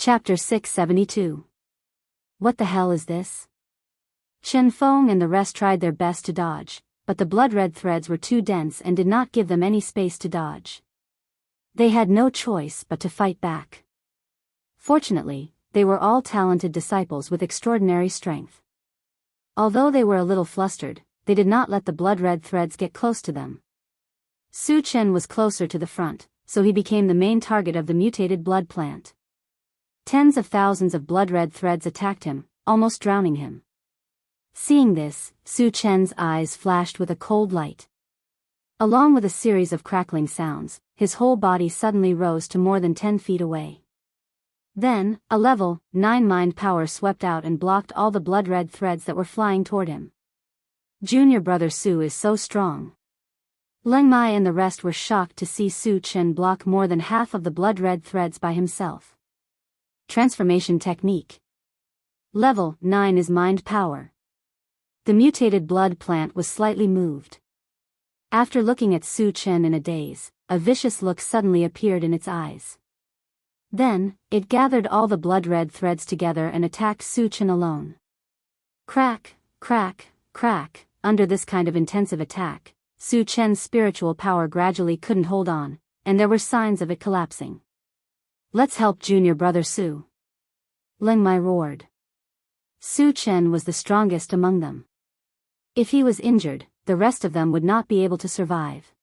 Chapter 672. What the hell is this? Chen Feng and the rest tried their best to dodge, but the blood-red threads were too dense and did not give them any space to dodge. They had no choice but to fight back. Fortunately, they were all talented disciples with extraordinary strength. Although they were a little flustered, they did not let the blood-red threads get close to them. Su Chen was closer to the front, so he became the main target of the mutated blood plant. Tens of thousands of blood-red threads attacked him, almost drowning him. Seeing this, Su Chen's eyes flashed with a cold light. Along with a series of crackling sounds, his whole body suddenly rose to more than 10 feet away. Then, a level 9 mind power swept out and blocked all the blood-red threads that were flying toward him. Junior brother Su is so strong. Leng Mai and the rest were shocked to see Su Chen block more than half of the blood-red threads by himself. Transformation technique. Level 9 is mind power. The mutated blood plant was slightly moved. After looking at Su Chen in a daze, a vicious look suddenly appeared in its eyes. Then, it gathered all the blood-red threads together and attacked Su Chen alone. Crack, crack, crack. Under this kind of intensive attack, Su Chen's spiritual power gradually couldn't hold on, and there were signs of it collapsing. Let's help junior brother Su. Leng Mai roared. Su Chen was the strongest among them. If he was injured, the rest of them would not be able to survive.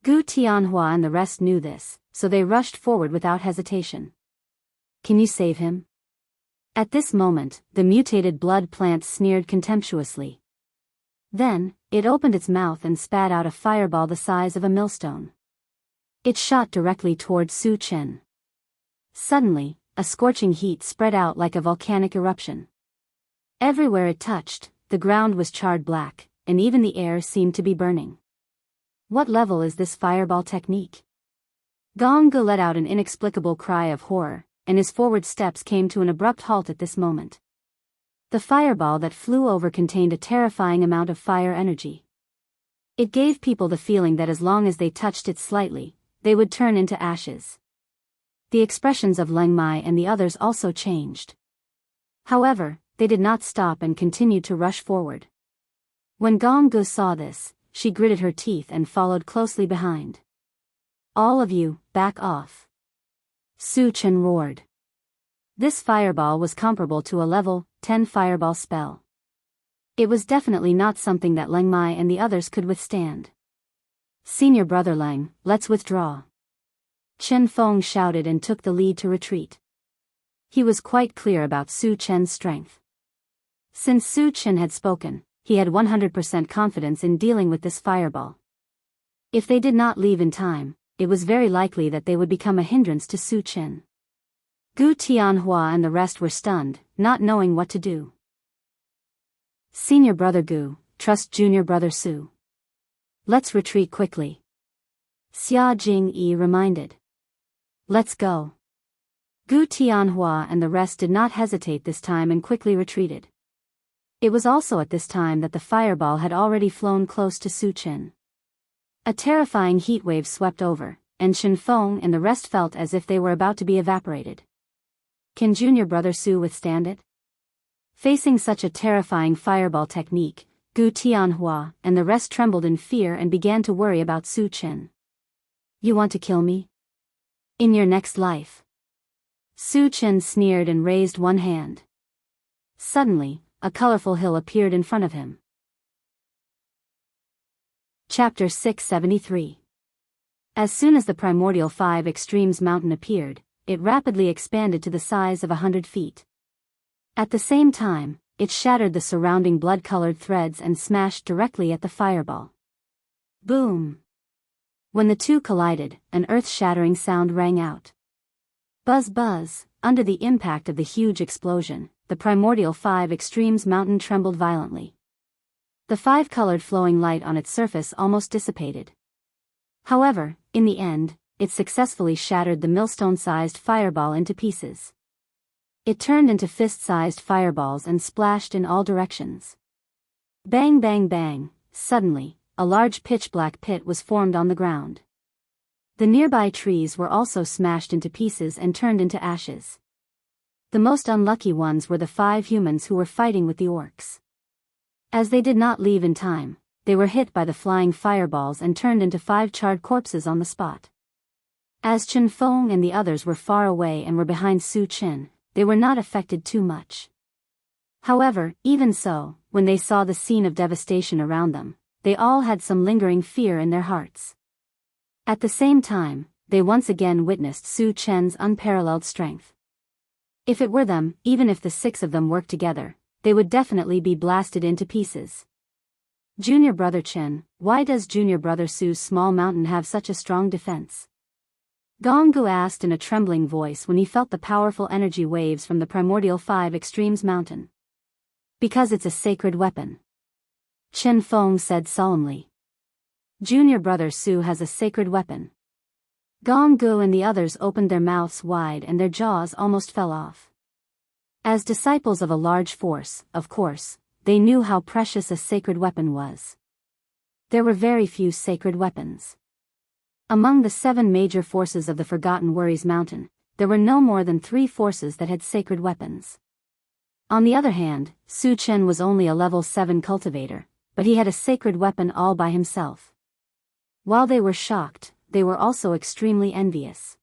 Gu Tianhua and the rest knew this, so they rushed forward without hesitation. Can you save him? At this moment, the mutated blood plant sneered contemptuously. Then, it opened its mouth and spat out a fireball the size of a millstone. It shot directly toward Su Chen. Suddenly, a scorching heat spread out like a volcanic eruption. Everywhere it touched, the ground was charred black, and even the air seemed to be burning. What level is this fireball technique? Gong Gu let out an inexplicable cry of horror, and his forward steps came to an abrupt halt at this moment. The fireball that flew over contained a terrifying amount of fire energy. It gave people the feeling that as long as they touched it slightly, they would turn into ashes. The expressions of Leng Mai and the others also changed. However, they did not stop and continued to rush forward. When Gong Gu saw this, she gritted her teeth and followed closely behind. All of you, back off. Su Chen roared. This fireball was comparable to a level 10 fireball spell. It was definitely not something that Leng Mai and the others could withstand. Senior brother Leng, let's withdraw. Chen Feng shouted and took the lead to retreat. He was quite clear about Su Chen's strength. Since Su Chen had spoken, he had 100% confidence in dealing with this fireball. If they did not leave in time, it was very likely that they would become a hindrance to Su Chen. Gu Tianhua and the rest were stunned, not knowing what to do. Senior brother Gu, trust junior brother Su. Let's retreat quickly. Xia Jingyi reminded. Let's go. Gu Tianhua and the rest did not hesitate this time and quickly retreated. It was also at this time that the fireball had already flown close to Su Chen. A terrifying heat wave swept over, and Chen Feng and the rest felt as if they were about to be evaporated. Can junior brother Su withstand it? Facing such a terrifying fireball technique, Gu Tianhua and the rest trembled in fear and began to worry about Su Chen. You want to kill me? In your next life. Su Chen sneered and raised one hand. Suddenly, a colorful hill appeared in front of him. Chapter 673. As soon as the primordial 5 extremes mountain appeared, it rapidly expanded to the size of 100 feet. At the same time, it shattered the surrounding blood-colored threads and smashed directly at the fireball. Boom! When the two collided, an earth-shattering sound rang out. Buzz buzz, under the impact of the huge explosion, the primordial 5 extremes mountain trembled violently. The 5-colored flowing light on its surface almost dissipated. However, in the end, it successfully shattered the millstone-sized fireball into pieces. It turned into fist-sized fireballs and splashed in all directions. Bang bang bang, suddenly, a large pitch-black pit was formed on the ground. The nearby trees were also smashed into pieces and turned into ashes. The most unlucky ones were the 5 humans who were fighting with the orcs. As they did not leave in time, they were hit by the flying fireballs and turned into 5 charred corpses on the spot. As Chen Feng and the others were far away and were behind Su Chen, they were not affected too much. However, even so, when they saw the scene of devastation around them, they all had some lingering fear in their hearts. At the same time, they once again witnessed Su Chen's unparalleled strength. If it were them, even if the 6 of them worked together, they would definitely be blasted into pieces. Junior brother Chen, why does junior brother Su's small mountain have such a strong defense? Gonggu asked in a trembling voice when he felt the powerful energy waves from the primordial 5 Extremes mountain. Because it's a sacred weapon. Chen Feng said solemnly. Junior brother Su has a sacred weapon. Gonggu and the others opened their mouths wide and their jaws almost fell off. As disciples of a large force, of course, they knew how precious a sacred weapon was. There were very few sacred weapons. Among the 7 major forces of the Forgotten Worries Mountain, there were no more than 3 forces that had sacred weapons. On the other hand, Su Chen was only a level 7 cultivator, but he had a sacred weapon all by himself. While they were shocked, they were also extremely envious.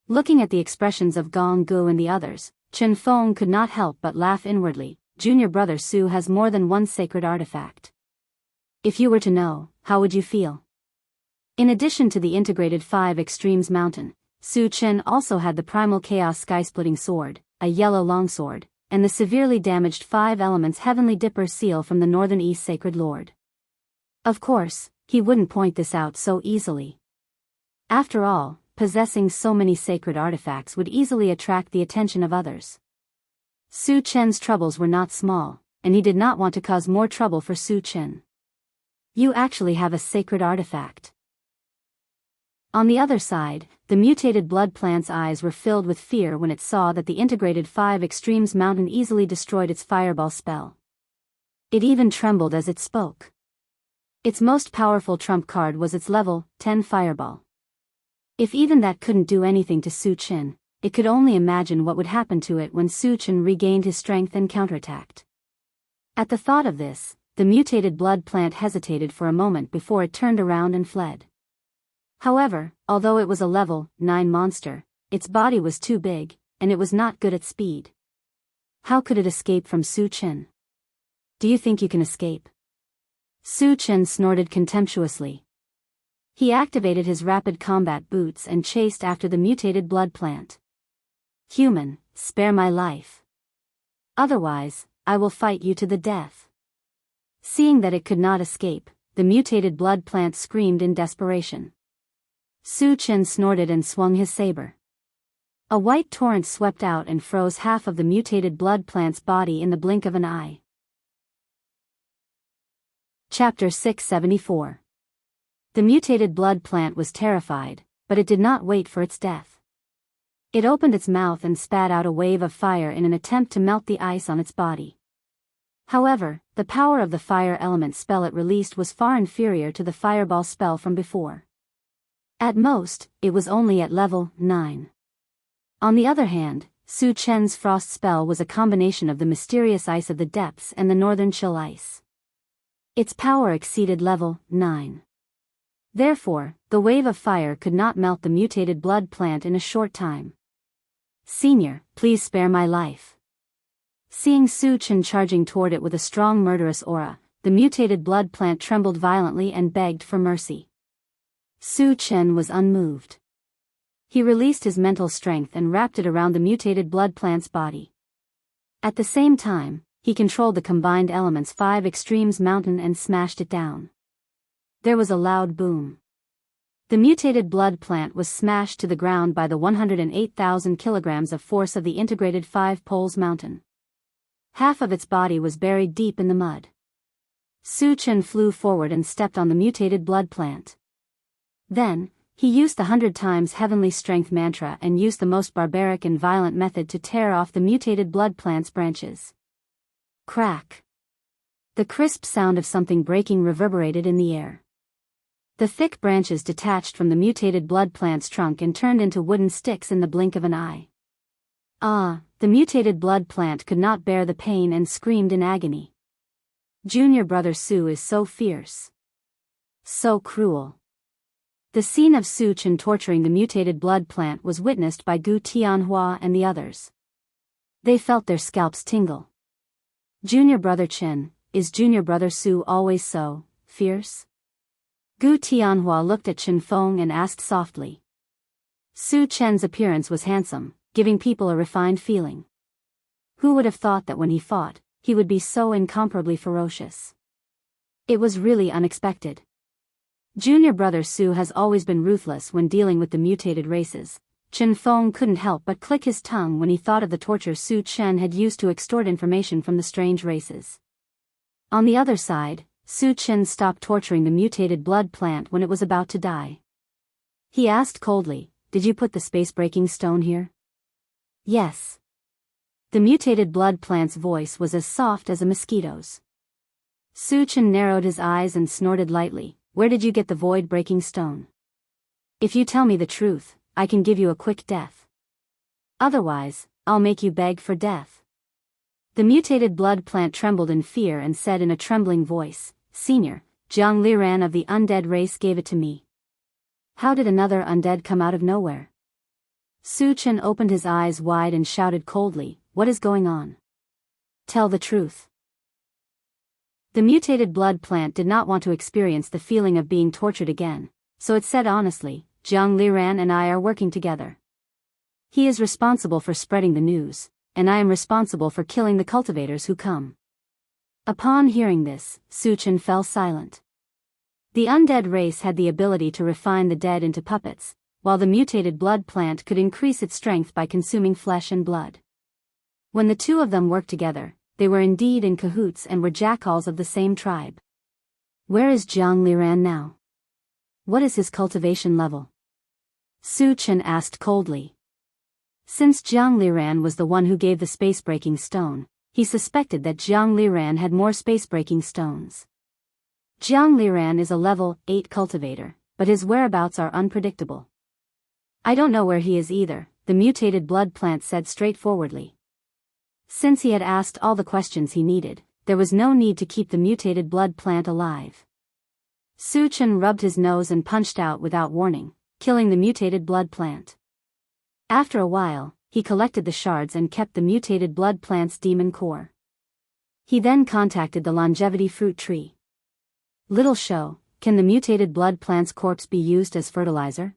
Looking at the expressions of Gong Gu and the others, Chen Feng could not help but laugh inwardly. Junior brother Su has more than one sacred artifact. If you were to know, how would you feel? In addition to the integrated 5 Extremes mountain, Su Chen also had the primal chaos sky-splitting sword, a yellow longsword, and the severely damaged 5 elements heavenly dipper seal from the Northern East Sacred Lord. Of course, he wouldn't point this out so easily. After all, possessing so many sacred artifacts would easily attract the attention of others. Su Chen's troubles were not small, and he did not want to cause more trouble for Su Chen. You actually have a sacred artifact. On the other side, the mutated blood plant's eyes were filled with fear when it saw that the integrated 5 Extremes mountain easily destroyed its fireball spell. It even trembled as it spoke. Its most powerful trump card was its level 10 fireball. If even that couldn't do anything to Su Chen, it could only imagine what would happen to it when Su Chen regained his strength and counterattacked. At the thought of this, the mutated blood plant hesitated for a moment before it turned around and fled. However, although it was a level 9 monster, its body was too big, and it was not good at speed. How could it escape from Su Chen? Do you think you can escape? Su Chen snorted contemptuously. He activated his rapid combat boots and chased after the mutated blood plant. Human, spare my life. Otherwise, I will fight you to the death. Seeing that it could not escape, the mutated blood plant screamed in desperation. Su Chen snorted and swung his saber. A white torrent swept out and froze half of the mutated blood plant's body in the blink of an eye. Chapter 674. The mutated blood plant was terrified, but it did not wait for its death. It opened its mouth and spat out a wave of fire in an attempt to melt the ice on its body. However, the power of the fire element spell it released was far inferior to the fireball spell from before. At most, it was only at level 9. On the other hand, Su Chen's frost spell was a combination of the mysterious ice of the depths and the northern chill ice. Its power exceeded level 9. Therefore, the wave of fire could not melt the mutated blood plant in a short time. Senior, please spare my life. Seeing Su Chen charging toward it with a strong murderous aura, the mutated blood plant trembled violently and begged for mercy. Su Chen was unmoved. He released his mental strength and wrapped it around the mutated blood plant's body. At the same time, he controlled the combined elements 5 Extremes mountain and smashed it down. There was a loud boom. The mutated blood plant was smashed to the ground by the 108,000 kilograms of force of the integrated 5 Poles mountain. Half of its body was buried deep in the mud. Su Chen flew forward and stepped on the mutated blood plant. Then, he used the 100 times heavenly strength mantra and used the most barbaric and violent method to tear off the mutated blood plant's branches. Crack! The crisp sound of something breaking reverberated in the air. The thick branches detached from the mutated blood plant's trunk and turned into wooden sticks in the blink of an eye. Ah, The mutated blood plant could not bear the pain and screamed in agony. Junior brother Su is so fierce. So cruel. The scene of Su Chen torturing the mutated blood plant was witnessed by Gu Tianhua and the others. They felt their scalps tingle. Junior brother Chen, is junior brother Su always so fierce? Gu Tianhua looked at Chen Feng and asked softly. Su Chen's appearance was handsome, giving people a refined feeling. Who would have thought that when he fought, he would be so incomparably ferocious? It was really unexpected. Junior brother Su has always been ruthless when dealing with the mutated races. Chen Feng couldn't help but click his tongue when he thought of the torture Su Chen had used to extort information from the strange races. On the other side, Su Chen stopped torturing the mutated blood plant when it was about to die. He asked coldly, "Did you put the space-breaking stone here?" "Yes." The mutated blood plant's voice was as soft as a mosquito's. Su Chen narrowed his eyes and snorted lightly. "Where did you get the void-breaking stone? If you tell me the truth, I can give you a quick death. Otherwise, I'll make you beg for death." The mutated blood plant trembled in fear and said in a trembling voice, "Senior, Jiang Liran of the undead race gave it to me." How did another undead come out of nowhere? Su Chen opened his eyes wide and shouted coldly, "What is going on? Tell the truth." The mutated blood plant did not want to experience the feeling of being tortured again, so it said honestly, "Jiang Liran and I are working together. He is responsible for spreading the news, and I am responsible for killing the cultivators who come." Upon hearing this, Su Chen fell silent. The undead race had the ability to refine the dead into puppets, while the mutated blood plant could increase its strength by consuming flesh and blood. When the two of them worked together, they were indeed in cahoots and were jackals of the same tribe. Where is Jiang Liran now? What is his cultivation level? Su Chen asked coldly. Since Jiang Liran was the one who gave the space-breaking stone, he suspected that Jiang Liran had more space-breaking stones. Jiang Liran is a level 8 cultivator, but his whereabouts are unpredictable. "I don't know where he is either," the mutated blood plant said straightforwardly. Since he had asked all the questions he needed, there was no need to keep the mutated blood plant alive. Su Chen rubbed his nose and punched out without warning, killing the mutated blood plant. After a while, he collected the shards and kept the mutated blood plant's demon core. He then contacted the longevity fruit tree. "Little show, can the mutated blood plant's corpse be used as fertilizer?"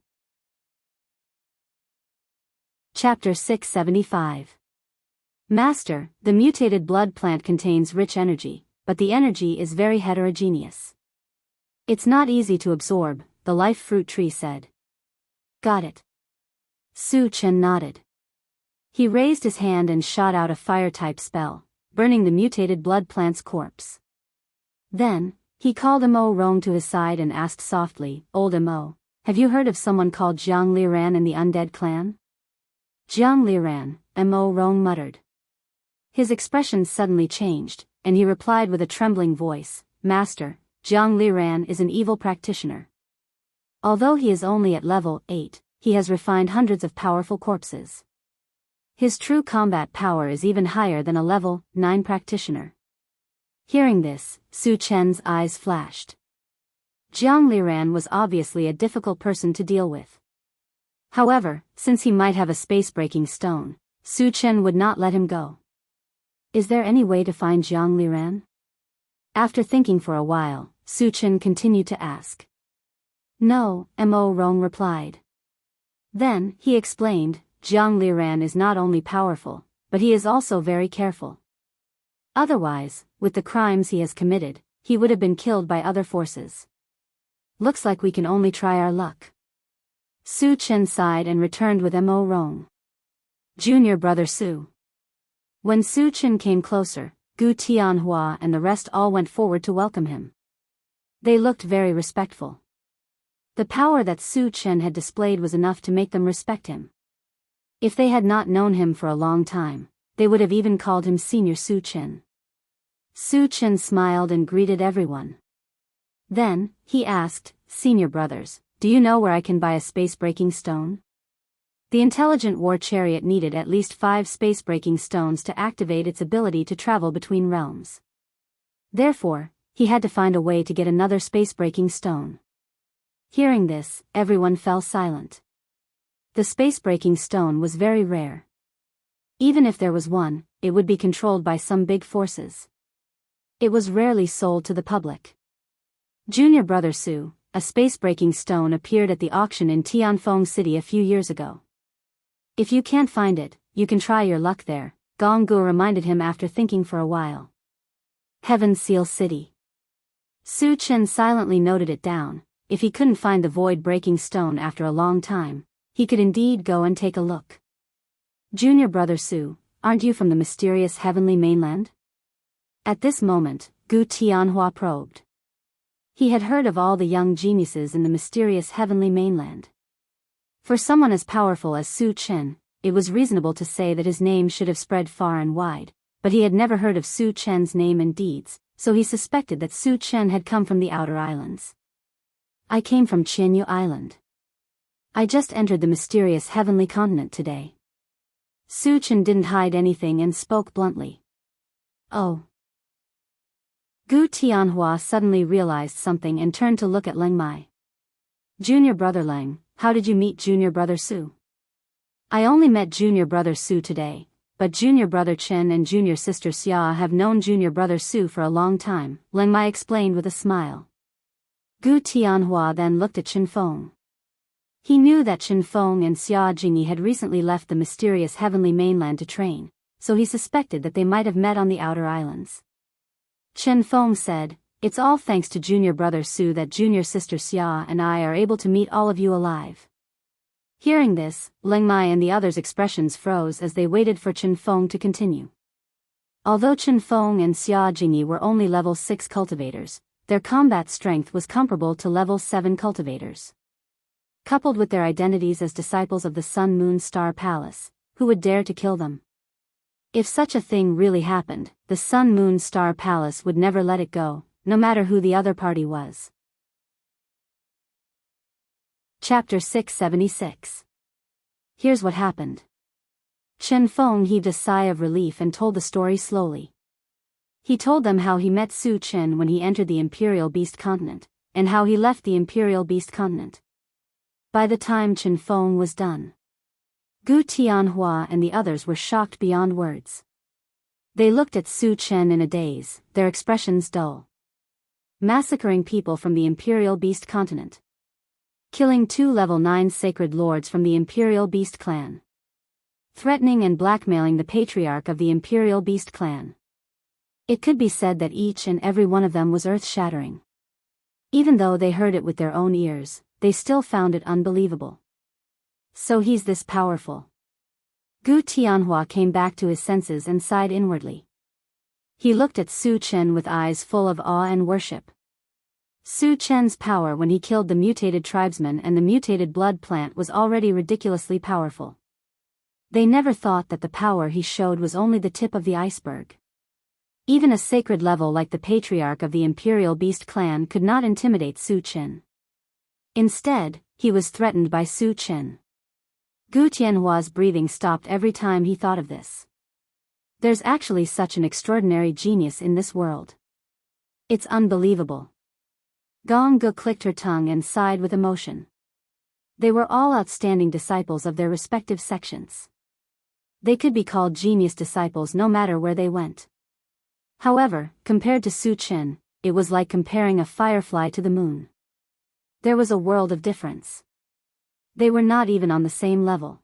Chapter 675. Master, the mutated blood plant contains rich energy, but the energy is very heterogeneous. It's not easy to absorb, the life fruit tree said. Got it. Su Chen nodded. He raised his hand and shot out a fire-type spell, burning the mutated blood plant's corpse. Then, he called Mo Rong to his side and asked softly, "Old Mo, have you heard of someone called Jiang Liran in the undead clan?" "Jiang Liran," Mo Rong muttered. His expression suddenly changed, and he replied with a trembling voice, "Master, Jiang Liran is an evil practitioner. Although he is only at level 8, he has refined hundreds of powerful corpses. His true combat power is even higher than a level 9 practitioner." Hearing this, Su Chen's eyes flashed. Jiang Liran was obviously a difficult person to deal with. However, since he might have a space-breaking stone, Su Chen would not let him go. Is there any way to find Jiang Liran? After thinking for a while, Su Chen continued to ask. "No," Mo Rong replied. Then, he explained, "Jiang Liran is not only powerful, but he is also very careful. Otherwise, with the crimes he has committed, he would have been killed by other forces. Looks like we can only try our luck." Su Chen sighed and returned with Mo Rong. Junior brother Su. When Su Chen came closer, Gu Tianhua and the rest all went forward to welcome him. They looked very respectful. The power that Su Chen had displayed was enough to make them respect him. If they had not known him for a long time, they would have even called him Senior Su Chen. Su Chen smiled and greeted everyone. Then, he asked, "Senior brothers, do you know where I can buy a space-breaking stone?" The intelligent war chariot needed at least 5 space-breaking stones to activate its ability to travel between realms. Therefore, he had to find a way to get another space-breaking stone. Hearing this, everyone fell silent. The space-breaking stone was very rare. Even if there was one, it would be controlled by some big forces. It was rarely sold to the public. Junior Brother Su, a space-breaking stone, appeared at the auction in Tianfeng City a few years ago. If you can't find it, you can try your luck there, Gong Gu reminded him after thinking for a while. Heaven Seal City. Su Chen silently noted it down. If he couldn't find the void-breaking stone after a long time, he could indeed go and take a look. Junior Brother Su, aren't you from the mysterious heavenly mainland? At this moment, Gu Tianhua probed. He had heard of all the young geniuses in the mysterious heavenly mainland. For someone as powerful as Su Chen, it was reasonable to say that his name should have spread far and wide, but he had never heard of Su Chen's name and deeds, so he suspected that Su Chen had come from the outer islands. I came from Qianyu Island. I just entered the mysterious heavenly continent today. Su Chen didn't hide anything and spoke bluntly. Oh. Gu Tianhua suddenly realized something and turned to look at Leng Mai. Junior Brother Leng, how did you meet Junior Brother Su? I only met Junior Brother Su today, but Junior Brother Chen and Junior Sister Xia have known Junior Brother Su for a long time, Leng Mai explained with a smile. Gu Tianhua then looked at Chen Feng. He knew that Chen Feng and Xia Jingyi had recently left the mysterious heavenly mainland to train, so he suspected that they might have met on the outer islands. Chen Feng said, "It's all thanks to Junior Brother Su that Junior Sister Xia and I are able to meet all of you alive." Hearing this, Leng Mai and the others' expressions froze as they waited for Chen Feng to continue. Although Chen Feng and Xia Jingyi were only level 6 cultivators, their combat strength was comparable to level 7 cultivators. Coupled with their identities as disciples of the Sun Moon Star Palace, who would dare to kill them? If such a thing really happened, the Sun Moon Star Palace would never let it go, no matter who the other party was. Chapter 676. Here's what happened. Chen Feng heaved a sigh of relief and told the story slowly. He told them how he met Su Chen when he entered the Imperial Beast Continent, and how he left the Imperial Beast Continent. By the time Chen Feng was done, Gu Tianhua and the others were shocked beyond words. They looked at Su Chen in a daze, their expressions dull. Massacring people from the Imperial Beast Continent. Killing 2 level 9 sacred lords from the Imperial Beast Clan. Threatening and blackmailing the patriarch of the Imperial Beast Clan. It could be said that each and every one of them was earth-shattering. Even though they heard it with their own ears, they still found it unbelievable. So he's this powerful. Gu Tianhua came back to his senses and sighed inwardly. He looked at Su Chen with eyes full of awe and worship. Su Chen's power when he killed the mutated tribesman and the mutated blood plant was already ridiculously powerful. They never thought that the power he showed was only the tip of the iceberg. Even a sacred level like the patriarch of the Imperial Beast Clan could not intimidate Su Chen. Instead, he was threatened by Su Chen. Gu Tianhua's breathing stopped every time he thought of this. There's actually such an extraordinary genius in this world. It's unbelievable. Gong Gu clicked her tongue and sighed with emotion. They were all outstanding disciples of their respective sections. They could be called genius disciples no matter where they went. However, compared to Su Chen, it was like comparing a firefly to the moon. There was a world of difference. They were not even on the same level.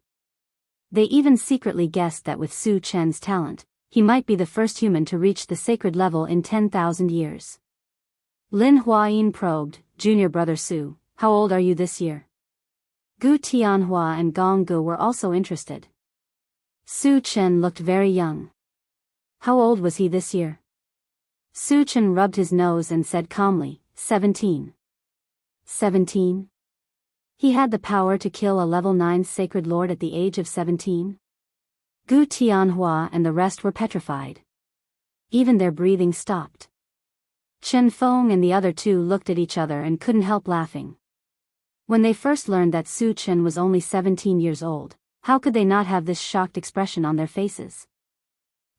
They even secretly guessed that with Su Chen's talent, he might be the first human to reach the sacred level in 10,000 years. Lin Huayin probed, Junior Brother Su, how old are you this year? Gu Tianhua and Gong Gu were also interested. Su Chen looked very young. How old was he this year? Su Chen rubbed his nose and said calmly, 17. 17? He had the power to kill a level 9 sacred lord at the age of 17? Gu Tianhua and the rest were petrified. Even their breathing stopped. Chen Feng and the other 2 looked at each other and couldn't help laughing. When they first learned that Su Chen was only 17 years old, How could they not have this shocked expression on their faces?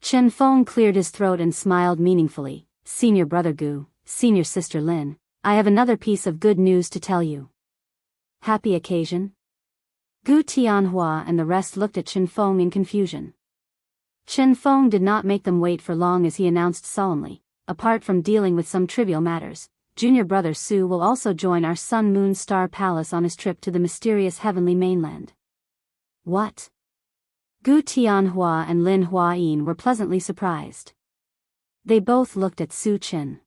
Chen Feng cleared his throat and smiled meaningfully. Senior brother Gu, senior sister Lin, I have another piece of good news to tell you. Happy occasion? Gu Tianhua and the rest looked at Chen Feng in confusion. Chen Feng did not make them wait for long as he announced solemnly, apart from dealing with some trivial matters, junior brother Su will also join our Sun Moon Star Palace on his trip to the mysterious heavenly mainland. What? Gu Tianhua and Lin Huayin were pleasantly surprised. They both looked at Su Chen.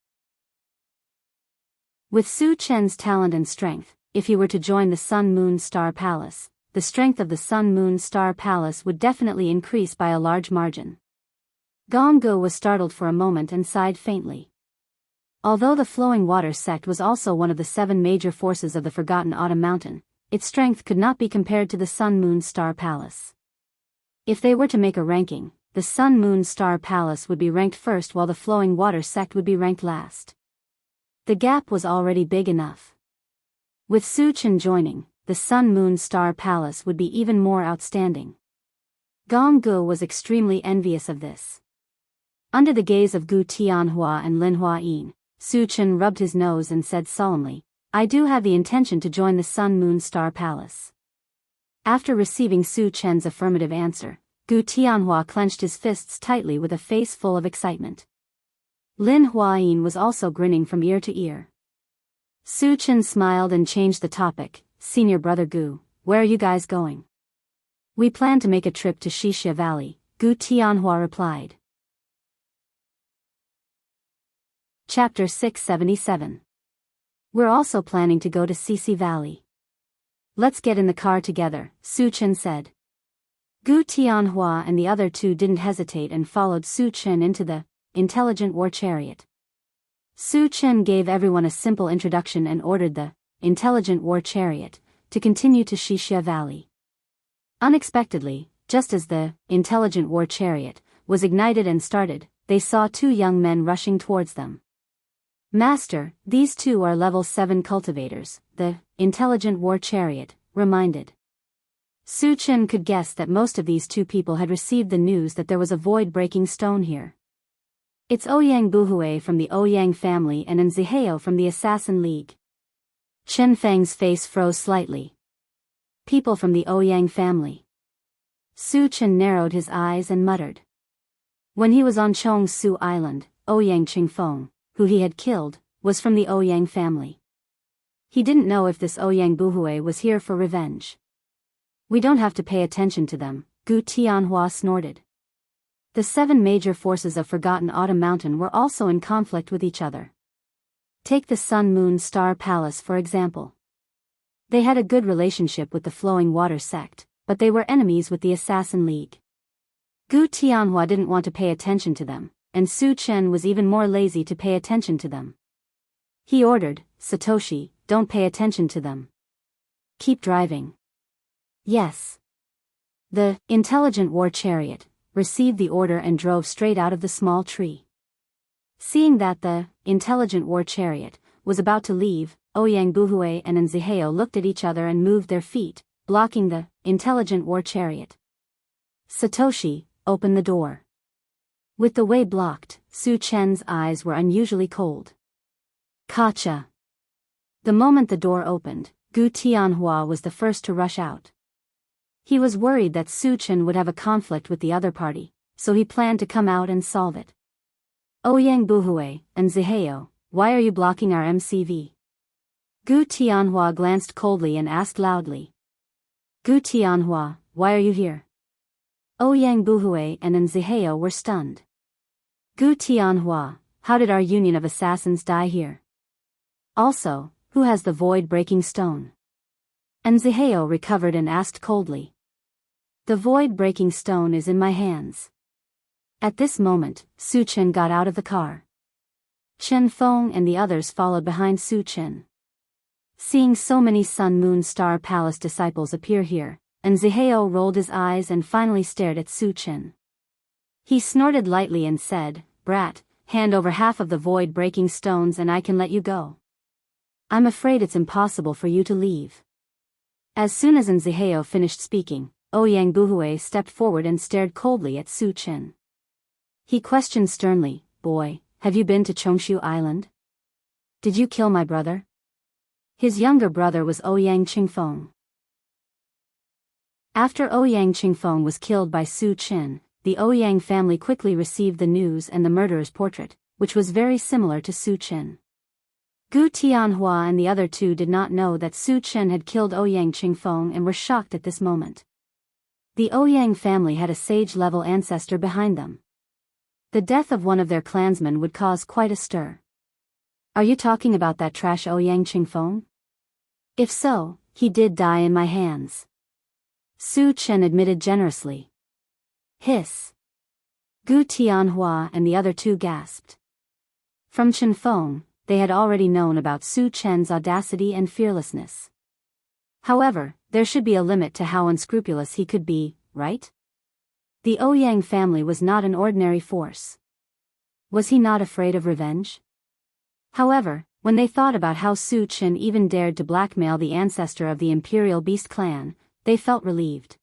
With Su Chen's talent and strength, if he were to join the Sun Moon Star Palace, the strength of the Sun Moon Star Palace would definitely increase by a large margin. Gong Gu was startled for a moment and sighed faintly. Although the Flowing Water sect was also one of the 7 major forces of the Forgotten Autumn Mountain, its strength could not be compared to the Sun Moon Star Palace. If they were to make a ranking, the Sun Moon Star Palace would be ranked first while the Flowing Water sect would be ranked last. The gap was already big enough. With Su Chen joining, the Sun Moon Star Palace would be even more outstanding. Gong Gu was extremely envious of this. Under the gaze of Gu Tianhua and Lin Huayin, Su Chen rubbed his nose and said solemnly, I do have the intention to join the Sun Moon Star Palace. After receiving Su Chen's affirmative answer, Gu Tianhua clenched his fists tightly with a face full of excitement. Lin Huayin was also grinning from ear to ear. Su Chen smiled and changed the topic. Senior brother Gu, where are you guys going? We plan to make a trip to Xixia Valley, Gu Tianhua replied. Chapter 677. We're also planning to go to Xixia Valley. Let's get in the car together, Su Chen said. Gu Tianhua and the other two didn't hesitate and followed Su Chen into the intelligent war chariot. Su Chen gave everyone a simple introduction and ordered the intelligent war chariot to continue to Xixia Valley. Unexpectedly, just as the intelligent war chariot was ignited and started, they saw 2 young men rushing towards them. Master, these 2 are level 7 cultivators, the intelligent war chariot reminded. Su Chen could guess that most of these 2 people had received the news that there was a void-breaking stone here. It's Ouyang Buhue from the Ouyang family and Nziheo from the Assassin League. Chen Feng's face froze slightly. People from the Ouyang family. Su Chen narrowed his eyes and muttered. When he was on Chong Su Island, Ouyang Qingfeng, who he had killed, was from the Ouyang family. He didn't know if this Ouyang Buhue was here for revenge. We don't have to pay attention to them, Gu Tianhua snorted. The 7 major forces of Forgotten Autumn Mountain were also in conflict with each other. Take the Sun Moon Star Palace for example. They had a good relationship with the Flowing Water sect, but they were enemies with the Assassin League. Gu Tianhua didn't want to pay attention to them, and Su Chen was even more lazy to pay attention to them. He ordered, Satoshi, don't pay attention to them. Keep driving. Yes. The intelligent war chariot received the order and drove straight out of the small tree. Seeing that the intelligent war chariot was about to leave, Ouyang Buhue and Nziheo looked at each other and moved their feet, blocking the intelligent war chariot. Satoshi, open the door. With the way blocked, Su Chen's eyes were unusually cold. Kacha. The moment the door opened, Gu Tianhua was the first to rush out. He was worried that Su Chen would have a conflict with the other party, so he planned to come out and solve it. Ouyang Buhue and Nziheo, why are you blocking our MCV? Gu Tianhua glanced coldly and asked loudly. Gu Tianhua, why are you here? Ouyang Buhue and Nziheo were stunned. Gu Tianhua, how did our union of assassins die here? Also, who has the void-breaking stone? Nziheo recovered and asked coldly. The void-breaking stone is in my hands. At this moment, Su Chen got out of the car. Chen Feng and the others followed behind Su Chen. Seeing so many Sun Moon Star Palace disciples appear here, Nziheo rolled his eyes and finally stared at Su Chen. He snorted lightly and said, Brat, hand over half of the void-breaking stones and I can let you go. I'm afraid it's impossible for you to leave. As soon as Nziheo finished speaking, Ouyang Buhui stepped forward and stared coldly at Su Chen. He questioned sternly, "Boy, have you been to Chongshu Island? Did you kill my brother?" His younger brother was Ouyang Qingfeng. After Ouyang Qingfeng was killed by Su Chen, the Ouyang family quickly received the news and the murderer's portrait, which was very similar to Su Chen. Gu Tianhua and the other two did not know that Su Chen had killed Ouyang Qingfeng and were shocked at this moment. The Ouyang family had a sage-level ancestor behind them. The death of one of their clansmen would cause quite a stir. "Are you talking about that trash Ouyang Qingfeng? If so, he did die in my hands," Su Chen admitted generously. Hiss. Gu Tianhua and the other two gasped. From Qingfeng, they had already known about Su Chen's audacity and fearlessness. However, there should be a limit to how unscrupulous he could be, right? The Ouyang family was not an ordinary force. Was he not afraid of revenge? However, when they thought about how Su Chen even dared to blackmail the ancestor of the Imperial Beast clan, they felt relieved.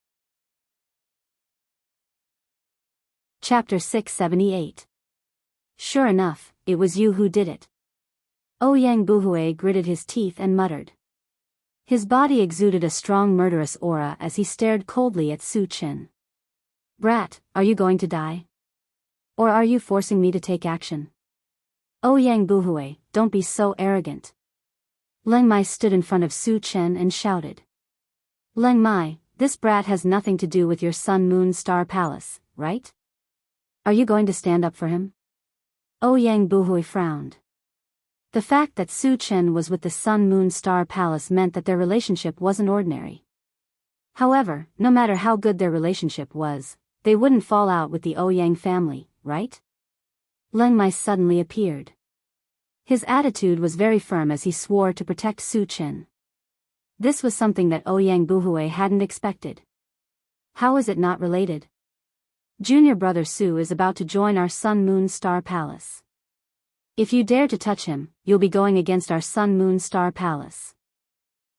Chapter 678. Sure enough, it was you who did it. Ouyang Buhui gritted his teeth and muttered. His body exuded a strong murderous aura as he stared coldly at Su Chen. "Brat, are you going to die? Or are you forcing me to take action?" "Ouyang Buhui, don't be so arrogant." Leng Mai stood in front of Su Chen and shouted. "Leng Mai, this brat has nothing to do with your Sun Moon Star Palace, right? Are you going to stand up for him?" Ouyang Buhui frowned. The fact that Su Chen was with the Sun Moon Star Palace meant that their relationship wasn't ordinary. However, no matter how good their relationship was, they wouldn't fall out with the Ouyang family, right? Leng Mai suddenly appeared. His attitude was very firm as he swore to protect Su Chen. This was something that Ouyang Buhui hadn't expected. How is it not related? Junior brother Su is about to join our Sun Moon Star Palace. If you dare to touch him, you'll be going against our Sun Moon Star Palace.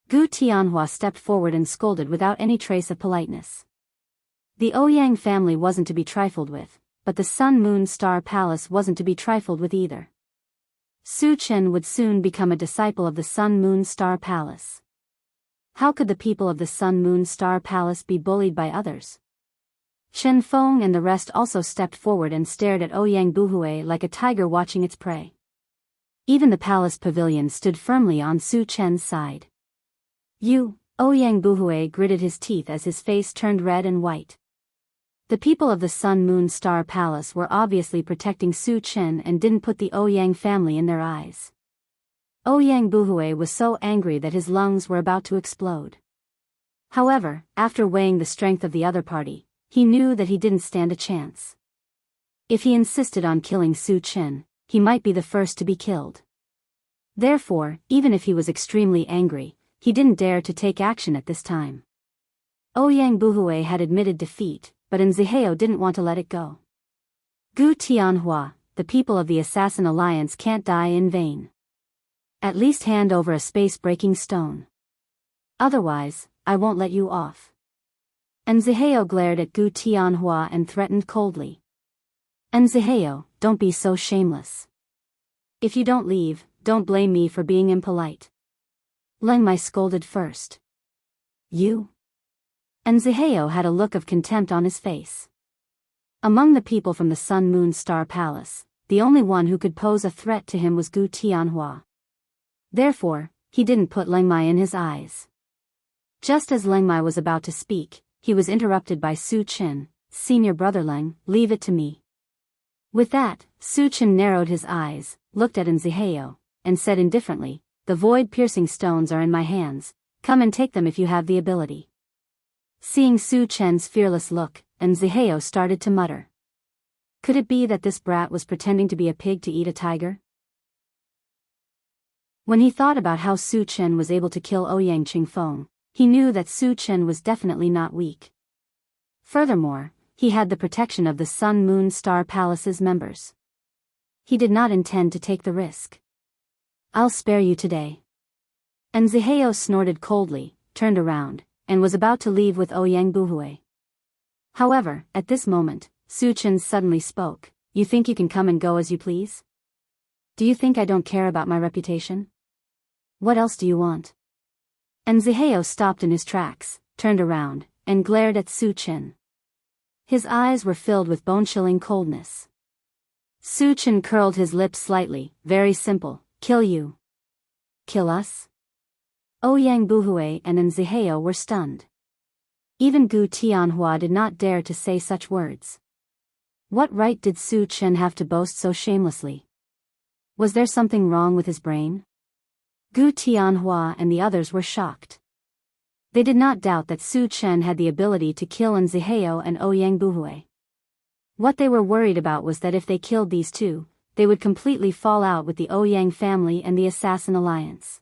Gu Tianhua stepped forward and scolded without any trace of politeness. The Ouyang family wasn't to be trifled with, but the Sun Moon Star Palace wasn't to be trifled with either. Su Chen would soon become a disciple of the Sun Moon Star Palace. How could the people of the Sun Moon Star Palace be bullied by others? Chen Feng and the rest also stepped forward and stared at Ouyang Buhui like a tiger watching its prey. Even the palace pavilion stood firmly on Su Chen's side. "You," Ouyang Buhui gritted his teeth as his face turned red and white. The people of the Sun Moon Star Palace were obviously protecting Su Chen and didn't put the Ouyang family in their eyes. Ouyang Buhui was so angry that his lungs were about to explode. However, after weighing the strength of the other party, he knew that he didn't stand a chance. If he insisted on killing Su Chen, he might be the first to be killed. Therefore, even if he was extremely angry, he didn't dare to take action at this time. Ouyang Buhui had admitted defeat, but Nziheo didn't want to let it go. Gu Tianhua, the people of the Assassin Alliance can't die in vain. At least hand over a space-breaking stone. Otherwise, I won't let you off. Nziheo glared at Gu Tianhua and threatened coldly. "Nziheo, don't be so shameless. If you don't leave, don't blame me for being impolite." Leng Mai scolded first. "You?" Nziheo had a look of contempt on his face. Among the people from the Sun Moon Star Palace, the only one who could pose a threat to him was Gu Tianhua. Therefore, he didn't put Leng Mai in his eyes. Just as Leng Mai was about to speak, he was interrupted by Su Chen. "Senior brother Leng, leave it to me." With that, Su Chen narrowed his eyes, looked at Nziheo, and said indifferently, "The void-piercing stones are in my hands, come and take them if you have the ability." Seeing Su Chen's fearless look, Nziheo started to mutter. Could it be that this brat was pretending to be a pig to eat a tiger? When he thought about how Su Chen was able to kill Ouyang Qingfeng, he knew that Su Chen was definitely not weak. Furthermore, he had the protection of the Sun Moon Star Palace's members. He did not intend to take the risk. "I'll spare you today." Nziheo snorted coldly, turned around, and was about to leave with Ouyang Buhui. However, at this moment, Su Chen suddenly spoke. You think you can come and go as you please? Do you think I don't care about my reputation? What else do you want? And Zihao stopped in his tracks, turned around, and glared at Su Chen. His eyes were filled with bone-chilling coldness. Su Chen curled his lips slightly. Very simple. Kill you. Kill us? Ouyang Buhui and Zihao were stunned. Even Gu Tianhua did not dare to say such words. What right did Su Chen have to boast so shamelessly? Was there something wrong with his brain? Gu Tianhua and the others were shocked. They did not doubt that Su Chen had the ability to kill Zihao and Ouyang Buhui. What they were worried about was that if they killed these two, they would completely fall out with the Ouyang family and the Assassin Alliance.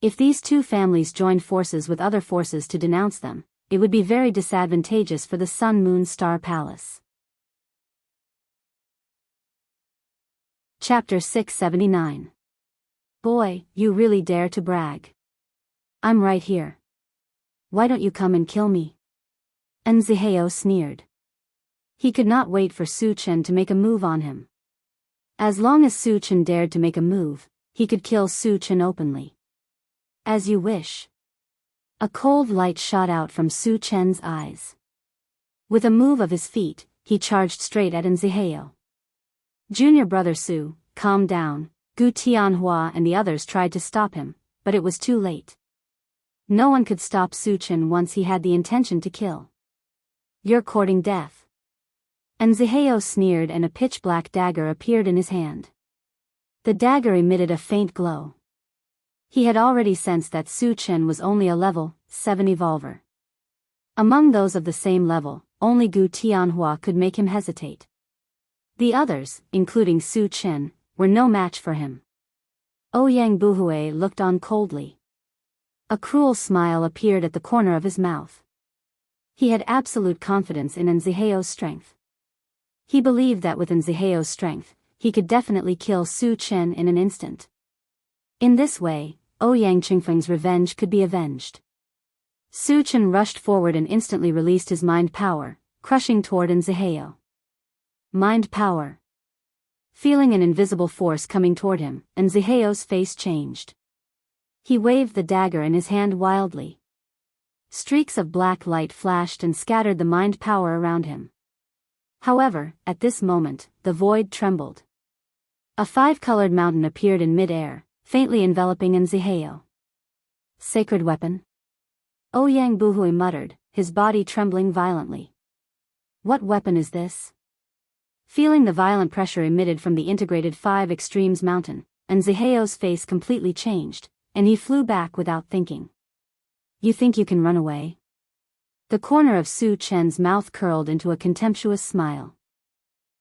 If these two families joined forces with other forces to denounce them, it would be very disadvantageous for the Sun Moon Star Palace. Chapter 679. Boy, you really dare to brag. I'm right here. Why don't you come and kill me? And Zihao sneered. He could not wait for Su Chen to make a move on him. As long as Su Chen dared to make a move, he could kill Su Chen openly. As you wish. A cold light shot out from Su Chen's eyes. With a move of his feet, he charged straight at Zihao. Junior brother Su, calm down. Gu Tianhua and the others tried to stop him, but it was too late. No one could stop Su Chen once he had the intention to kill. You're courting death. And Zihao sneered and a pitch-black dagger appeared in his hand. The dagger emitted a faint glow. He had already sensed that Su Chen was only a level 7 evolver. Among those of the same level, only Gu Tianhua could make him hesitate. The others, including Su Chen, were no match for him. Ouyang Buhui looked on coldly. A cruel smile appeared at the corner of his mouth. He had absolute confidence in Zihao's strength. He believed that with Zihao's strength, he could definitely kill Su Chen in an instant. In this way, Ouyang Qingfeng's revenge could be avenged. Su Chen rushed forward and instantly released his mind power, crushing toward Zihao. Mind power. Feeling an invisible force coming toward him, Zihao's face changed. He waved the dagger in his hand wildly. Streaks of black light flashed and scattered the mind power around him. However, at this moment, the void trembled. A 5-colored mountain appeared in mid-air, faintly enveloping Zihao. Sacred weapon? Ouyang Buhui muttered, his body trembling violently. What weapon is this? Feeling the violent pressure emitted from the integrated 5 Extremes mountain, Zihao's face completely changed, and he flew back without thinking. You think you can run away? The corner of Su Chen's mouth curled into a contemptuous smile.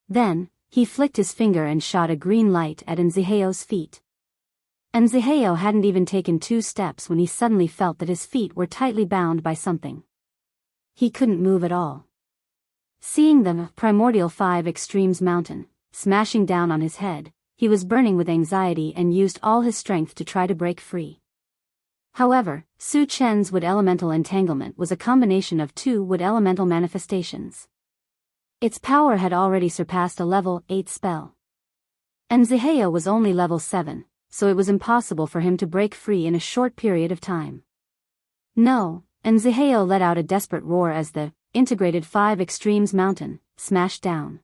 Then, he flicked his finger and shot a green light at Zihao's feet. Zihao hadn't even taken 2 steps when he suddenly felt that his feet were tightly bound by something. He couldn't move at all. Seeing the primordial 5 Extremes mountain smashing down on his head, he was burning with anxiety and used all his strength to try to break free. However, Su Chen's wood elemental entanglement was a combination of 2 wood elemental manifestations. Its power had already surpassed a level 8 spell. Zihao was only level 7, so it was impossible for him to break free in a short period of time. No, Zihao let out a desperate roar as the integrated 5 Extremes mountain smashed down.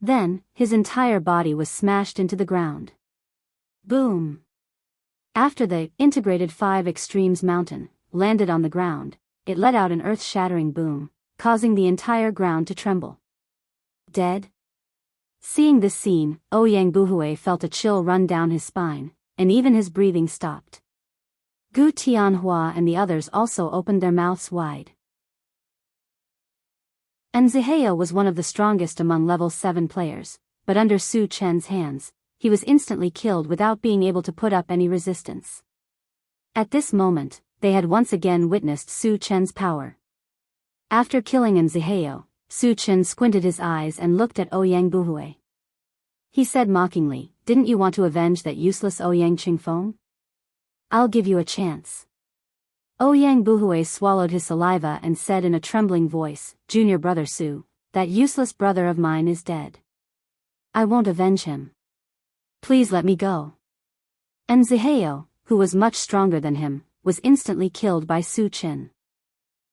Then, his entire body was smashed into the ground. Boom! After the integrated 5 Extremes mountain landed on the ground, it let out an earth-shattering boom, causing the entire ground to tremble. Dead? Seeing this scene, Ouyang Buhui felt a chill run down his spine, and even his breathing stopped. Gu Tianhua and the others also opened their mouths wide. Zihao was one of the strongest among level 7 players, but under Su Chen's hands, he was instantly killed without being able to put up any resistance. At this moment, they had once again witnessed Su Chen's power. After killing Zihao, Su Chen squinted his eyes and looked at Ouyang Buhui. He said mockingly, "Didn't you want to avenge that useless Ouyang Qingfeng? I'll give you a chance." Ouyang Buhui swallowed his saliva and said in a trembling voice, "Junior brother Su, that useless brother of mine is dead. I won't avenge him. Please let me go." And Zihao, who was much stronger than him, was instantly killed by Su Chen.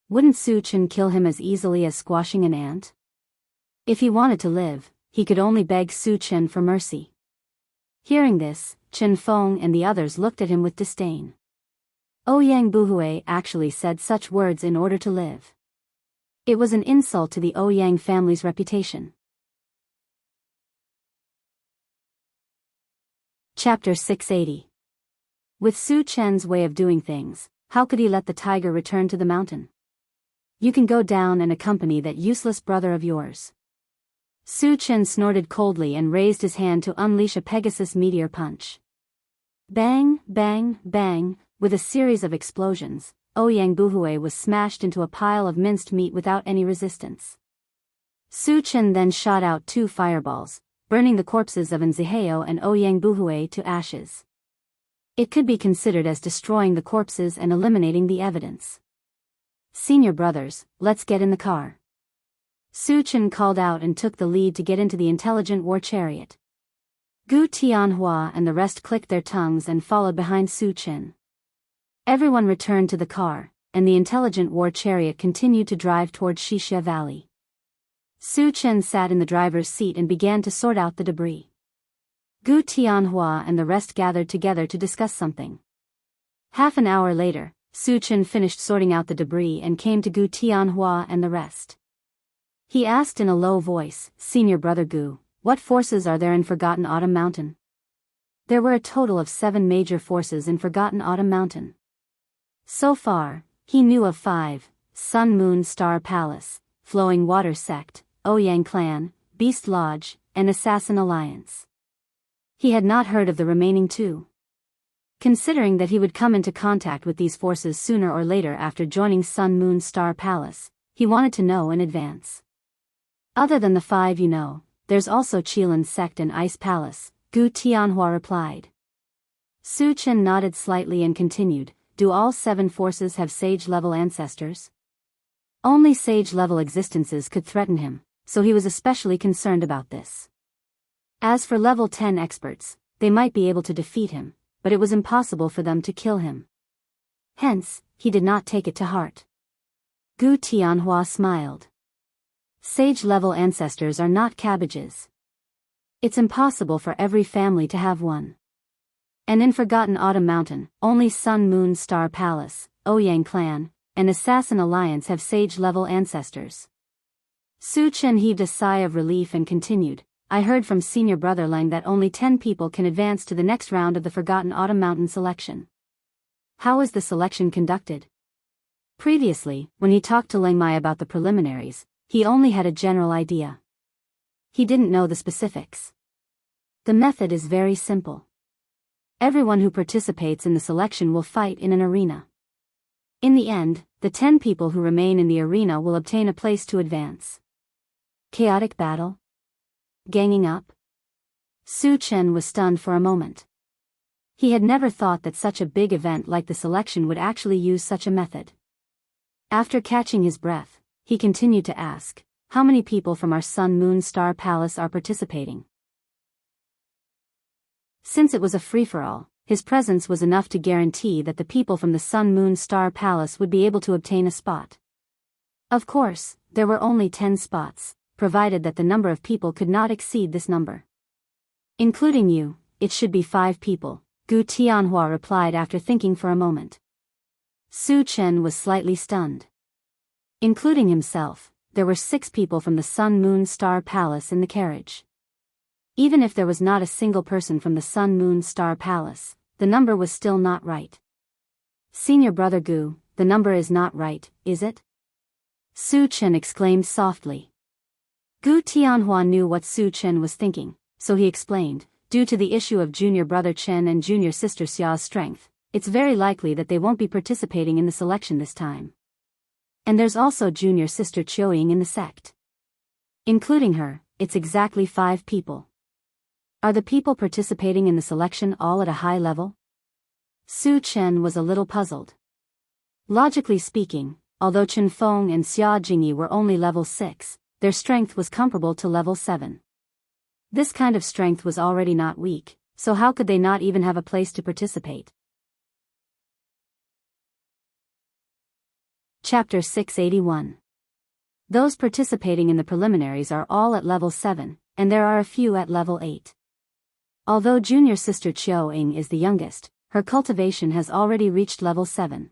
Wouldn't Su Chen kill him as easily as squashing an ant? If he wanted to live, he could only beg Su Chen for mercy. Hearing this, Chen Feng and the others looked at him with disdain. Ouyang Buhui actually said such words in order to live. It was an insult to the Ouyang family's reputation. Chapter 680. With Su Chen's way of doing things, how could he let the tiger return to the mountain? You can go down and accompany that useless brother of yours. Su Chen snorted coldly and raised his hand to unleash a Pegasus meteor punch. Bang, bang, bang, with a series of explosions, Ouyang Buhui was smashed into a pile of minced meat without any resistance. Su Chen then shot out 2 fireballs, burning the corpses of Zihao and Ouyang Buhui to ashes. It could be considered as destroying the corpses and eliminating the evidence. "Senior brothers, let's get in the car." Su Chen called out and took the lead to get into the intelligent war chariot. Gu Tianhua and the rest clicked their tongues and followed behind Su Chen. Everyone returned to the car, and the intelligent war chariot continued to drive towards Xixia Valley. Su Chen sat in the driver's seat and began to sort out the debris. Gu Tianhua and the rest gathered together to discuss something. Half an hour later, Su Chen finished sorting out the debris and came to Gu Tianhua and the rest. He asked in a low voice, "Senior brother Gu, what forces are there in Forgotten Autumn Mountain?" There were a total of 7 major forces in Forgotten Autumn Mountain. So far, he knew of 5: Sun Moon Star Palace, Flowing Water Sect, Ouyang Clan, Beast Lodge, and Assassin Alliance. He had not heard of the remaining 2. Considering that he would come into contact with these forces sooner or later after joining Sun Moon Star Palace, he wanted to know in advance. "Other than the 5 you know, there's also Qilin Sect and Ice Palace," Gu Tianhua replied. Su Chen nodded slightly and continued, "Do all 7 forces have sage-level ancestors?" Only sage-level existences could threaten him, so he was especially concerned about this. As for level 10 experts, they might be able to defeat him, but it was impossible for them to kill him. Hence, he did not take it to heart. Gu Tianhua smiled. "Sage-level ancestors are not cabbages. It's impossible for every family to have one. And in Forgotten Autumn Mountain, only Sun Moon Star Palace, Ouyang Clan, and Assassin Alliance have sage-level ancestors." Su Chen heaved a sigh of relief and continued, "I heard from Senior Brother Lang that only 10 people can advance to the next round of the Forgotten Autumn Mountain selection. How is the selection conducted?" Previously, when he talked to Lang Mai about the preliminaries, he only had a general idea. He didn't know the specifics. The method is very simple. Everyone who participates in the selection will fight in an arena. In the end, the 10 people who remain in the arena will obtain a place to advance. Chaotic battle? Ganging up? Su Chen was stunned for a moment. He had never thought that such a big event like the selection would actually use such a method. After catching his breath, he continued to ask, "How many people from our Sun Moon Star Palace are participating?" Since it was a free-for-all, his presence was enough to guarantee that the people from the Sun Moon Star Palace would be able to obtain a spot. Of course, there were only 10 spots, provided that the number of people could not exceed this number. "Including you, it should be 5 people, Gu Tianhua replied after thinking for a moment. Su Chen was slightly stunned. Including himself, there were 6 people from the Sun Moon Star Palace in the carriage. Even if there was not a single person from the Sun Moon Star Palace, the number was still not right. "Senior brother Gu, the number is not right, is it?" Su Chen exclaimed softly. Gu Tianhua knew what Su Chen was thinking, so he explained, "Due to the issue of junior brother Chen and junior sister Xia's strength, it's very likely that they won't be participating in the selection this time. And there's also junior sister Qiuying in the sect. Including her, it's exactly 5 people. Are the people participating in the selection all at a high level?" Su Chen was a little puzzled. Logically speaking, although Chen Feng and Xia Jingyi were only level 6, their strength was comparable to level 7. This kind of strength was already not weak, so how could they not even have a place to participate? Chapter 681. Those participating in the preliminaries are all at level 7, and there are a few at level 8. Although junior sister Qiao Ying is the youngest, her cultivation has already reached level 7.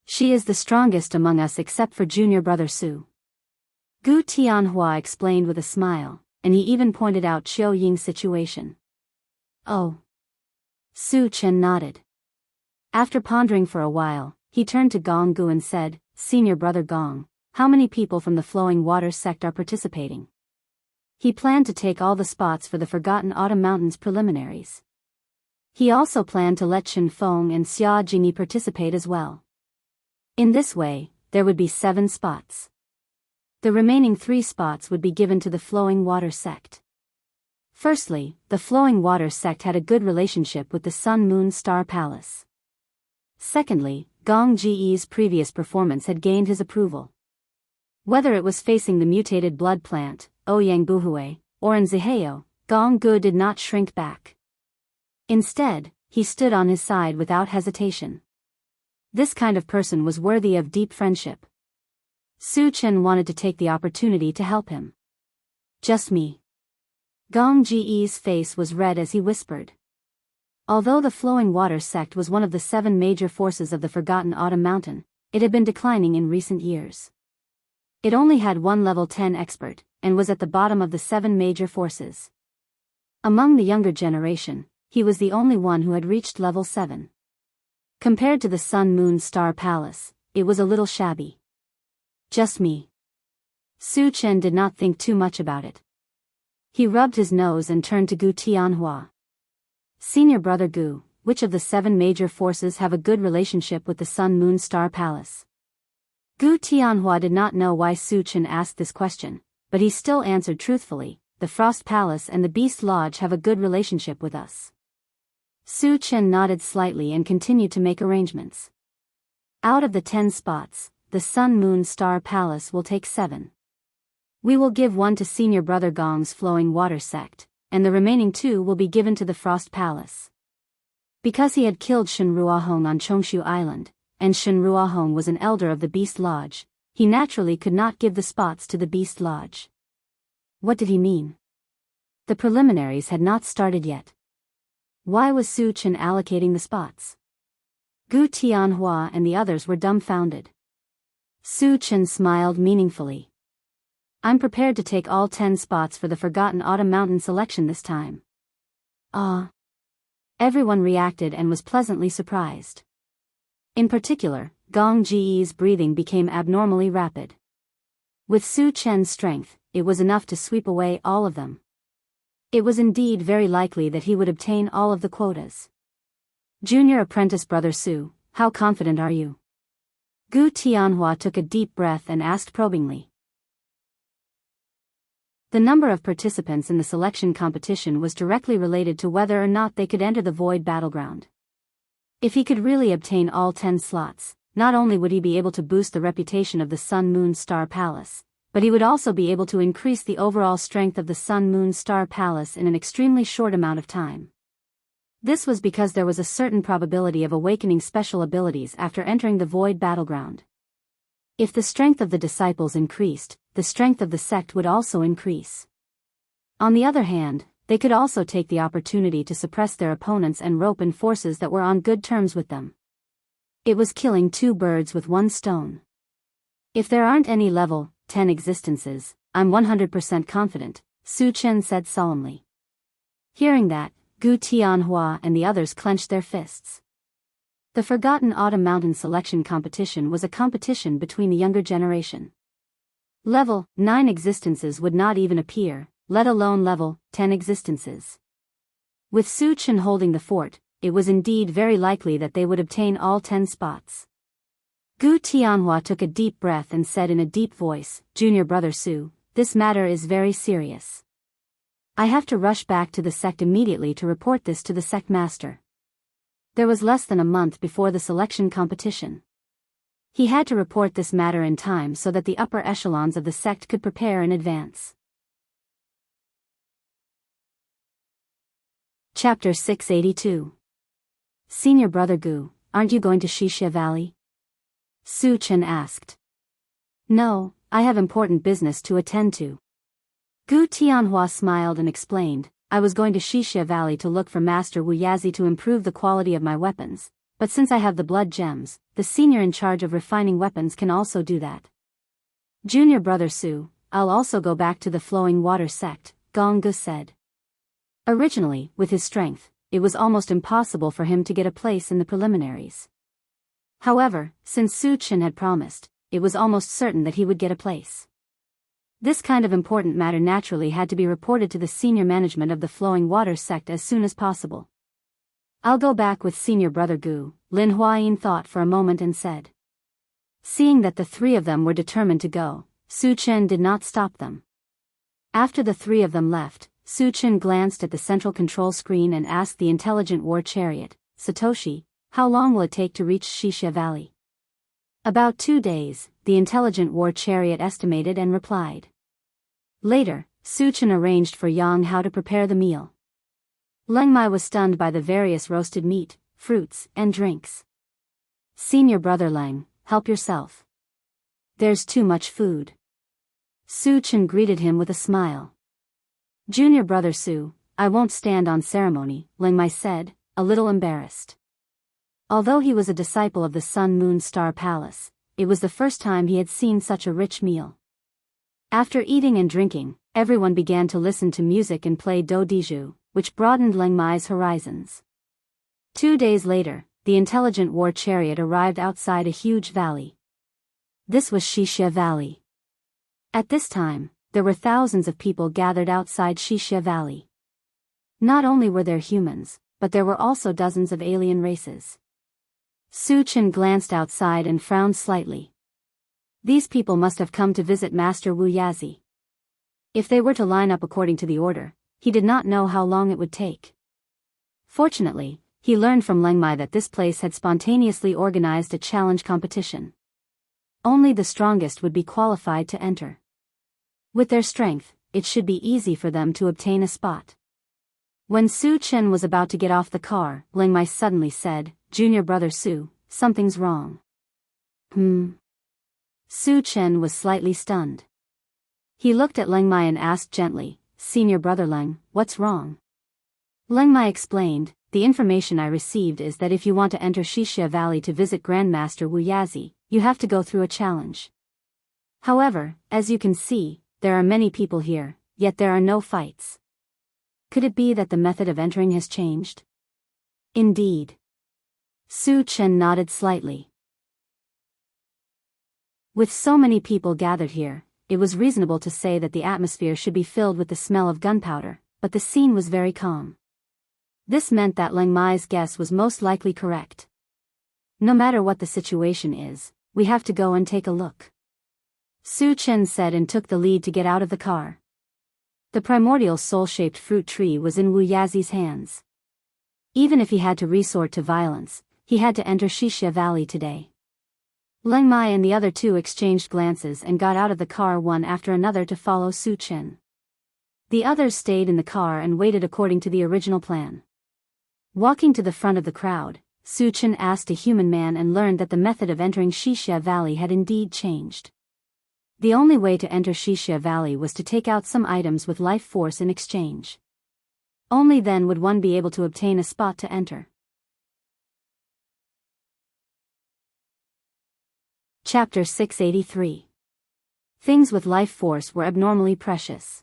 She is the strongest among us except for junior brother Su. Gu Tianhua explained with a smile, and he even pointed out Qiao Ying's situation. Oh. Su Chen nodded. After pondering for a while, he turned to Gong Gu and said, "Senior brother Gong, how many people from the Flowing Water sect are participating?" He planned to take all the spots for the Forgotten Autumn Mountains preliminaries. He also planned to let Chen Feng and Xia Jingyi participate as well. In this way, there would be 7 spots. The remaining 3 spots would be given to the Flowing Water sect. Firstly, the Flowing Water sect had a good relationship with the Sun Moon Star Palace. Secondly, Gong Ji's previous performance had gained his approval. Whether it was facing the mutated blood plant, Ouyang Buhui, or in Ziheo, Gong Gu did not shrink back. Instead, he stood on his side without hesitation. This kind of person was worthy of deep friendship. Su Chen wanted to take the opportunity to help him. "Just me." Gong Ji's face was red as he whispered. Although the Flowing Water sect was one of the 7 major forces of the Forgotten Autumn Mountain, it had been declining in recent years. It only had one level 10 expert, and was at the bottom of the 7 major forces. Among the younger generation, he was the only one who had reached level 7. Compared to the Sun Moon Star Palace, it was a little shabby. "Just me." Su Chen did not think too much about it. He rubbed his nose and turned to Gu Tianhua. "Senior brother Gu, which of the 7 major forces have a good relationship with the Sun Moon Star Palace?" Gu Tianhua did not know why Su Chen asked this question, but he still answered truthfully, "The Frost Palace and the Beast Lodge have a good relationship with us." Su Chen nodded slightly and continued to make arrangements. Out of the 10 spots, the Sun Moon Star Palace will take 7. We will give 1 to senior brother Gong's Flowing Water sect, and the remaining 2 will be given to the Frost Palace. Because he had killed Shen Ruahong on Chongshu Island, and Shen Ruahong was an elder of the Beast Lodge, he naturally could not give the spots to the Beast Lodge. What did he mean? The preliminaries had not started yet. Why was Su Chen allocating the spots? Gu Tianhua and the others were dumbfounded. Su Chen smiled meaningfully. "I'm prepared to take all 10 spots for the Forgotten Autumn Mountain selection this time." "Ah." Everyone reacted and was pleasantly surprised. In particular, Gong Ji's breathing became abnormally rapid. With Su Chen's strength, it was enough to sweep away all of them. It was indeed very likely that he would obtain all of the quotas. "Junior apprentice brother Su, how confident are you?" Gu Tianhua took a deep breath and asked probingly. The number of participants in the selection competition was directly related to whether or not they could enter the Void Battleground. If he could really obtain all 10 slots, not only would he be able to boost the reputation of the Sun Moon Star Palace, but he would also be able to increase the overall strength of the Sun Moon Star Palace in an extremely short amount of time. This was because there was a certain probability of awakening special abilities after entering the Void Battleground. If the strength of the disciples increased, the strength of the sect would also increase. On the other hand, they could also take the opportunity to suppress their opponents and rope in forces that were on good terms with them. It was killing 2 birds with 1 stone. "If there aren't any level 10 existences, I'm 100% confident," Su Chen said solemnly. Hearing that, Gu Tianhua and the others clenched their fists. The Forgotten Autumn Mountain selection competition was a competition between the younger generation. Level 9 existences would not even appear, let alone level 10 existences. With Su Chen holding the fort, it was indeed very likely that they would obtain all 10 spots. Gu Tianhua took a deep breath and said in a deep voice, "Junior brother Su, this matter is very serious. I have to rush back to the sect immediately to report this to the sect master." There was less than a month before the selection competition. He had to report this matter in time so that the upper echelons of the sect could prepare in advance. Chapter 682. Senior Brother Gu, aren't you going to Xixia Valley? Su Chen asked. No, I have important business to attend to. Gu Tianhua smiled and explained, I was going to Xixia Valley to look for Master Wu Yazi to improve the quality of my weapons, but since I have the blood gems, the senior in charge of refining weapons can also do that. Junior Brother Su, I'll also go back to the Flowing Water sect, Gong Gu said. Originally, with his strength, it was almost impossible for him to get a place in the preliminaries. However, since Su Chen had promised, it was almost certain that he would get a place. This kind of important matter naturally had to be reported to the senior management of the Flowing Water sect as soon as possible. I'll go back with Senior Brother Gu, Lin Huayin thought for a moment and said. Seeing that the three of them were determined to go, Su Chen did not stop them. After the three of them left, Su Chen glanced at the central control screen and asked the intelligent war chariot, Satoshi, how long will it take to reach Xixia Valley? About 2 days, the intelligent war chariot estimated and replied. Later, Su Chen arranged for Yang Hao to prepare the meal. Leng Mai was stunned by the various roasted meat, fruits, and drinks. Senior Brother Leng, help yourself. There's too much food. Su Chen greeted him with a smile. Junior Brother Su, I won't stand on ceremony, Leng Mai said, a little embarrassed. Although he was a disciple of the Sun Moon Star Palace, it was the first time he had seen such a rich meal. After eating and drinking, everyone began to listen to music and play Do Diju, which broadened Leng Mai's horizons. 2 days later, the intelligent war chariot arrived outside a huge valley. This was Xixia Valley. At this time, there were thousands of people gathered outside Xixia Valley. Not only were there humans, but there were also dozens of alien races. Su Chen glanced outside and frowned slightly. These people must have come to visit Master Wu Yazi. If they were to line up according to the order, he did not know how long it would take. Fortunately, he learned from Leng Mai that this place had spontaneously organized a challenge competition. Only the strongest would be qualified to enter. With their strength, it should be easy for them to obtain a spot. When Su Chen was about to get off the car, Leng Mai suddenly said, Junior Brother Su, something's wrong. Su Chen was slightly stunned. He looked at Leng Mai and asked gently, Senior Brother Leng, what's wrong? Leng Mai explained, the information I received is that if you want to enter Xixia Valley to visit Grandmaster Wu Yazi, you have to go through a challenge. However, as you can see, there are many people here, yet there are no fights. Could it be that the method of entering has changed? Indeed. Su Chen nodded slightly. With so many people gathered here, it was reasonable to say that the atmosphere should be filled with the smell of gunpowder, but the scene was very calm. This meant that Leng Mai's guess was most likely correct. No matter what the situation is, we have to go and take a look. Su Chen said and took the lead to get out of the car. The primordial soul-shaped fruit tree was in Wu Yazi's hands. Even if he had to resort to violence, he had to enter Xixia Valley today. Leng Mai and the other two exchanged glances and got out of the car one after another to follow Su Chen. The others stayed in the car and waited according to the original plan. Walking to the front of the crowd, Su Chen asked a human man and learned that the method of entering Xixia Valley had indeed changed. The only way to enter Xixia Valley was to take out some items with life force in exchange. Only then would one be able to obtain a spot to enter. Chapter 683. Things with life force were abnormally precious.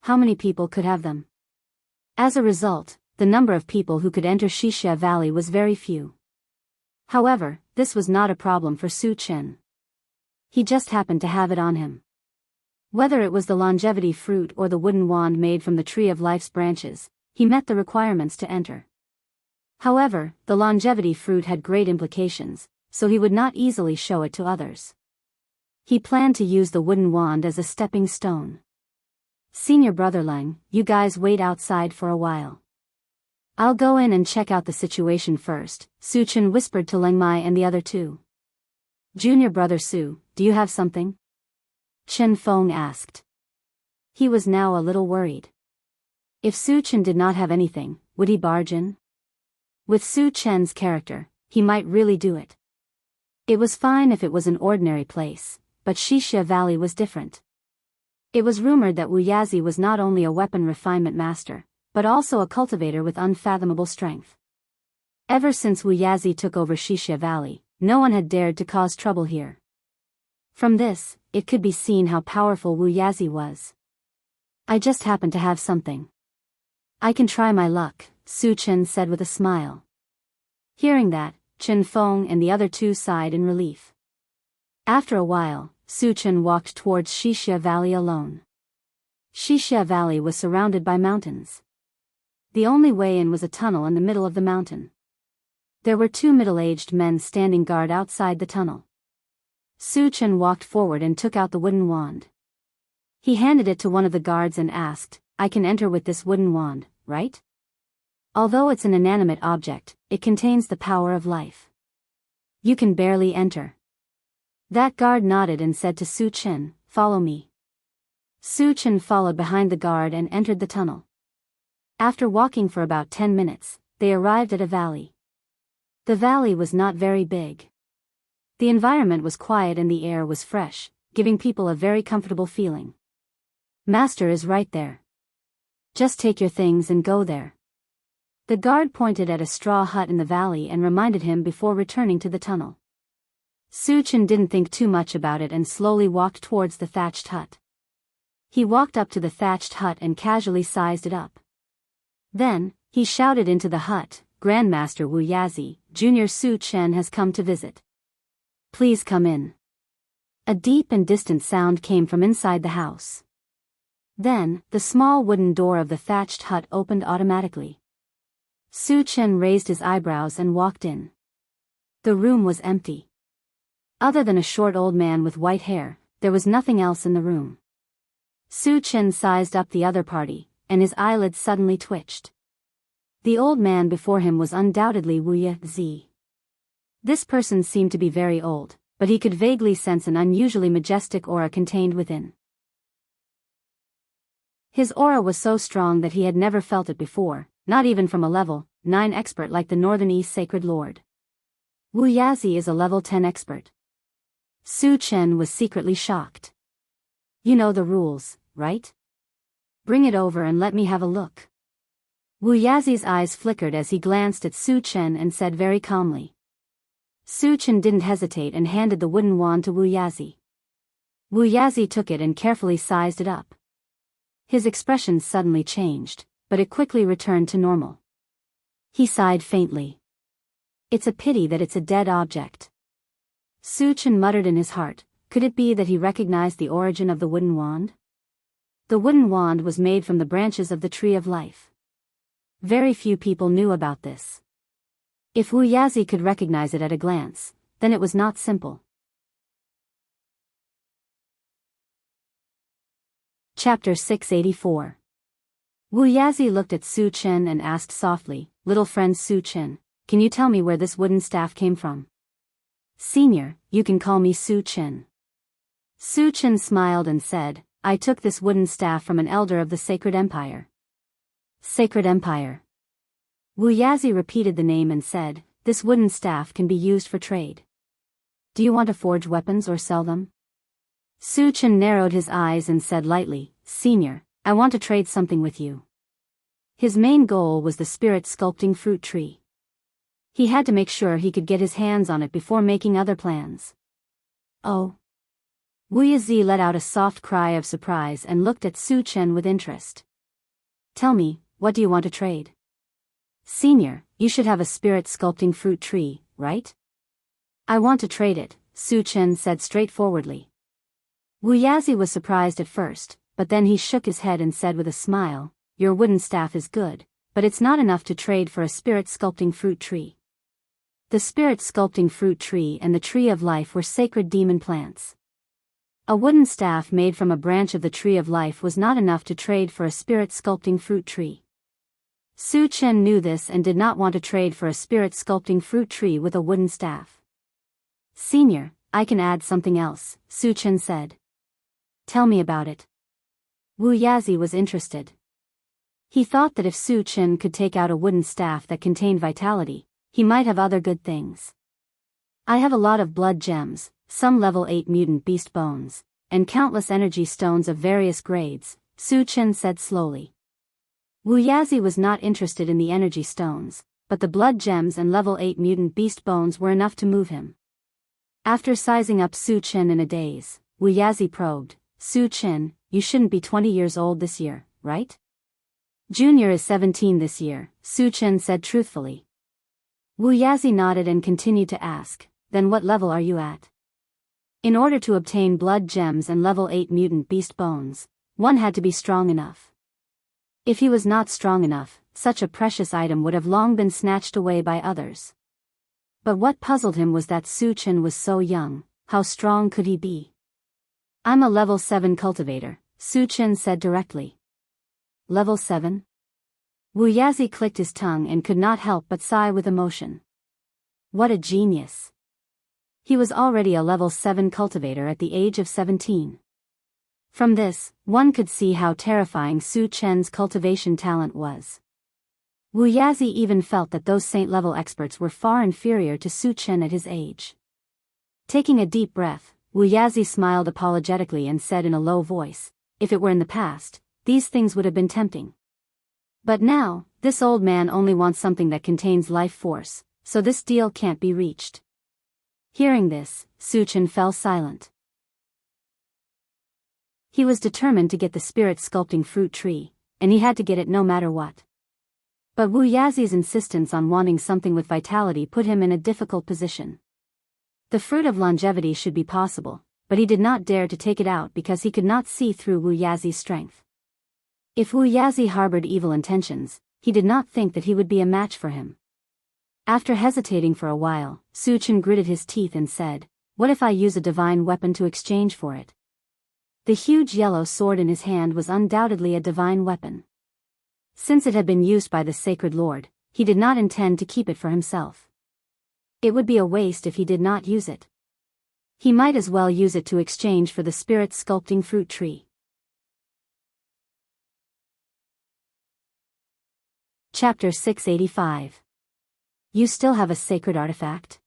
How many people could have them? As a result, the number of people who could enter Xixia Valley was very few. However, this was not a problem for Su Chen. He just happened to have it on him. Whether it was the longevity fruit or the wooden wand made from the tree of life's branches, he met the requirements to enter. However, the longevity fruit had great implications, so he would not easily show it to others. He planned to use the wooden wand as a stepping stone. Senior Brother Leng, you guys wait outside for a while. I'll go in and check out the situation first, Su Chen whispered to Leng Mai and the other two. Junior brother Su, do you have something? Chen Feng asked. He was now a little worried. If Su Chen did not have anything, would he barge in? With Su Chen's character, he might really do it. It was fine if it was an ordinary place, but Xixia Valley was different. It was rumored that Wu Yazi was not only a weapon refinement master, but also a cultivator with unfathomable strength. Ever since Wu Yazi took over Xixia Valley, no one had dared to cause trouble here. From this, it could be seen how powerful Wu Yazi was. I just happen to have something. I can try my luck, Su Chen said with a smile. Hearing that, Chen Feng and the other two sighed in relief. After a while, Su Chen walked towards Xixia Valley alone. Xixia Valley was surrounded by mountains. The only way in was a tunnel in the middle of the mountain. There were two middle-aged men standing guard outside the tunnel. Su Chen walked forward and took out the wooden wand. He handed it to one of the guards and asked, I can enter with this wooden wand, right? Although it's an inanimate object, it contains the power of life. You can barely enter. That guard nodded and said to Su Chen, follow me. Su Chen followed behind the guard and entered the tunnel. After walking for about 10 minutes, they arrived at a valley. The valley was not very big. The environment was quiet and the air was fresh, giving people a very comfortable feeling. Master is right there. Just take your things and go there. The guard pointed at a straw hut in the valley and reminded him before returning to the tunnel. Su Chen didn't think too much about it and slowly walked towards the thatched hut. He walked up to the thatched hut and casually sized it up. Then, he shouted into the hut, Grandmaster Wu Yazi, Junior Su Chen has come to visit. Please come in. A deep and distant sound came from inside the house. Then, the small wooden door of the thatched hut opened automatically. Su Chen raised his eyebrows and walked in. The room was empty. Other than a short old man with white hair, there was nothing else in the room. Su Chen sized up the other party, and his eyelids suddenly twitched. The old man before him was undoubtedly Wu Yazi. This person seemed to be very old, but he could vaguely sense an unusually majestic aura contained within. His aura was so strong that he had never felt it before, not even from a level 9 expert like the Northern East Sacred Lord. Wu Yazi is a level 10 expert. Su Chen was secretly shocked. You know the rules, right? Bring it over and let me have a look. Wu Yazi's eyes flickered as he glanced at Su Chen and said very calmly. Su Chen didn't hesitate and handed the wooden wand to Wu Yazi. Wu Yazi took it and carefully sized it up. His expression suddenly changed, but it quickly returned to normal. He sighed faintly. It's a pity that it's a dead object. Su Chen muttered in his heart, could it be that he recognized the origin of the wooden wand? The wooden wand was made from the branches of the tree of life. Very few people knew about this. If Wu Yazi could recognize it at a glance, then it was not simple. Chapter 684. Wu Yazi looked at Su Chen and asked softly, Little friend Su Chen, can you tell me where this wooden staff came from? Senior, you can call me Su Chen. Su Chen smiled and said, I took this wooden staff from an elder of the Sacred Empire. Sacred Empire. Wu Yazi repeated the name and said, this wooden staff can be used for trade. Do you want to forge weapons or sell them? Su Chen narrowed his eyes and said lightly, Senior, I want to trade something with you. His main goal was the spirit sculpting fruit tree. He had to make sure he could get his hands on it before making other plans. Oh. Wu Yazi let out a soft cry of surprise and looked at Su Chen with interest. Tell me, what do you want to trade? Senior, you should have a spirit sculpting fruit tree, right? I want to trade it, Su Chen said straightforwardly. Wu Yazi was surprised at first, but then he shook his head and said with a smile, your wooden staff is good, but it's not enough to trade for a spirit sculpting fruit tree. The spirit sculpting fruit tree and the tree of life were sacred demon plants. A wooden staff made from a branch of the tree of life was not enough to trade for a spirit sculpting fruit tree. Su Chen knew this and did not want to trade for a spirit sculpting fruit tree with a wooden staff. Senior, I can add something else, Su Chen said. Tell me about it. Wu Yazi was interested. He thought that if Su Chen could take out a wooden staff that contained vitality, he might have other good things. I have a lot of blood gems, some level 8 mutant beast bones, and countless energy stones of various grades, Su Chen said slowly. Wu Yazi was not interested in the energy stones, but the blood gems and level 8 mutant beast bones were enough to move him. After sizing up Su Chen in a daze, Wu Yazi probed, Su Chen, you shouldn't be 20 years old this year, right? Junior is 17 this year, Su Chen said truthfully. Wu Yazi nodded and continued to ask, then what level are you at? In order to obtain blood gems and level 8 mutant beast bones, one had to be strong enough. If he was not strong enough, such a precious item would have long been snatched away by others. But what puzzled him was that Su Chen was so young, how strong could he be? I'm a level 7 cultivator, Su Chen said directly. Level 7? Wu Yazi clicked his tongue and could not help but sigh with emotion. What a genius! He was already a level 7 cultivator at the age of 17. From this, one could see how terrifying Su Chen's cultivation talent was. Wu Yazi even felt that those saint-level experts were far inferior to Su Chen at his age. Taking a deep breath, Wu Yazi smiled apologetically and said in a low voice, if it were in the past, these things would have been tempting. But now, this old man only wants something that contains life force, so this deal can't be reached. Hearing this, Su Chen fell silent. He was determined to get the spirit sculpting fruit tree, and he had to get it no matter what. But Wu Yazi's insistence on wanting something with vitality put him in a difficult position. The fruit of longevity should be possible, but he did not dare to take it out because he could not see through Wu Yazi's strength. If Wu Yazi harbored evil intentions, he did not think that he would be a match for him. After hesitating for a while, Su Chen gritted his teeth and said, what if I use a divine weapon to exchange for it? The huge yellow sword in his hand was undoubtedly a divine weapon. Since it had been used by the Sacred Lord, he did not intend to keep it for himself. It would be a waste if he did not use it. He might as well use it to exchange for the spirit sculpting fruit tree. Chapter 685. You still have a sacred artifact?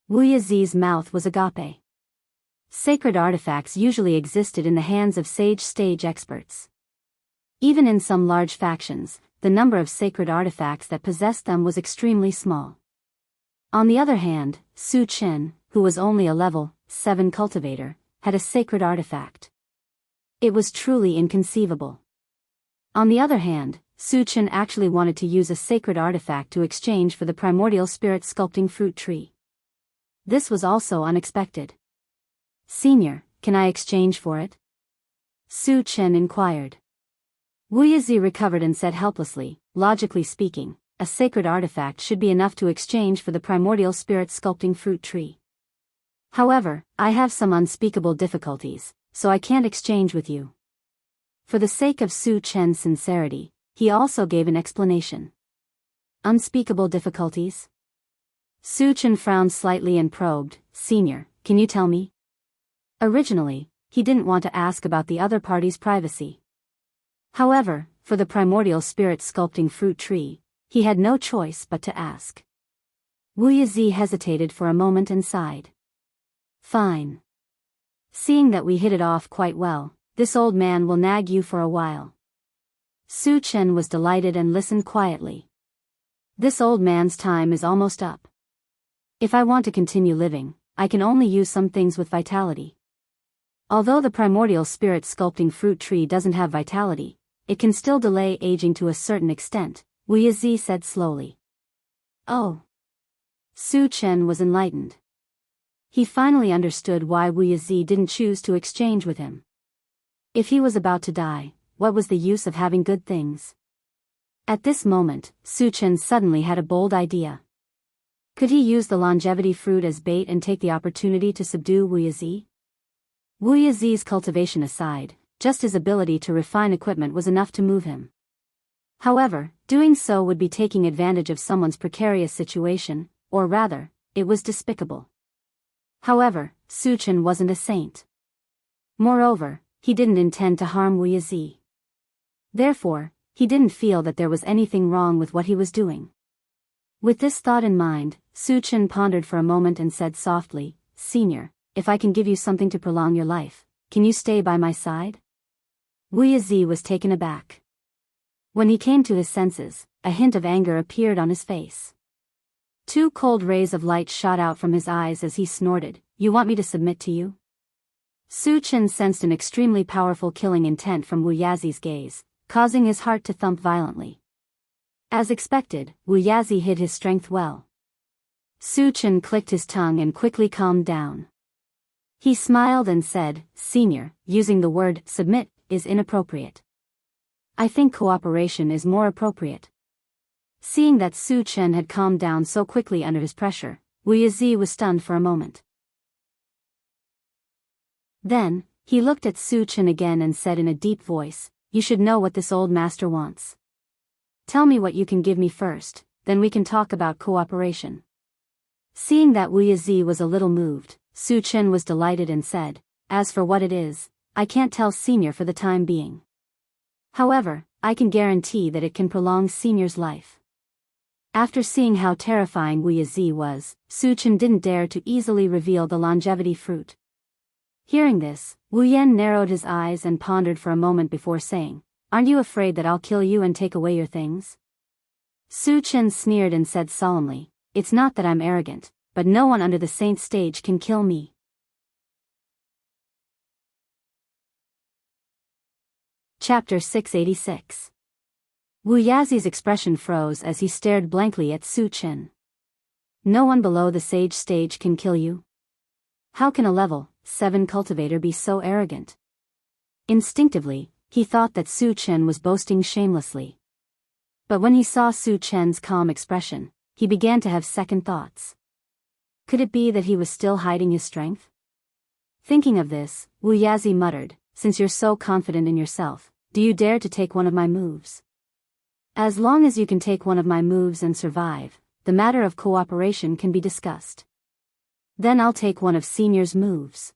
Wu Yazi's mouth was agape. Sacred artifacts usually existed in the hands of sage experts. Even in some large factions, the number of sacred artifacts that possessed them was extremely small. On the other hand, Su Chen, who was only a level 7 cultivator, had a sacred artifact. It was truly inconceivable. On the other hand, Su Chen actually wanted to use a sacred artifact to exchange for the primordial spirit sculpting fruit tree. This was also unexpected. Senior, can I exchange for it? Su Chen inquired. Wu Yazi recovered and said helplessly, logically speaking, a sacred artifact should be enough to exchange for the primordial spirit sculpting fruit tree. However, I have some unspeakable difficulties, so I can't exchange with you. For the sake of Su Chen's sincerity, he also gave an explanation. Unspeakable difficulties? Su Chen frowned slightly and probed, Senior, can you tell me? Originally, he didn't want to ask about the other party's privacy. However, for the primordial spirit sculpting fruit tree, he had no choice but to ask. Wu Yazi hesitated for a moment and sighed. Fine. Seeing that we hit it off quite well, this old man will nag you for a while. Su Chen was delighted and listened quietly. This old man's time is almost up. If I want to continue living, I can only use some things with vitality. Although the primordial spirit sculpting fruit tree doesn't have vitality, it can still delay aging to a certain extent, Wu Yazi said slowly. Oh. Su Chen was enlightened. He finally understood why Wu Yazi didn't choose to exchange with him. If he was about to die, what was the use of having good things? At this moment, Su Chen suddenly had a bold idea. Could he use the longevity fruit as bait and take the opportunity to subdue Wu Yazi? Wu Yazi's cultivation aside, just his ability to refine equipment was enough to move him. However, doing so would be taking advantage of someone's precarious situation, or rather, it was despicable. However, Su Chen wasn't a saint. Moreover, he didn't intend to harm Wu Yazi. Therefore, he didn't feel that there was anything wrong with what he was doing. With this thought in mind, Su Chen pondered for a moment and said softly, "Senior, if I can give you something to prolong your life, can you stay by my side?" Wu Yazi was taken aback. When he came to his senses, a hint of anger appeared on his face. 2 cold rays of light shot out from his eyes as he snorted, "You want me to submit to you?" Su Chen sensed an extremely powerful killing intent from Wu Yazi's gaze, causing his heart to thump violently. As expected, Wu Yazi hid his strength well. Su Chen clicked his tongue and quickly calmed down. He smiled and said, "Senior, using the word submit is inappropriate. I think cooperation is more appropriate." Seeing that Su Chen had calmed down so quickly under his pressure, Wu Yazi was stunned for a moment. Then, he looked at Su Chen again and said in a deep voice, "You should know what this old master wants. Tell me what you can give me first, then we can talk about cooperation." Seeing that Wu Yazi was a little moved, Su Chen was delighted and said, "As for what it is, I can't tell Senior for the time being. However, I can guarantee that it can prolong Senior's life." After seeing how terrifying Wu Yazi was, Su Chen didn't dare to easily reveal the longevity fruit. Hearing this, Wu Yan narrowed his eyes and pondered for a moment before saying, "Aren't you afraid that I'll kill you and take away your things?" Su Chen sneered and said solemnly, "It's not that I'm arrogant, but no one under the saint stage can kill me." Chapter 686. Wu Yazi's expression froze as he stared blankly at Su Chen. "No one below the sage stage can kill you? How can a level 7 cultivator be so arrogant?" Instinctively, he thought that Su Chen was boasting shamelessly. But when he saw Su Chen's calm expression, he began to have second thoughts. Could it be that he was still hiding his strength? Thinking of this, Wu Yazi muttered, "Since you're so confident in yourself, do you dare to take one of my moves? As long as you can take one of my moves and survive, the matter of cooperation can be discussed. Then I'll take one of Senior's moves."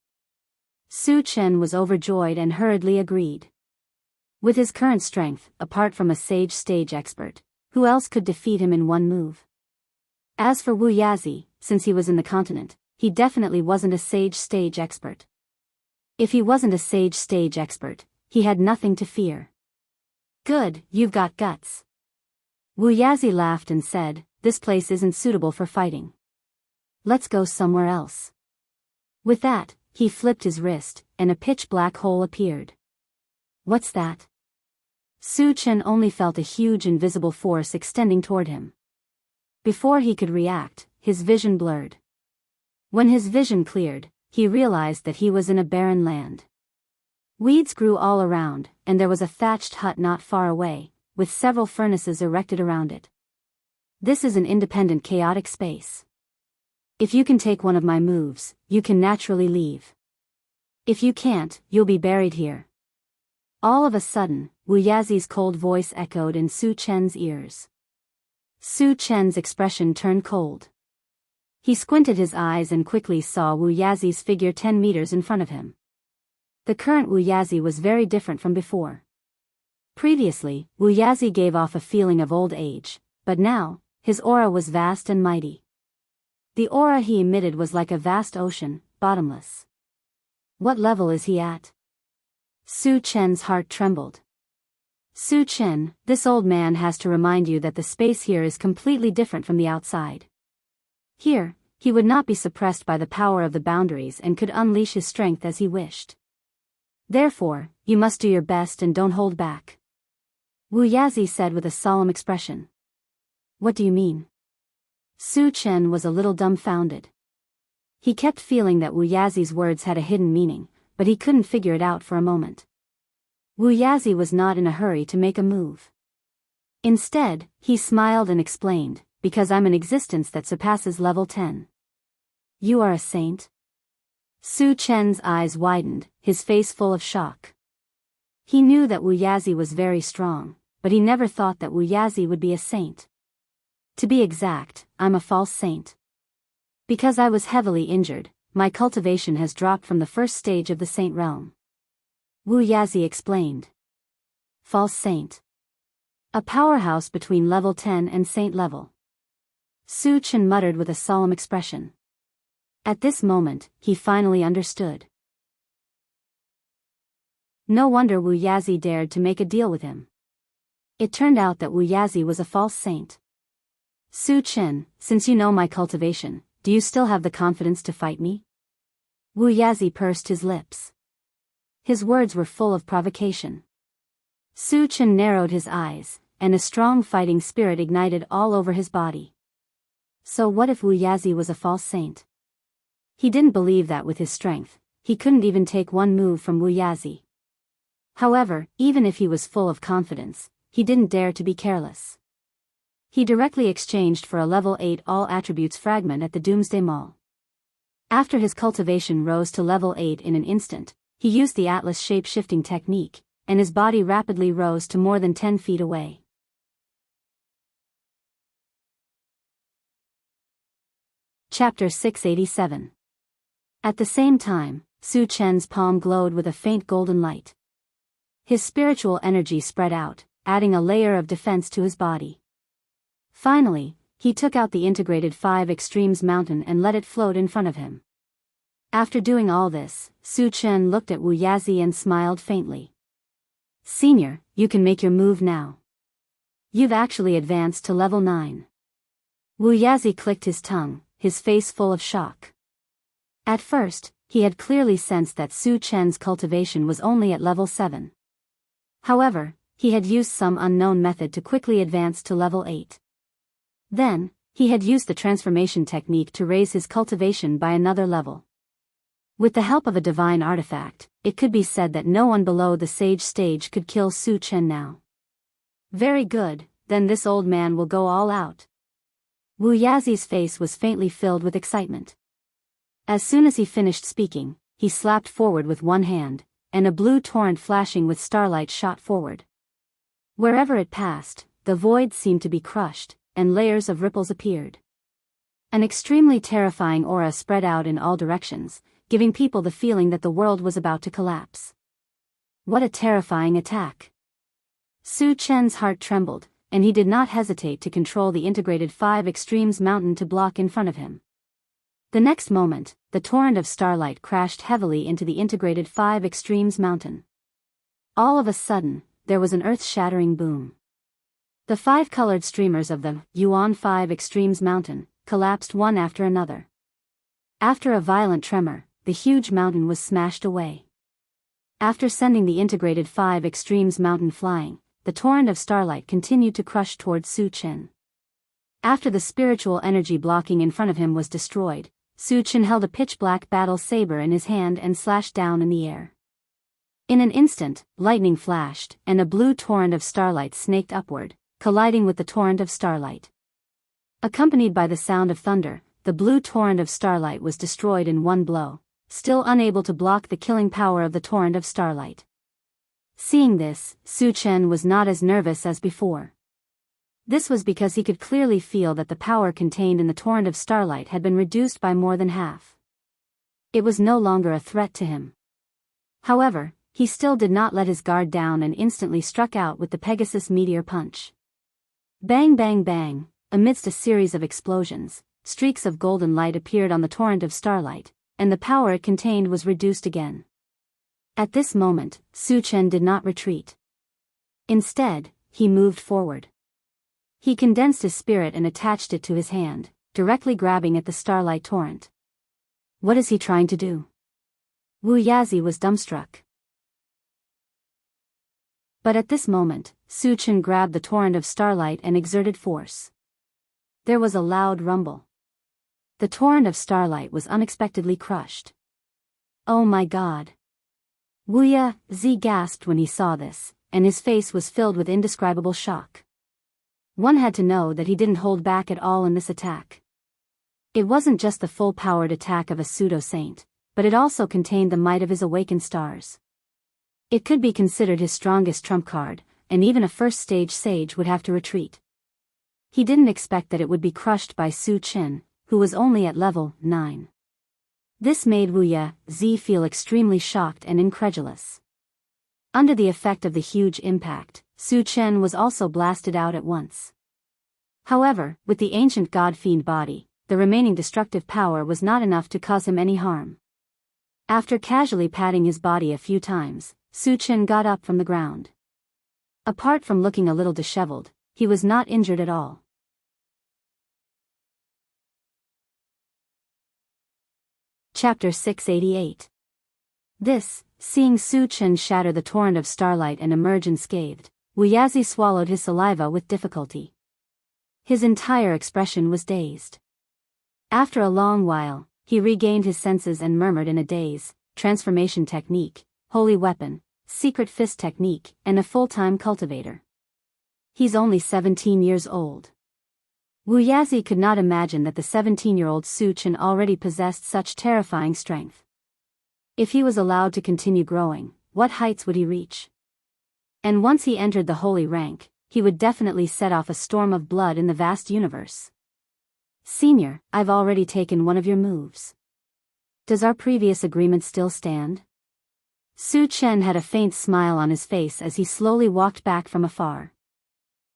Su Chen was overjoyed and hurriedly agreed. With his current strength, apart from a sage stage expert, who else could defeat him in one move? As for Wu Yazi, since he was in the continent, he definitely wasn't a sage stage expert. If he wasn't a sage stage expert, he had nothing to fear. "Good, you've got guts." Wu Yazi laughed and said, "This place isn't suitable for fighting. Let's go somewhere else." With that, he flipped his wrist, and a pitch-black hole appeared. "What's that?" Su Chen only felt a huge invisible force extending toward him. Before he could react, his vision blurred. When his vision cleared, he realized that he was in a barren land. Weeds grew all around, and there was a thatched hut not far away, with several furnaces erected around it. This is an independent chaotic space. If you can take one of my moves, you can naturally leave. If you can't, you'll be buried here. All of a sudden, Wu Yazi's cold voice echoed in Su Chen's ears. Su Chen's expression turned cold. He squinted his eyes and quickly saw Wu Yazi's figure 10 meters in front of him. The current Wu Yazi was very different from before. Previously, Wu Yazi gave off a feeling of old age, but now, his aura was vast and mighty. The aura he emitted was like a vast ocean, bottomless. What level is he at? Su Chen's heart trembled. Su Chen, this old man has to remind you that the space here is completely different from the outside. Here, he would not be suppressed by the power of the boundaries and could unleash his strength as he wished. Therefore, you must do your best and don't hold back. Wu Yazi said with a solemn expression. What do you mean? Su Chen was a little dumbfounded. He kept feeling that Wu Yazi's words had a hidden meaning, but he couldn't figure it out for a moment. Wu Yazi was not in a hurry to make a move. Instead, he smiled and explained, because I'm an existence that surpasses level 10. You are a saint? Su Chen's eyes widened, his face full of shock. He knew that Wu Yazi was very strong, but he never thought that Wu Yazi would be a saint. To be exact, I'm a false saint. Because I was heavily injured, my cultivation has dropped from the first stage of the saint realm. Wu Yazi explained. False saint. A powerhouse between level 10 and saint level. Su Chen muttered with a solemn expression. At this moment, he finally understood. No wonder Wu Yazi dared to make a deal with him. It turned out that Wu Yazi was a false saint. Su Chen, since you know my cultivation, do you still have the confidence to fight me? Wu Yazi pursed his lips. His words were full of provocation. Su Chen narrowed his eyes, and a strong fighting spirit ignited all over his body. So what if Wu Yazi was a false saint? He didn't believe that with his strength, he couldn't even take one move from Wu Yazi. However, even if he was full of confidence, he didn't dare to be careless. He directly exchanged for a level 8 all attributes fragment at the Doomsday Mall. After his cultivation rose to level 8 in an instant, he used the Atlas shape-shifting technique, and his body rapidly rose to more than 10 feet away. Chapter 687. At the same time, Su Chen's palm glowed with a faint golden light. His spiritual energy spread out, adding a layer of defense to his body. Finally, he took out the integrated 5 Extremes mountain and let it float in front of him. After doing all this, Su Chen looked at Wu Yazi and smiled faintly. Senior, you can make your move now. You've actually advanced to level 9. Wu Yazi clicked his tongue, his face full of shock. At first, he had clearly sensed that Su Chen's cultivation was only at level 7. However, he had used some unknown method to quickly advance to level 8. Then, he had used the transformation technique to raise his cultivation by another level. With the help of a divine artifact, it could be said that no one below the sage stage could kill Su Chen now. Very good, then this old man will go all out. Wu Yazi's face was faintly filled with excitement. As soon as he finished speaking, he slapped forward with one hand, and a blue torrent flashing with starlight shot forward. Wherever it passed, the void seemed to be crushed, and layers of ripples appeared. An extremely terrifying aura spread out in all directions, giving people the feeling that the world was about to collapse. What a terrifying attack! Su Chen's heart trembled, and he did not hesitate to control the integrated 5 Extremes mountain to block in front of him. The next moment, the torrent of starlight crashed heavily into the integrated 5 Extremes mountain. All of a sudden, there was an earth-shattering boom. The 5-colored streamers of the Yuan 5 Extremes mountain collapsed one after another. After a violent tremor, the huge mountain was smashed away. After sending the integrated 5 Extremes mountain flying, the torrent of starlight continued to crush towards Su Chen. After the spiritual energy blocking in front of him was destroyed, Su Chen held a pitch-black battle saber in his hand and slashed down in the air. In an instant, lightning flashed, and a blue torrent of starlight snaked upward, colliding with the torrent of starlight. Accompanied by the sound of thunder, the blue torrent of starlight was destroyed in one blow, still unable to block the killing power of the torrent of starlight. Seeing this, Su Chen was not as nervous as before. This was because he could clearly feel that the power contained in the torrent of starlight had been reduced by more than half. It was no longer a threat to him. However, he still did not let his guard down and instantly struck out with the Pegasus Meteor Punch. Bang bang bang, amidst a series of explosions, streaks of golden light appeared on the torrent of starlight, and the power it contained was reduced again. At this moment, Su Chen did not retreat. Instead, he moved forward. He condensed his spirit and attached it to his hand, directly grabbing at the starlight torrent. What is he trying to do? Wu Yazi was dumbstruck. But at this moment, Su Chen grabbed the torrent of starlight and exerted force. There was a loud rumble. The torrent of starlight was unexpectedly crushed. Oh my God! Wu Yazi gasped when he saw this, and his face was filled with indescribable shock. One had to know that he didn't hold back at all in this attack. It wasn't just the full-powered attack of a pseudo-saint, but it also contained the might of his awakened stars. It could be considered his strongest trump card, and even a first-stage sage would have to retreat. He didn't expect that it would be crushed by Su Chen, who was only at level 9. This made Wu Yazi feel extremely shocked and incredulous. Under the effect of the huge impact, Su Chen was also blasted out at once. However, with the ancient god-fiend body, the remaining destructive power was not enough to cause him any harm. After casually patting his body a few times, Su Chen got up from the ground. Apart from looking a little disheveled, he was not injured at all. Chapter 688. Seeing Su Chen shatter the torrent of starlight and emerge unscathed, Wu Yazi swallowed his saliva with difficulty. His entire expression was dazed. After a long while, he regained his senses and murmured in a daze, transformation technique, holy weapon, secret fist technique, and a full-time cultivator. He's only 17 years old. Wu Yazi could not imagine that the 17-year-old Su Chen already possessed such terrifying strength. If he was allowed to continue growing, what heights would he reach? And once he entered the holy rank, he would definitely set off a storm of blood in the vast universe. Senior, I've already taken one of your moves. Does our previous agreement still stand? Su Chen had a faint smile on his face as he slowly walked back from afar.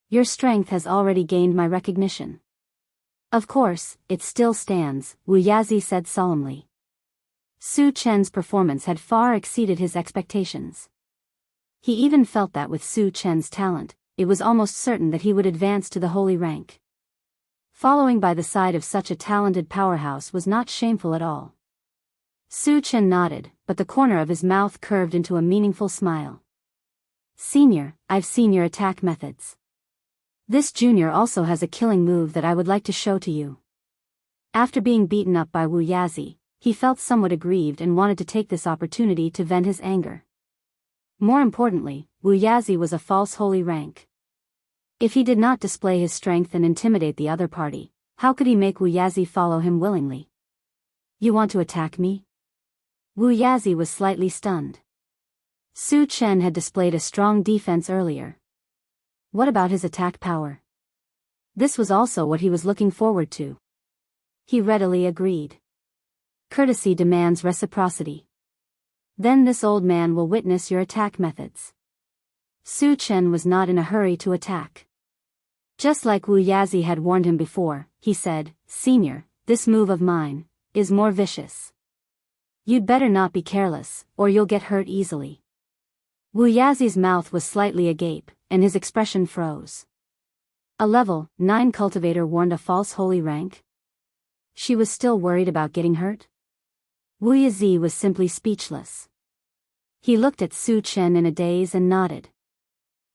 Your strength has already gained my recognition. Of course, it still stands, Wu Yazi said solemnly. Su Chen's performance had far exceeded his expectations. He even felt that with Su Chen's talent, it was almost certain that he would advance to the holy rank. Following by the side of such a talented powerhouse was not shameful at all. Su Chen nodded, but the corner of his mouth curved into a meaningful smile. Senior, I've seen your attack methods. This junior also has a killing move that I would like to show to you. After being beaten up by Wu Yazi, he felt somewhat aggrieved and wanted to take this opportunity to vent his anger. More importantly, Wu Yazi was a false holy rank. If he did not display his strength and intimidate the other party, how could he make Wu Yazi follow him willingly? You want to attack me? Wu Yazi was slightly stunned. Su Chen had displayed a strong defense earlier. What about his attack power? This was also what he was looking forward to. He readily agreed. Courtesy demands reciprocity. Then this old man will witness your attack methods. Su Chen was not in a hurry to attack. Just like Wu Yazi had warned him before, he said, Senior, this move of mine is more vicious. You'd better not be careless, or you'll get hurt easily. Wu Yazi's mouth was slightly agape, and his expression froze. A level 9 cultivator warned a false holy rank? She was still worried about getting hurt? Wu Yazi was simply speechless. He looked at Su Chen in a daze and nodded.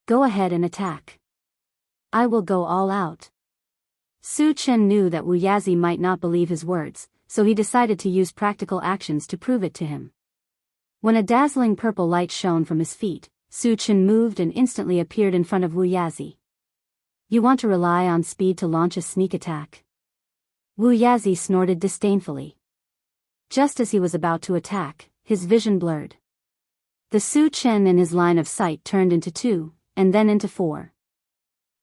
Go ahead and attack. I will go all out. Su Chen knew that Wu Yazi might not believe his words, so he decided to use practical actions to prove it to him. When a dazzling purple light shone from his feet, Su Chen moved and instantly appeared in front of Wu Yazi. You want to rely on speed to launch a sneak attack? Wu Yazi snorted disdainfully. Just as he was about to attack, his vision blurred. The Su Chen in his line of sight turned into 2, and then into 4.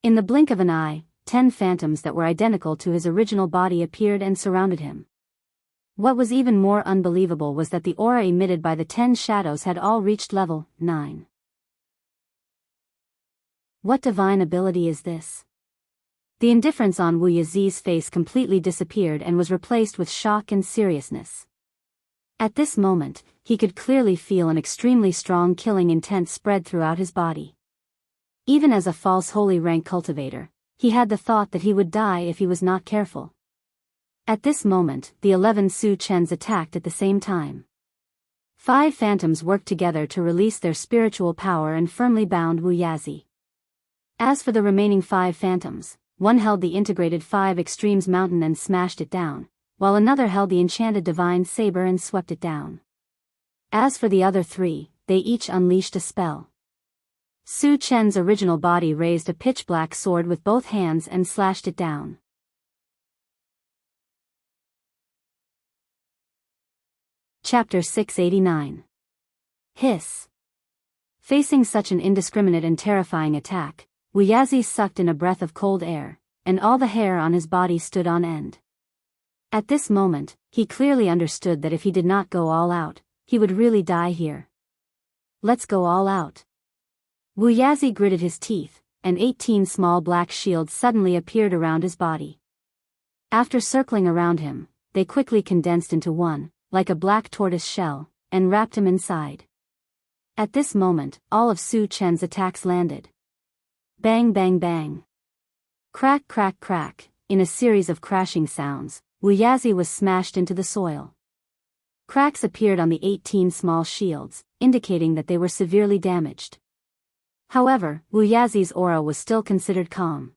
In the blink of an eye, 10 phantoms that were identical to his original body appeared and surrounded him. What was even more unbelievable was that the aura emitted by the 10 shadows had all reached level 9. What divine ability is this? The indifference on Wu Yazi's face completely disappeared and was replaced with shock and seriousness. At this moment, he could clearly feel an extremely strong killing intent spread throughout his body. Even as a false holy rank cultivator, he had the thought that he would die if he was not careful. At this moment, the 11 Su Chens attacked at the same time. 5 phantoms worked together to release their spiritual power and firmly bound Wu Yazi. As for the remaining 5 phantoms, one held the integrated 5 extremes mountain and smashed it down, while another held the enchanted divine saber and swept it down. As for the other 3, they each unleashed a spell. Su Chen's original body raised a pitch-black sword with both hands and slashed it down. Chapter 689. Hiss. Facing such an indiscriminate and terrifying attack, Wu Yazi sucked in a breath of cold air, and all the hair on his body stood on end. At this moment, he clearly understood that if he did not go all out, he would really die here. Let's go all out. Wu Yazi gritted his teeth, and 18 small black shields suddenly appeared around his body. After circling around him, they quickly condensed into one, like a black tortoise shell, and wrapped him inside. At this moment, all of Su Chen's attacks landed. Bang bang bang. Crack crack crack, in a series of crashing sounds, Wu Yazi was smashed into the soil. Cracks appeared on the 18 small shields, indicating that they were severely damaged. However, Wu Yazi's aura was still considered calm.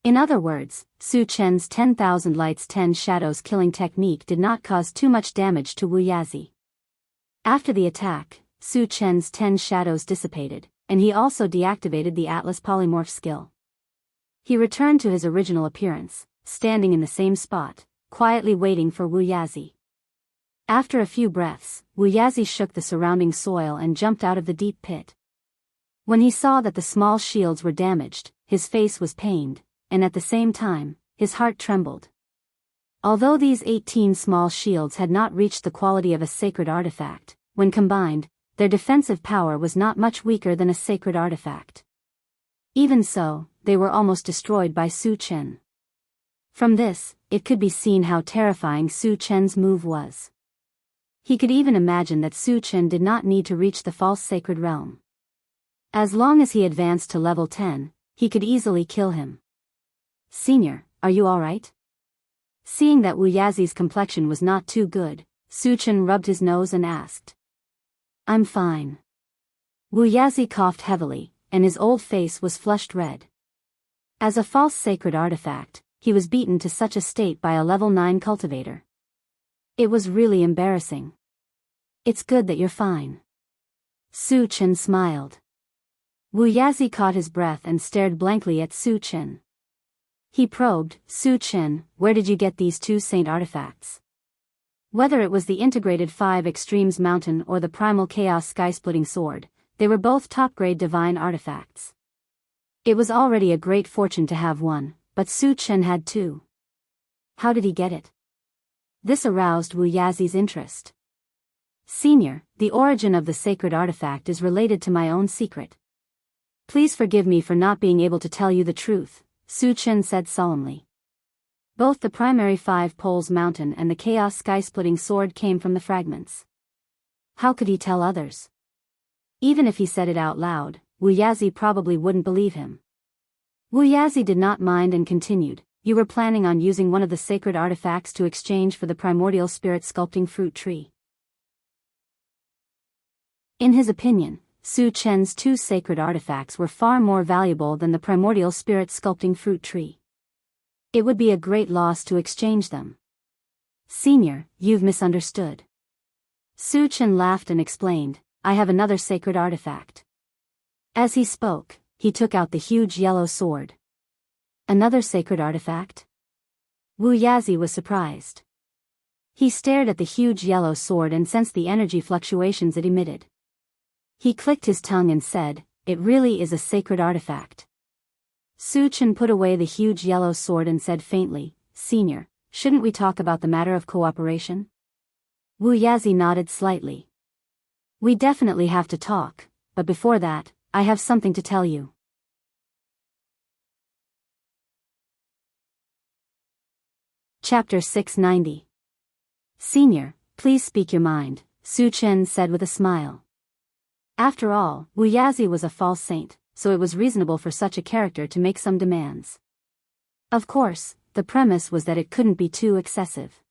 In other words, Su Chen's 10,000 lights 10 shadows killing technique did not cause too much damage to Wu Yazi. After the attack, Su Chen's 10 shadows dissipated, and he also deactivated the Atlas polymorph skill. He returned to his original appearance, standing in the same spot, quietly waiting for Wu Yazi. After a few breaths, Wu Yazi shook the surrounding soil and jumped out of the deep pit. When he saw that the small shields were damaged, his face was pained, and at the same time, his heart trembled. Although these 18 small shields had not reached the quality of a sacred artifact, when combined, their defensive power was not much weaker than a sacred artifact. Even so, they were almost destroyed by Su Chen. From this, it could be seen how terrifying Su Chen's move was. He could even imagine that Su Chen did not need to reach the false sacred realm. As long as he advanced to level 10, he could easily kill him. Senior, are you alright? Seeing that Wu Yazi's complexion was not too good, Su Chen rubbed his nose and asked. I'm fine. Wu Yazi coughed heavily, and his old face was flushed red. As a false sacred artifact, he was beaten to such a state by a level 9 cultivator. It was really embarrassing. It's good that you're fine. Su Chen smiled. Wu Yazi caught his breath and stared blankly at Su Chen. He probed, Su Chen, where did you get these 2 saint artifacts? Whether it was the integrated 5 extremes mountain or the primal chaos sky-splitting sword, they were both top-grade divine artifacts. It was already a great fortune to have one, but Su Chen had 2. How did he get it? This aroused Wu Yazi's interest. Senior, the origin of the sacred artifact is related to my own secret. Please forgive me for not being able to tell you the truth, Su Chen said solemnly. Both the primary 5 poles mountain and the chaos sky-splitting sword came from the fragments. How could he tell others? Even if he said it out loud, Wu Yazi probably wouldn't believe him. Wu Yazi did not mind and continued, you were planning on using one of the sacred artifacts to exchange for the primordial spirit sculpting fruit tree. In his opinion, Su Chen's 2 sacred artifacts were far more valuable than the primordial spirit sculpting fruit tree. It would be a great loss to exchange them. Senior, you've misunderstood. Su Chen laughed and explained, I have another sacred artifact. As he spoke, he took out the huge yellow sword. Another sacred artifact? Wu Yazi was surprised. He stared at the huge yellow sword and sensed the energy fluctuations it emitted. He clicked his tongue and said, it really is a sacred artifact. Su Chen put away the huge yellow sword and said faintly, Senior, shouldn't we talk about the matter of cooperation? Wu Yazi nodded slightly. We definitely have to talk, but before that, I have something to tell you. Chapter 690. Senior, please speak your mind, Su Chen said with a smile. After all, Wu Yazi was a false saint, so it was reasonable for such a character to make some demands. Of course, the premise was that it couldn't be too excessive.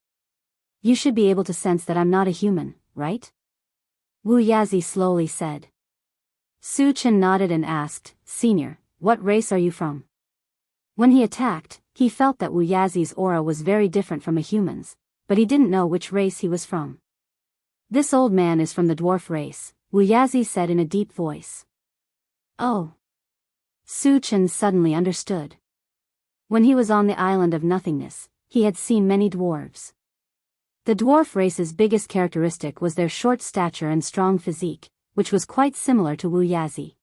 You should be able to sense that I'm not a human, right? Wu Yazi slowly said. Su Chen nodded and asked, Senior, what race are you from? When he attacked, he felt that Wu Yazi's aura was very different from a human's, but he didn't know which race he was from. This old man is from the dwarf race, Wu Yazi said in a deep voice. Oh. Su Chen suddenly understood. When he was on the island of nothingness, he had seen many dwarves. The dwarf race's biggest characteristic was their short stature and strong physique, which was quite similar to Wu Yazi.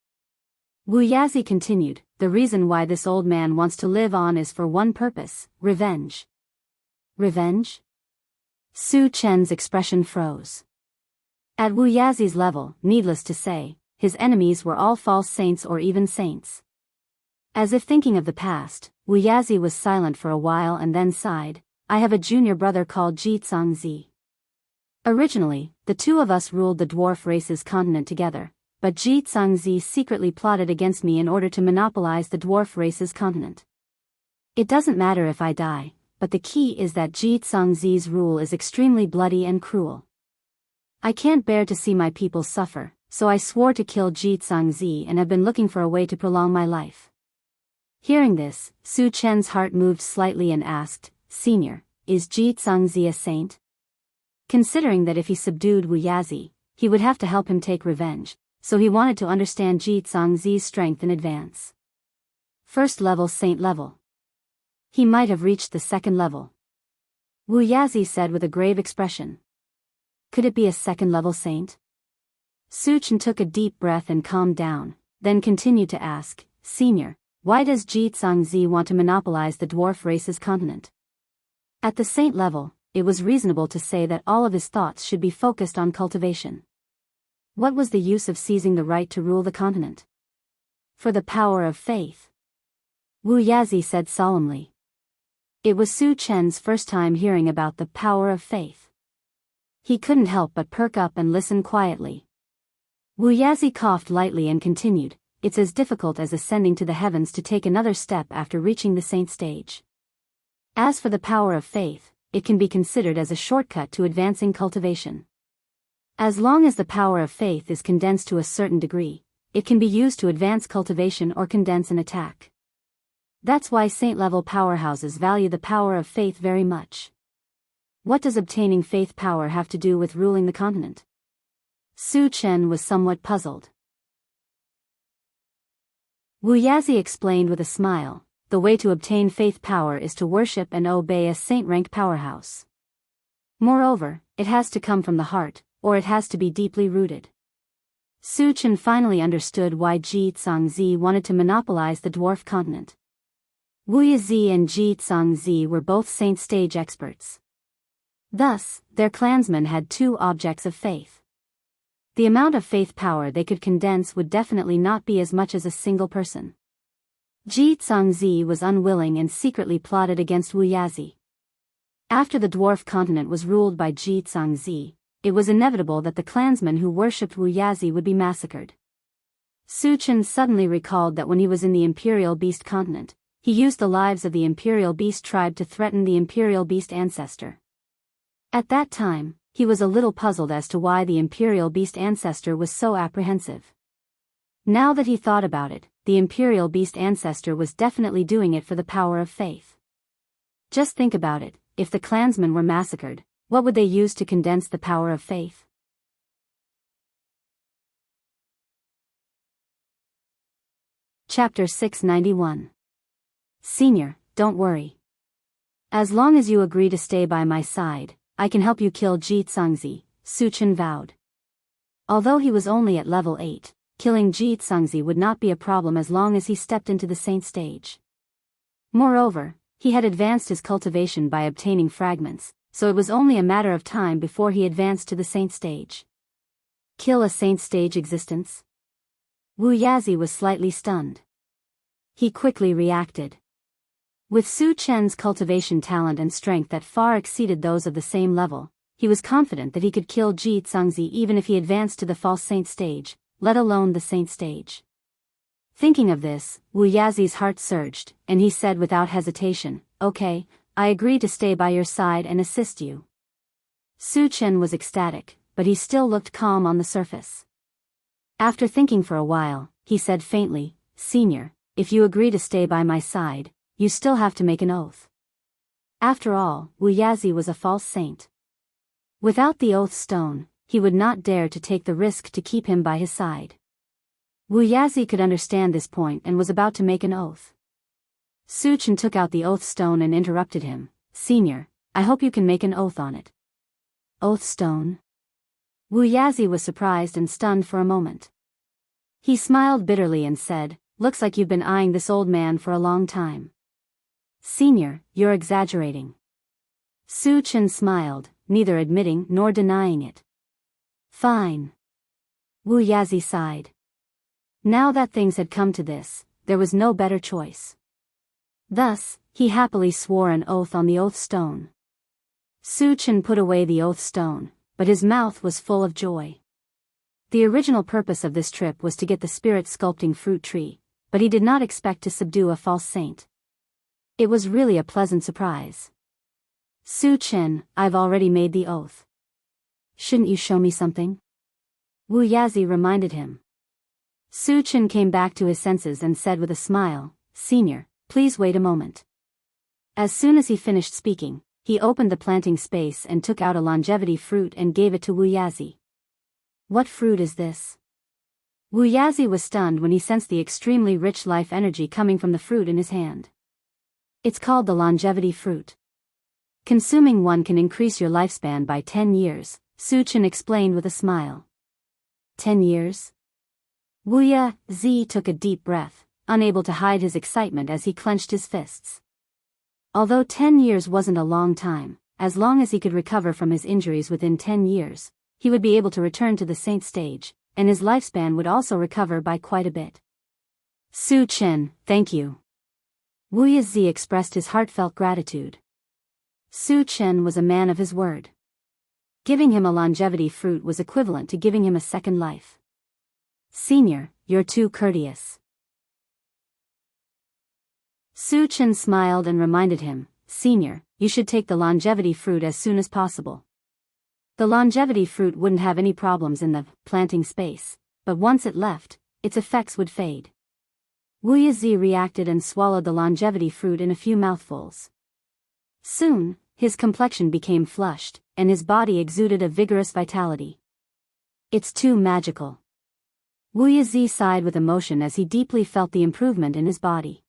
Wu Yazi continued, the reason why this old man wants to live on is for one purpose, revenge. Revenge? Su Chen's expression froze. At Wu Yazi's level, needless to say, his enemies were all false saints or even saints. As if thinking of the past, Wu Yazi was silent for a while and then sighed. I have a junior brother called Ji Tsangzi. Originally, the two of us ruled the dwarf race's continent together, but Ji Tsangzi secretly plotted against me in order to monopolize the dwarf race's continent. It doesn't matter if I die, but the key is that Ji Tsangzi's rule is extremely bloody and cruel. I can't bear to see my people suffer, so I swore to kill Ji Tsangzi and have been looking for a way to prolong my life. Hearing this, Su Chen's heart moved slightly and asked, Senior, is Ji Tsangzi a saint? Considering that if he subdued Wu Yazi, he would have to help him take revenge, so he wanted to understand Ji Tsangzi's strength in advance. First level saint level. He might have reached the second level. Wu Yazi said with a grave expression. Could it be a second-level saint? Su Chen took a deep breath and calmed down, then continued to ask, Senior, why does Ji Tsangzi want to monopolize the dwarf race's continent? At the saint level, it was reasonable to say that all of his thoughts should be focused on cultivation. What was the use of seizing the right to rule the continent? For the power of faith. Wu Yazi said solemnly. It was Su Chen's first time hearing about the power of faith. He couldn't help but perk up and listen quietly. Wu Yazi coughed lightly and continued, It's as difficult as ascending to the heavens to take another step after reaching the saint stage. As for the power of faith, it can be considered as a shortcut to advancing cultivation. As long as the power of faith is condensed to a certain degree, it can be used to advance cultivation or condense an attack. That's why saint-level powerhouses value the power of faith very much. What does obtaining faith power have to do with ruling the continent? Su Chen was somewhat puzzled. Wu Yazi explained with a smile, the way to obtain faith power is to worship and obey a saint-rank powerhouse. Moreover, it has to come from the heart, or it has to be deeply rooted. Su Chen finally understood why Ji Tsangzi wanted to monopolize the dwarf continent. Wu Yazi and Ji Tsangzi were both saint stage experts. Thus, their clansmen had two objects of faith. The amount of faith power they could condense would definitely not be as much as a single person. Ji Tsangzi was unwilling and secretly plotted against Wu Yazi. After the dwarf continent was ruled by Ji Tsangzi, it was inevitable that the clansmen who worshipped Wu Yazi would be massacred. Su Chen suddenly recalled that when he was in the Imperial Beast continent, he used the lives of the Imperial Beast tribe to threaten the Imperial Beast ancestor. At that time, he was a little puzzled as to why the Imperial Beast ancestor was so apprehensive. Now that he thought about it, the Imperial Beast ancestor was definitely doing it for the power of faith. Just think about it, if the clansmen were massacred, what would they use to condense the power of faith? Chapter 691. Senior, don't worry. As long as you agree to stay by my side, I can help you kill Ji Tsangzi, Su Chen vowed. Although he was only at level 8, killing Ji Tsangzi would not be a problem as long as he stepped into the saint stage. Moreover, he had advanced his cultivation by obtaining fragments, so it was only a matter of time before he advanced to the saint stage. Kill a saint stage existence? Wu Yazi was slightly stunned. He quickly reacted. With Su Chen's cultivation talent and strength that far exceeded those of the same level, he was confident that he could kill Ji Tsangzi even if he advanced to the false saint stage, let alone the saint stage. Thinking of this, Wu Yazi's heart surged, and he said without hesitation, Okay, I agree to stay by your side and assist you. Su Chen was ecstatic, but he still looked calm on the surface. After thinking for a while, he said faintly, Senior, if you agree to stay by my side, you still have to make an oath. After all, Wu Yazi was a false saint. Without the oath stone, he would not dare to take the risk to keep him by his side. Wu Yazi could understand this point and was about to make an oath. Su Chen took out the oath stone and interrupted him. Senior, I hope you can make an oath on it. Oath stone? Wu Yazi was surprised and stunned for a moment. He smiled bitterly and said, Looks like you've been eyeing this old man for a long time. Senior, you're exaggerating. Su Chen smiled, neither admitting nor denying it. Fine. Wu Yazi sighed. Now that things had come to this, there was no better choice. Thus, he happily swore an oath on the oath stone. Su Chen put away the oath stone, but his mouth was full of joy. The original purpose of this trip was to get the spirit sculpting fruit tree, but he did not expect to subdue a false saint. It was really a pleasant surprise. Su Chen, I've already made the oath. Shouldn't you show me something? Wu Yazi reminded him. Su Chen came back to his senses and said with a smile, Senior, please wait a moment. As soon as he finished speaking, he opened the planting space and took out a longevity fruit and gave it to Wu Yazi. What fruit is this? Wu Yazi was stunned when he sensed the extremely rich life energy coming from the fruit in his hand. It's called the longevity fruit. Consuming one can increase your lifespan by 10 years, Su Chen explained with a smile. 10 years? Wu Yazi took a deep breath, unable to hide his excitement as he clenched his fists. Although 10 years wasn't a long time, as long as he could recover from his injuries within 10 years, he would be able to return to the saint stage, and his lifespan would also recover by quite a bit. Su Chen, thank you. Wu Yazi expressed his heartfelt gratitude. Su Chen was a man of his word. Giving him a longevity fruit was equivalent to giving him a second life. Senior, you're too courteous. Su Chen smiled and reminded him, Senior, you should take the longevity fruit as soon as possible. The longevity fruit wouldn't have any problems in the planting space, but once it left, its effects would fade. Wu Yazi reacted and swallowed the longevity fruit in a few mouthfuls. Soon, his complexion became flushed, and his body exuded a vigorous vitality. It's too magical. Wu Yazi sighed with emotion as he deeply felt the improvement in his body.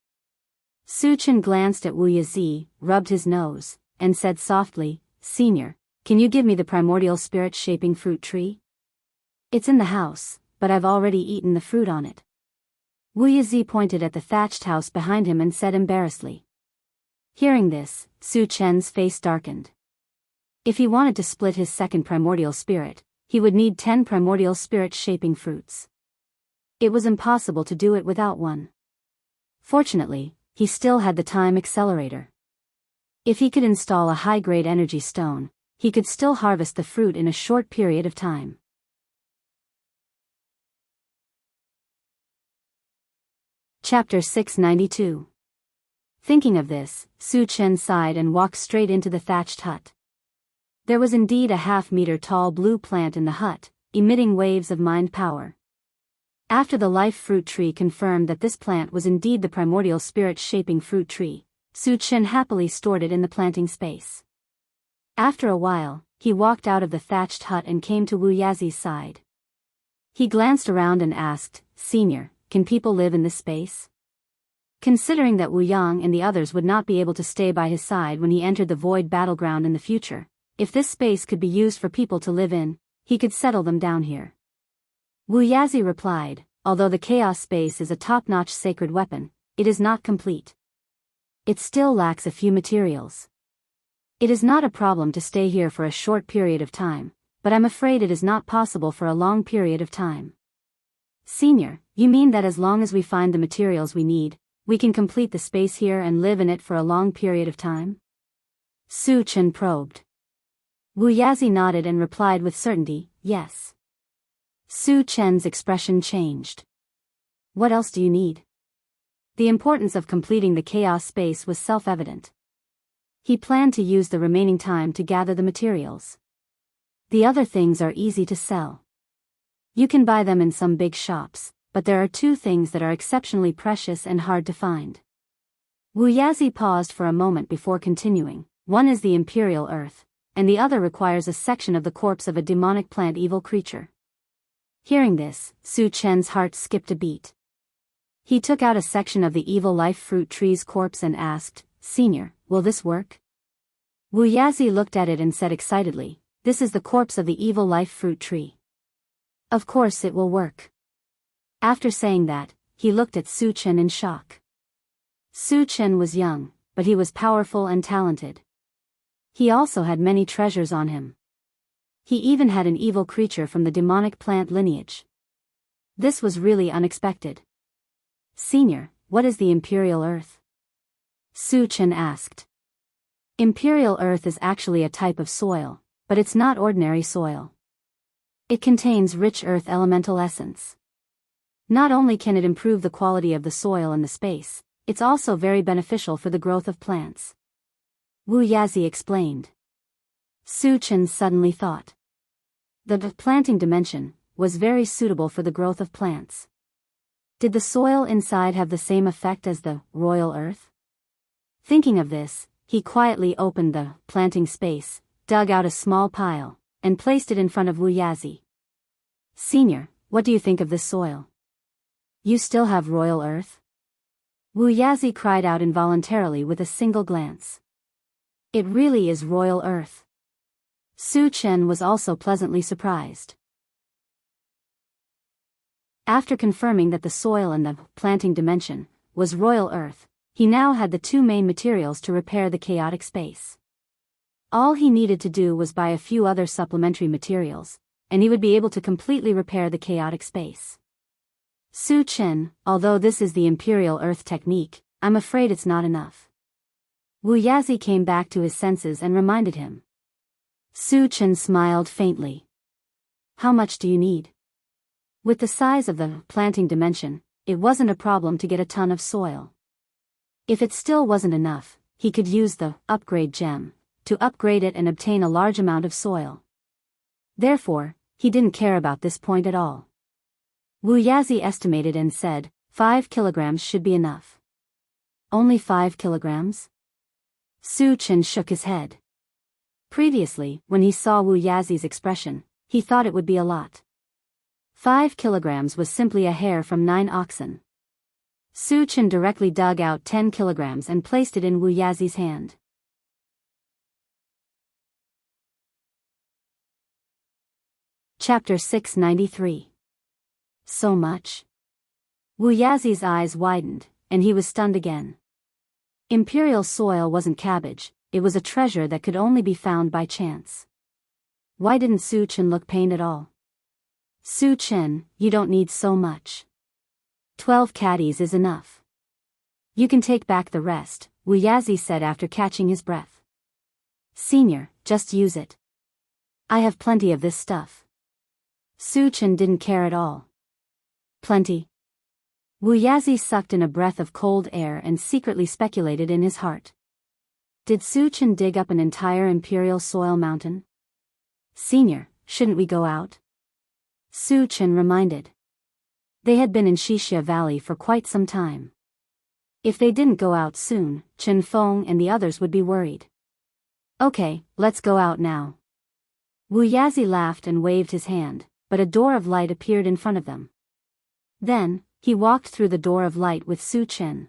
Su Chen glanced at Wu Yazi, rubbed his nose, and said softly, Senior, can you give me the primordial spirit-shaping fruit tree? It's in the house, but I've already eaten the fruit on it. Wu Yazi pointed at the thatched house behind him and said embarrassedly. Hearing this, Su Chen's face darkened. If he wanted to split his second primordial spirit, he would need 10 primordial spirit-shaping fruits. It was impossible to do it without one. Fortunately, he still had the time accelerator. If he could install a high-grade energy stone, he could still harvest the fruit in a short period of time. Chapter 692. Thinking of this, Su Chen sighed and walked straight into the thatched hut. There was indeed a half-meter-tall blue plant in the hut, emitting waves of mind power. After the life fruit tree confirmed that this plant was indeed the primordial spirit-shaping fruit tree, Su Chen happily stored it in the planting space. After a while, he walked out of the thatched hut and came to Wu Yazi's side. He glanced around and asked, Senior, can people live in this space? Considering that Wu Yang and the others would not be able to stay by his side when he entered the void battleground in the future, if this space could be used for people to live in, he could settle them down here. Wu Yazi replied, although the chaos space is a top-notch sacred weapon, it is not complete. It still lacks a few materials. It is not a problem to stay here for a short period of time, but I'm afraid it is not possible for a long period of time. Senior, you mean that as long as we find the materials we need, we can complete the space here and live in it for a long period of time? Su Chen probed. Wu Yazi nodded and replied with certainty, yes. Su Chen's expression changed. What else do you need? The importance of completing the chaos space was self-evident. He planned to use the remaining time to gather the materials. The other things are easy to sell. You can buy them in some big shops, but there are two things that are exceptionally precious and hard to find. Wu Yazi paused for a moment before continuing. One is the Imperial Earth, and the other requires a section of the corpse of a demonic plant evil creature. Hearing this, Su Chen's heart skipped a beat. He took out a section of the evil life fruit tree's corpse and asked, Senior, will this work? Wu Yazi looked at it and said excitedly, this is the corpse of the evil life fruit tree. Of course it will work. After saying that, he looked at Su Chen in shock. Su Chen was young, but he was powerful and talented. He also had many treasures on him. He even had an evil creature from the demonic plant lineage. This was really unexpected. Senior, what is the Imperial Earth? Su Chen asked. Imperial Earth is actually a type of soil, but it's not ordinary soil. It contains rich earth elemental essence. Not only can it improve the quality of the soil and the space, it's also very beneficial for the growth of plants. Wu Yazi explained. Su Chen suddenly thought. The planting dimension was very suitable for the growth of plants. Did the soil inside have the same effect as the royal earth? Thinking of this, he quietly opened the planting space, dug out a small pile, and placed it in front of Wu Yazi. Senior, what do you think of this soil? You still have royal earth? Wu Yazi cried out involuntarily with a single glance. It really is royal earth. Su Chen was also pleasantly surprised. After confirming that the soil in the planting dimension was royal earth, he now had the two main materials to repair the chaotic space. All he needed to do was buy a few other supplementary materials, and he would be able to completely repair the chaotic space. Su Chen, although this is the Imperial Earth technique, I'm afraid it's not enough. Wu Yazi came back to his senses and reminded him. Su Chen smiled faintly. How much do you need? With the size of the planting dimension, it wasn't a problem to get a ton of soil. If it still wasn't enough, he could use the upgrade gem to upgrade it and obtain a large amount of soil. Therefore, he didn't care about this point at all. Wu Yazi estimated and said, 5 kilograms should be enough. Only 5 kilograms? Su Chen shook his head. Previously, when he saw Wu Yazi's expression, he thought it would be a lot. 5 kilograms was simply a hair from 9 oxen. Su Chen directly dug out 10 kilograms and placed it in Wu Yazi's hand. Chapter 693. So much? Wu Yazi's eyes widened, and he was stunned again. Imperial soil wasn't cabbage, it was a treasure that could only be found by chance. Why didn't Su Chen look pained at all? Su Chen, you don't need so much. 12 caddies is enough. You can take back the rest, Wu Yazi said after catching his breath. Senior, just use it. I have plenty of this stuff. Su Chen didn't care at all. Plenty? Wu Yazi sucked in a breath of cold air and secretly speculated in his heart. Did Su Chen dig up an entire imperial soil mountain? Senior, shouldn't we go out? Su Chen reminded. They had been in Xixia Valley for quite some time. If they didn't go out soon, Chen Feng and the others would be worried. Okay, let's go out now. Wu Yazi laughed and waved his hand, but a door of light appeared in front of them. Then, he walked through the door of light with Su Chen.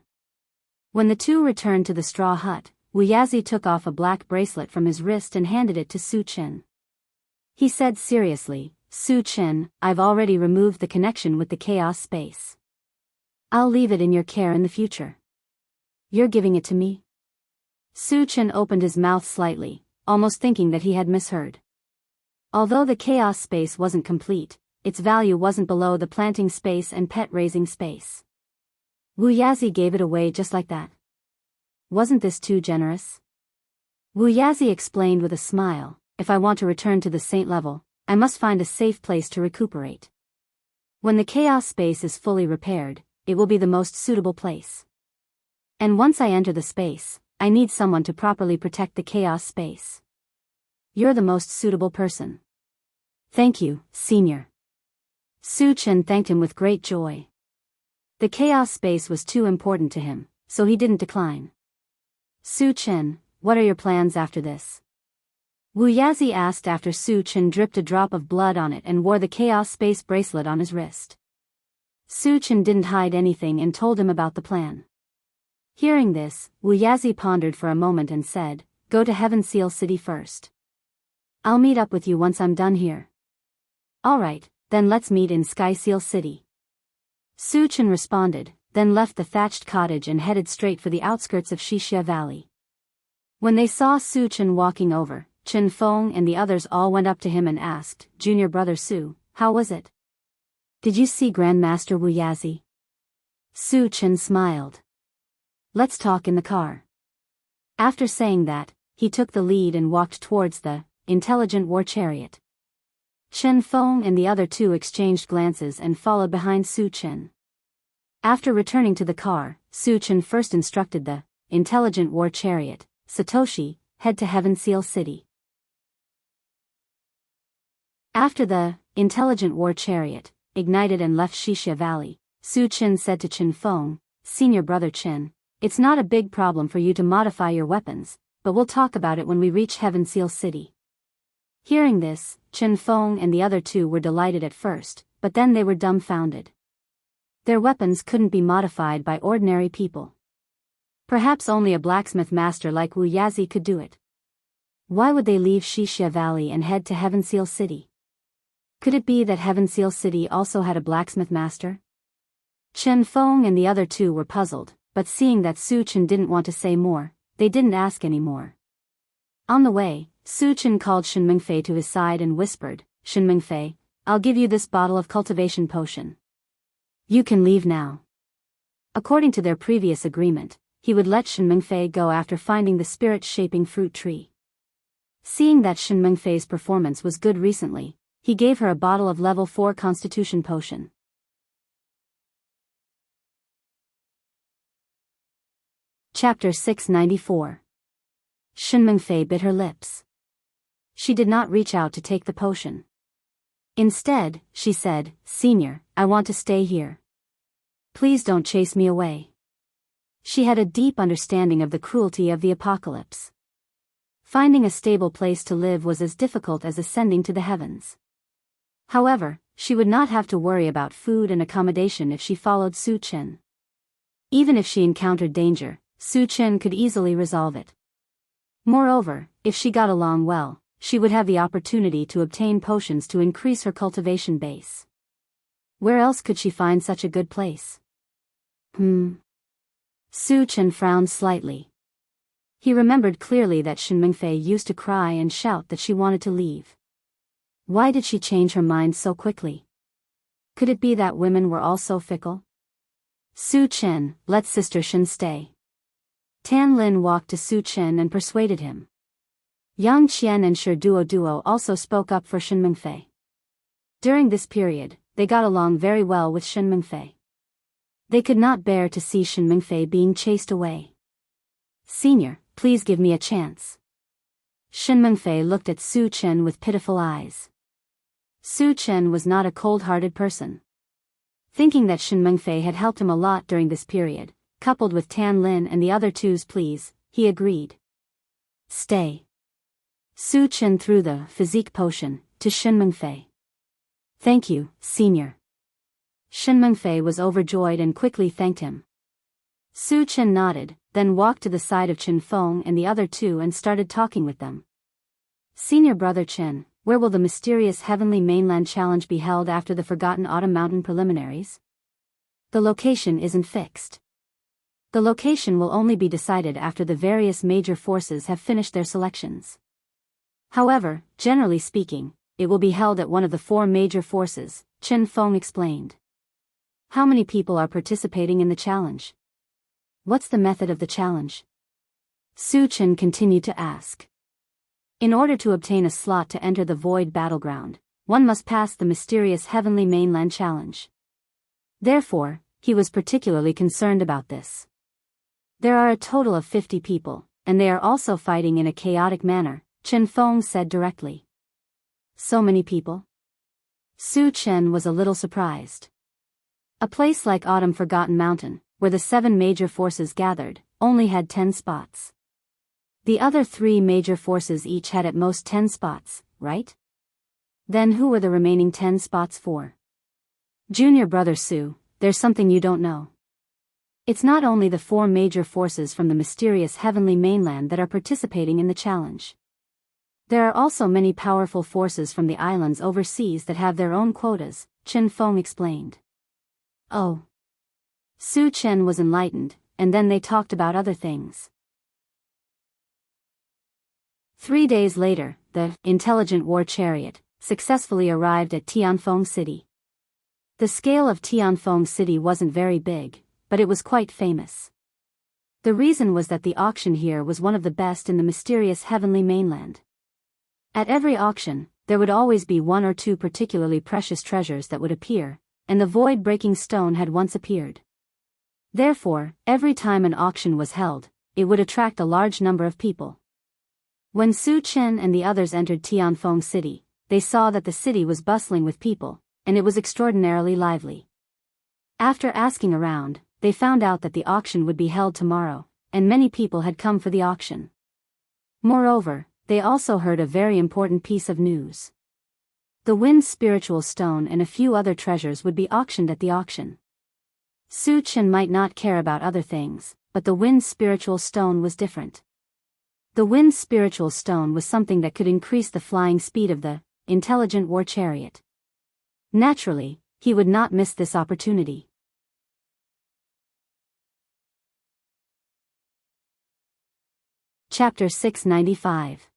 When the two returned to the straw hut, Wu Yazi took off a black bracelet from his wrist and handed it to Su Chen. He said seriously, Su Chen, I've already removed the connection with the chaos space. I'll leave it in your care in the future. You're giving it to me? Su Chen opened his mouth slightly, almost thinking that he had misheard. Although the chaos space wasn't complete, its value wasn't below the planting space and pet raising space. Wu Yazi gave it away just like that. Wasn't this too generous? Wu Yazi explained with a smile, if I want to return to the saint level, I must find a safe place to recuperate. When the chaos space is fully repaired, it will be the most suitable place. And once I enter the space, I need someone to properly protect the chaos space. You're the most suitable person. Thank you, Senior. Su Chen thanked him with great joy. The chaos space was too important to him, so he didn't decline. Su Chen, what are your plans after this? Wu Yazi asked after Su Chen dripped a drop of blood on it and wore the chaos space bracelet on his wrist. Su Chen didn't hide anything and told him about the plan. Hearing this, Wu Yazi pondered for a moment and said, go to Heaven Seal City first. I'll meet up with you once I'm done here. Alright, then let's meet in Sky Seal City. Su Chen responded, then left the thatched cottage and headed straight for the outskirts of Xixia Valley. When they saw Su Chen walking over, Chen Feng and the others all went up to him and asked, "Junior brother Su, how was it? Did you see Grandmaster Wu Yazi?" Su Chen smiled. "Let's talk in the car." After saying that, he took the lead and walked towards the intelligent war chariot. Chen Feng and the other two exchanged glances and followed behind Su Chen. After returning to the car, Su Chen first instructed the intelligent war chariot, "Satoshi, head to Heaven Seal City." After the intelligent war chariot ignited and left Xixia Valley, Su Chen said to Chen Feng, "Senior brother Chen, it's not a big problem for you to modify your weapons, but we'll talk about it when we reach Heaven Seal City." Hearing this, Chen Feng and the other two were delighted at first, but then they were dumbfounded. Their weapons couldn't be modified by ordinary people. Perhaps only a blacksmith master like Wu Yazi could do it. Why would they leave Xixia Valley and head to Heaven Seal City? Could it be that Heaven Seal City also had a blacksmith master? Chen Feng and the other two were puzzled, but seeing that Su Chen didn't want to say more, they didn't ask any more. On the way, Su Chen called Shen Mingfei to his side and whispered, "Shen Mingfei, I'll give you this bottle of cultivation potion. You can leave now." According to their previous agreement, he would let Shen Mingfei go after finding the spirit-shaping fruit tree. Seeing that Shen Mingfei's performance was good recently, he gave her a bottle of level 4 constitution potion. Chapter 694. Shen Mingfei bit her lips. She did not reach out to take the potion. Instead, she said, "Senior, I want to stay here. Please don't chase me away." She had a deep understanding of the cruelty of the apocalypse. Finding a stable place to live was as difficult as ascending to the heavens. However, she would not have to worry about food and accommodation if she followed Su Chen. Even if she encountered danger, Su Chen could easily resolve it. Moreover, if she got along well, she would have the opportunity to obtain potions to increase her cultivation base. Where else could she find such a good place? Su Chen frowned slightly. He remembered clearly that Shen Mingfei used to cry and shout that she wanted to leave. Why did she change her mind so quickly? Could it be that women were all so fickle? "Su Chen, let Sister Shen stay." Tan Lin walked to Su Chen and persuaded him. Yang Qian and Shi Duo also spoke up for Shen Mingfei. During this period, they got along very well with Shen Mingfei. They could not bear to see Shen Mingfei being chased away. "Senior, please give me a chance." Shen Mingfei looked at Su Chen with pitiful eyes. Su Chen was not a cold-hearted person. Thinking that Shen Mingfei had helped him a lot during this period, coupled with Tan Lin and the other two's pleas, he agreed. "Stay." Su Chen threw the physique potion to Shen Mingfei. "Thank you, Senior." Shen Mingfei was overjoyed and quickly thanked him. Su Chen nodded, then walked to the side of Chen Feng and the other two and started talking with them. "Senior brother Chen, where will the mysterious Heavenly Mainland Challenge be held after the Forgotten Autumn Mountain preliminaries?" "The location isn't fixed. The location will only be decided after the various major forces have finished their selections. However, generally speaking, it will be held at one of the 4 major forces," Chen Feng explained. "How many people are participating in the challenge? What's the method of the challenge?" Su Chen continued to ask. In order to obtain a slot to enter the Void Battleground, one must pass the mysterious Heavenly Mainland Challenge. Therefore, he was particularly concerned about this. There are a total of 50 people, and they are also fighting in a chaotic manner, Chen Feng said directly. "So many people?" Su Chen was a little surprised. A place like Autumn Forgotten Mountain, where the 7 major forces gathered, only had 10 spots. The other 3 major forces each had at most 10 spots, right? Then who were the remaining 10 spots for? "Junior brother Su, there's something you don't know. It's not only the 4 major forces from the mysterious Heavenly Mainland that are participating in the challenge. There are also many powerful forces from the islands overseas that have their own quotas," Chen Feng explained. Oh. Su Chen was enlightened, and then they talked about other things. 3 days later, the intelligent war chariot successfully arrived at Tianfeng City. The scale of Tianfeng City wasn't very big, but it was quite famous. The reason was that the auction here was one of the best in the mysterious heavenly mainland. At every auction, there would always be one or two particularly precious treasures that would appear, and the void-breaking stone had once appeared. Therefore, every time an auction was held, it would attract a large number of people. When Su Chen and the others entered Tianfeng City, they saw that the city was bustling with people, and it was extraordinarily lively. After asking around, they found out that the auction would be held tomorrow, and many people had come for the auction. Moreover, they also heard a very important piece of news. The Wind's spiritual stone and a few other treasures would be auctioned at the auction. Su Chen might not care about other things, but the Wind's spiritual stone was different. The Wind's spiritual stone was something that could increase the flying speed of the intelligent war chariot. Naturally, he would not miss this opportunity. Chapter 695.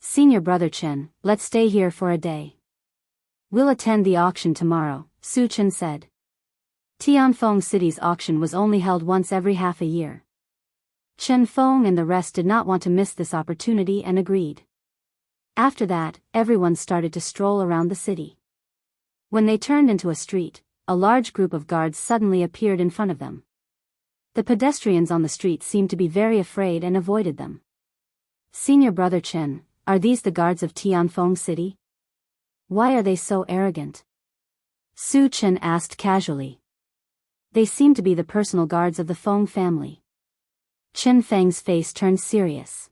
Senior Brother Chen, let's stay here for a day. We'll attend the auction tomorrow, Su Chen said. Tianfeng City's auction was only held once every half a year. Chen Feng and the rest did not want to miss this opportunity and agreed. After that, everyone started to stroll around the city. When they turned into a street, a large group of guards suddenly appeared in front of them. The pedestrians on the street seemed to be very afraid and avoided them. Senior Brother Chen, are these the guards of Tianfeng City? Why are they so arrogant? Su Chen asked casually. They seem to be the personal guards of the Feng family. Chen Feng's face turned serious.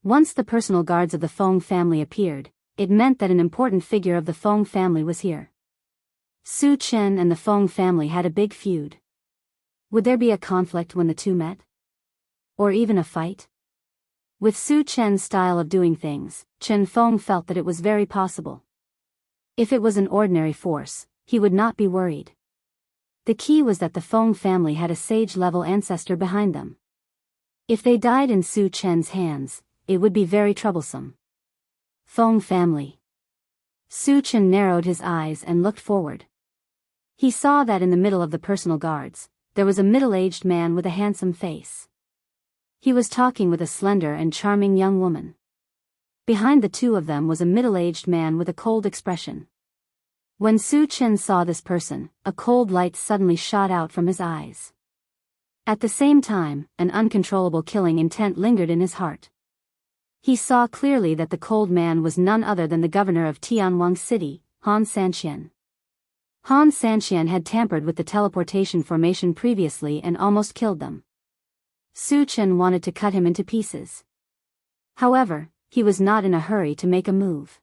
Once the personal guards of the Feng family appeared, it meant that an important figure of the Feng family was here. Su Chen and the Feng family had a big feud. Would there be a conflict when the two met? Or even a fight? With Su Chen's style of doing things, Chen Feng felt that it was very possible. If it was an ordinary force, he would not be worried. The key was that the Feng family had a sage-level ancestor behind them. If they died in Su Chen's hands, it would be very troublesome. Feng family. Su Chen narrowed his eyes and looked forward. He saw that in the middle of the personal guards, there was a middle-aged man with a handsome face. He was talking with a slender and charming young woman. Behind the two of them was a middle-aged man with a cold expression. When Su Chen saw this person, a cold light suddenly shot out from his eyes. At the same time, an uncontrollable killing intent lingered in his heart. He saw clearly that the cold man was none other than the governor of Tianwang City, Han Sanqian. Han Sanqian had tampered with the teleportation formation previously and almost killed them. Su Chen wanted to cut him into pieces. However, he was not in a hurry to make a move.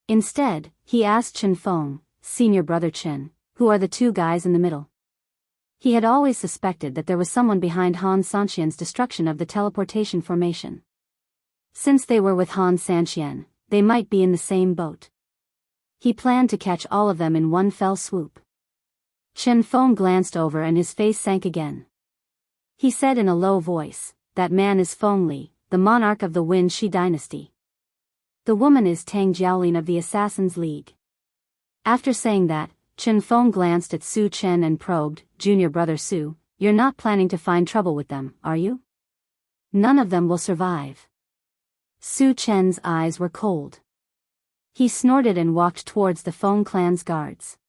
Instead, he asked Chen Feng, Senior Brother Chen, who are the two guys in the middle? He had always suspected that there was someone behind Han Sanqian's destruction of the teleportation formation. Since they were with Han Sanqian, they might be in the same boat. He planned to catch all of them in one fell swoop. Chen Feng glanced over and his face sank again. He said in a low voice, that man is Feng Li, the monarch of the Wen Shi dynasty. The woman is Tang Jiaolin of the Assassin's League. After saying that, Chen Feng glanced at Su Chen and probed, Junior Brother Su, you're not planning to find trouble with them, are you? None of them will survive. Su Chen's eyes were cold. He snorted and walked towards the Feng clan's guards.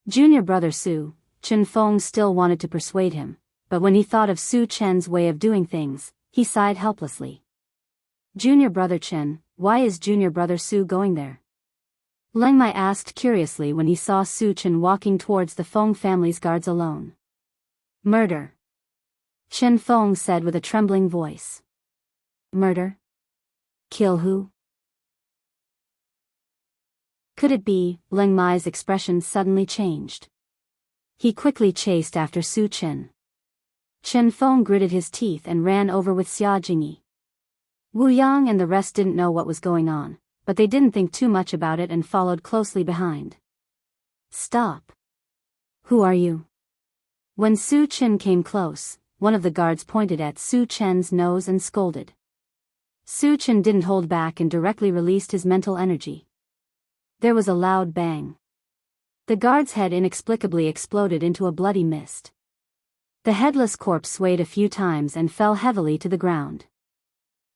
Junior Brother Su, Chen Feng still wanted to persuade him, but when he thought of Su Chen's way of doing things, he sighed helplessly. Junior Brother Chen, why is Junior Brother Su going there? Leng Mai asked curiously when he saw Su Chen walking towards the Feng family's guards alone. Murder. Chen Feng said with a trembling voice. Murder? Kill who? Could it be? Leng Mai's expression suddenly changed. He quickly chased after Su Chen. Chen Feng gritted his teeth and ran over with Xia Jingyi. Wu Yang and the rest didn't know what was going on, but they didn't think too much about it and followed closely behind. Stop. Who are you? When Su Chen came close, one of the guards pointed at Su Chen's nose and scolded. Su Chen didn't hold back and directly released his mental energy. There was a loud bang. The guard's head inexplicably exploded into a bloody mist. The headless corpse swayed a few times and fell heavily to the ground.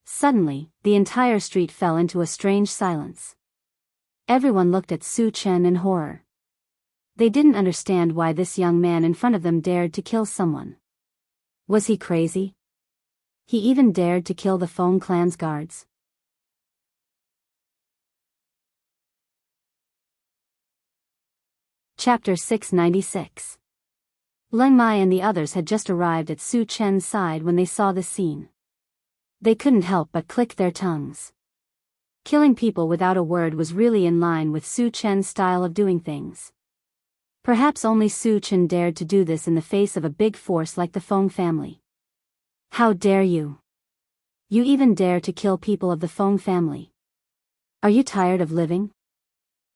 Suddenly, the entire street fell into a strange silence. Everyone looked at Su Chen in horror. They didn't understand why this young man in front of them dared to kill someone. Was he crazy? He even dared to kill the Feng clan's guards. Chapter 696. Leng Mai and the others had just arrived at Su Chen's side when they saw the scene. They couldn't help but click their tongues. Killing people without a word was really in line with Su Chen's style of doing things. Perhaps only Su Chen dared to do this in the face of a big force like the Feng family. How dare you? You even dare to kill people of the Feng family. Are you tired of living?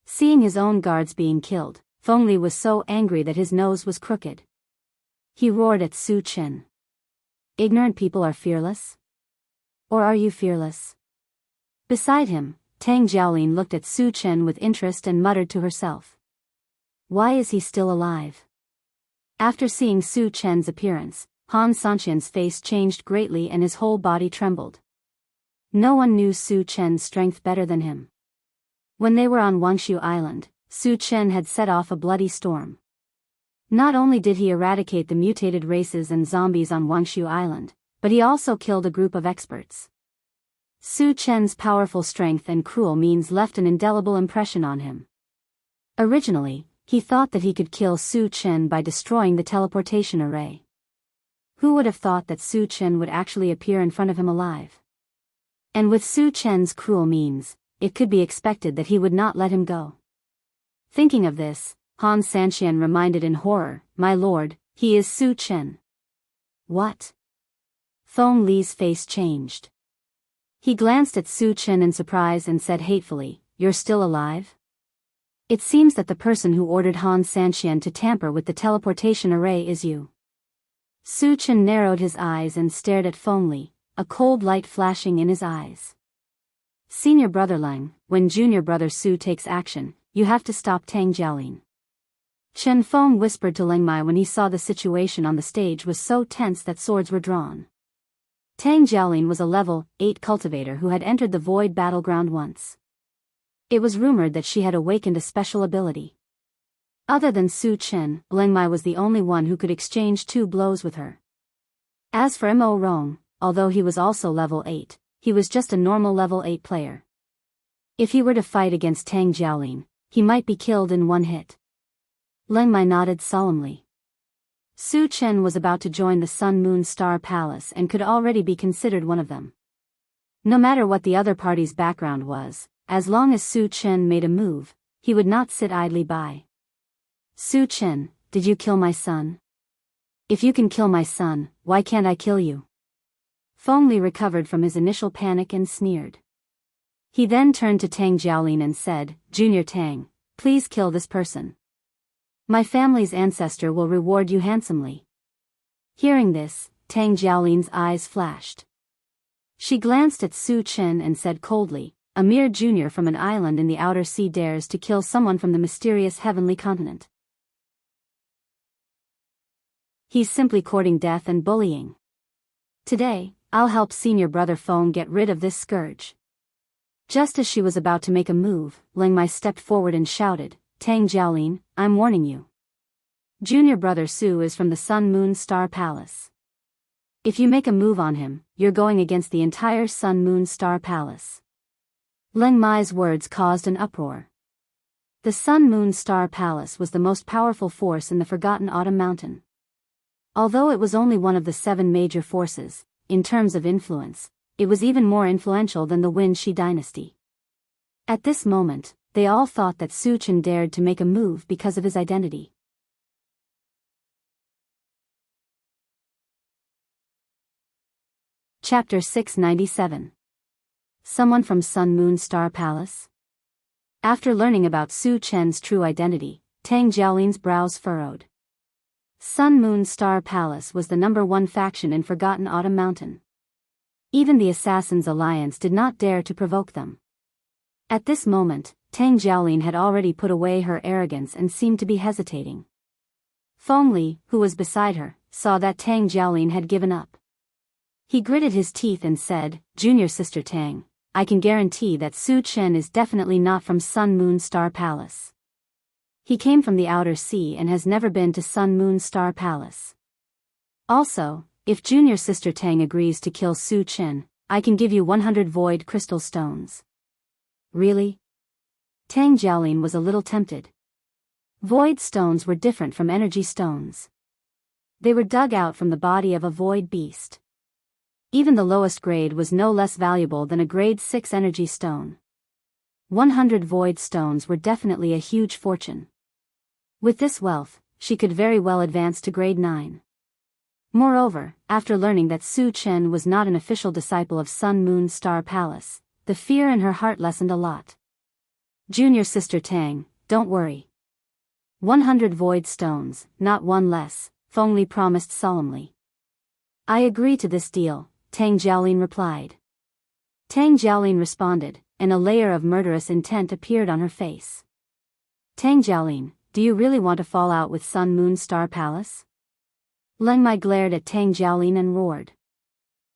Seeing his own guards being killed, Feng Li was so angry that his nose was crooked. He roared at Su Chen. Ignorant people are fearless? Or are you fearless? Beside him, Tang Jiaolin looked at Su Chen with interest and muttered to herself. Why is he still alive? After seeing Su Chen's appearance, Han Sanqian's face changed greatly and his whole body trembled. No one knew Su Chen's strength better than him. When they were on Wangshu Island, Su Chen had set off a bloody storm. Not only did he eradicate the mutated races and zombies on Wangshu Island, but he also killed a group of experts. Su Chen's powerful strength and cruel means left an indelible impression on him. Originally, he thought that he could kill Su Chen by destroying the teleportation array. Who would have thought that Su Chen would actually appear in front of him alive? And with Su Chen's cruel means, it could be expected that he would not let him go. Thinking of this, Han Sanqian reminded in horror, "My lord, he is Su Chen." What? Feng Li's face changed. He glanced at Su Chen in surprise and said hatefully, "You're still alive?" It seems that the person who ordered Han Sanqian to tamper with the teleportation array is you. Su Chen narrowed his eyes and stared at Feng Li, a cold light flashing in his eyes. Senior brother Leng, when junior brother Su takes action, you have to stop Tang Jiaolin. Chen Feng whispered to Leng Mai when he saw the situation on the stage was so tense that swords were drawn. Tang Jiaolin was a level 8 cultivator who had entered the void battleground once. It was rumored that she had awakened a special ability. Other than Su Chen, Leng Mai was the only one who could exchange 2 blows with her. As for Mo Rong, although he was also level 8, he was just a normal level 8 player. If he were to fight against Tang Jiaolin, he might be killed in one hit. Leng Mai nodded solemnly. Su Chen was about to join the Sun Moon Star Palace and could already be considered one of them. No matter what the other party's background was, as long as Su Chen made a move, he would not sit idly by. Su Chen, did you kill my son? If you can kill my son, why can't I kill you? Feng Li recovered from his initial panic and sneered. He then turned to Tang Jiaolin and said, "Junior Tang, please kill this person. My family's ancestor will reward you handsomely." Hearing this, Tang Jiaolin's eyes flashed. She glanced at Su Chen and said coldly, "A mere junior from an island in the outer sea dares to kill someone from the mysterious heavenly continent. He's simply courting death and bullying. Today, I'll help senior brother Feng get rid of this scourge." Just as she was about to make a move, Leng Mai stepped forward and shouted, "Tang Jiaolin, I'm warning you. Junior brother Su is from the Sun Moon Star Palace. If you make a move on him, you're going against the entire Sun Moon Star Palace." Leng Mai's words caused an uproar. The Sun Moon Star Palace was the most powerful force in the Forgotten Autumn Mountain. Although it was only one of the 7 major forces, in terms of influence, it was even more influential than the Wen Shi dynasty. At this moment, they all thought that Su Chen dared to make a move because of his identity. Chapter 697. Someone from Sun Moon Star Palace? After learning about Su Chen's true identity, Tang Jiaolin's brows furrowed. Sun Moon Star Palace was the #1 faction in Forgotten Autumn Mountain. Even the Assassins' Alliance did not dare to provoke them. At this moment, Tang Jiaolin had already put away her arrogance and seemed to be hesitating. Feng Li, who was beside her, saw that Tang Jiaolin had given up. He gritted his teeth and said, "Junior Sister Tang, I can guarantee that Su Chen is definitely not from Sun Moon Star Palace. He came from the outer sea and has never been to Sun Moon Star Palace. Also, if Junior Sister Tang agrees to kill Su Chen, I can give you 100 void crystal stones." Really? Tang Jiaolin was a little tempted. Void stones were different from energy stones. They were dug out from the body of a void beast. Even the lowest grade was no less valuable than a grade 6 energy stone. 100 void stones were definitely a huge fortune. With this wealth, she could very well advance to grade 9. Moreover, after learning that Su Chen was not an official disciple of Sun Moon Star Palace, the fear in her heart lessened a lot. "Junior Sister Tang, don't worry. 100 void stones, not one less," Feng Li promised solemnly. "I agree to this deal," Tang Jiaolin replied. Tang Jiaolin responded, and a layer of murderous intent appeared on her face. "Tang Jiaolin, do you really want to fall out with Sun Moon Star Palace?" Leng Mai glared at Tang Jiaolin and roared.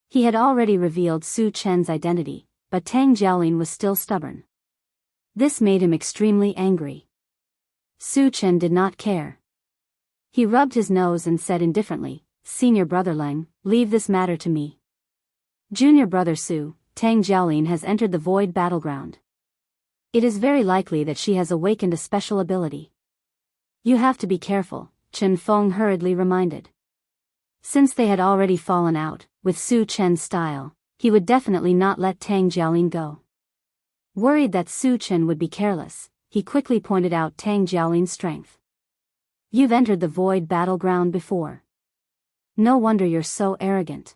He had already revealed Su Chen's identity, but Tang Jiaolin was still stubborn. This made him extremely angry. Su Chen did not care. He rubbed his nose and said indifferently, "Senior brother Leng, leave this matter to me. Junior brother Su, Tang Jiaolin has entered the void battleground. It is very likely that she has awakened a special ability. You have to be careful," Chen Feng hurriedly reminded. Since they had already fallen out, with Su Chen's style, he would definitely not let Tang Jiaolin go. Worried that Su Chen would be careless, he quickly pointed out Tang Jiaolin's strength. "You've entered the void battleground before. No wonder you're so arrogant."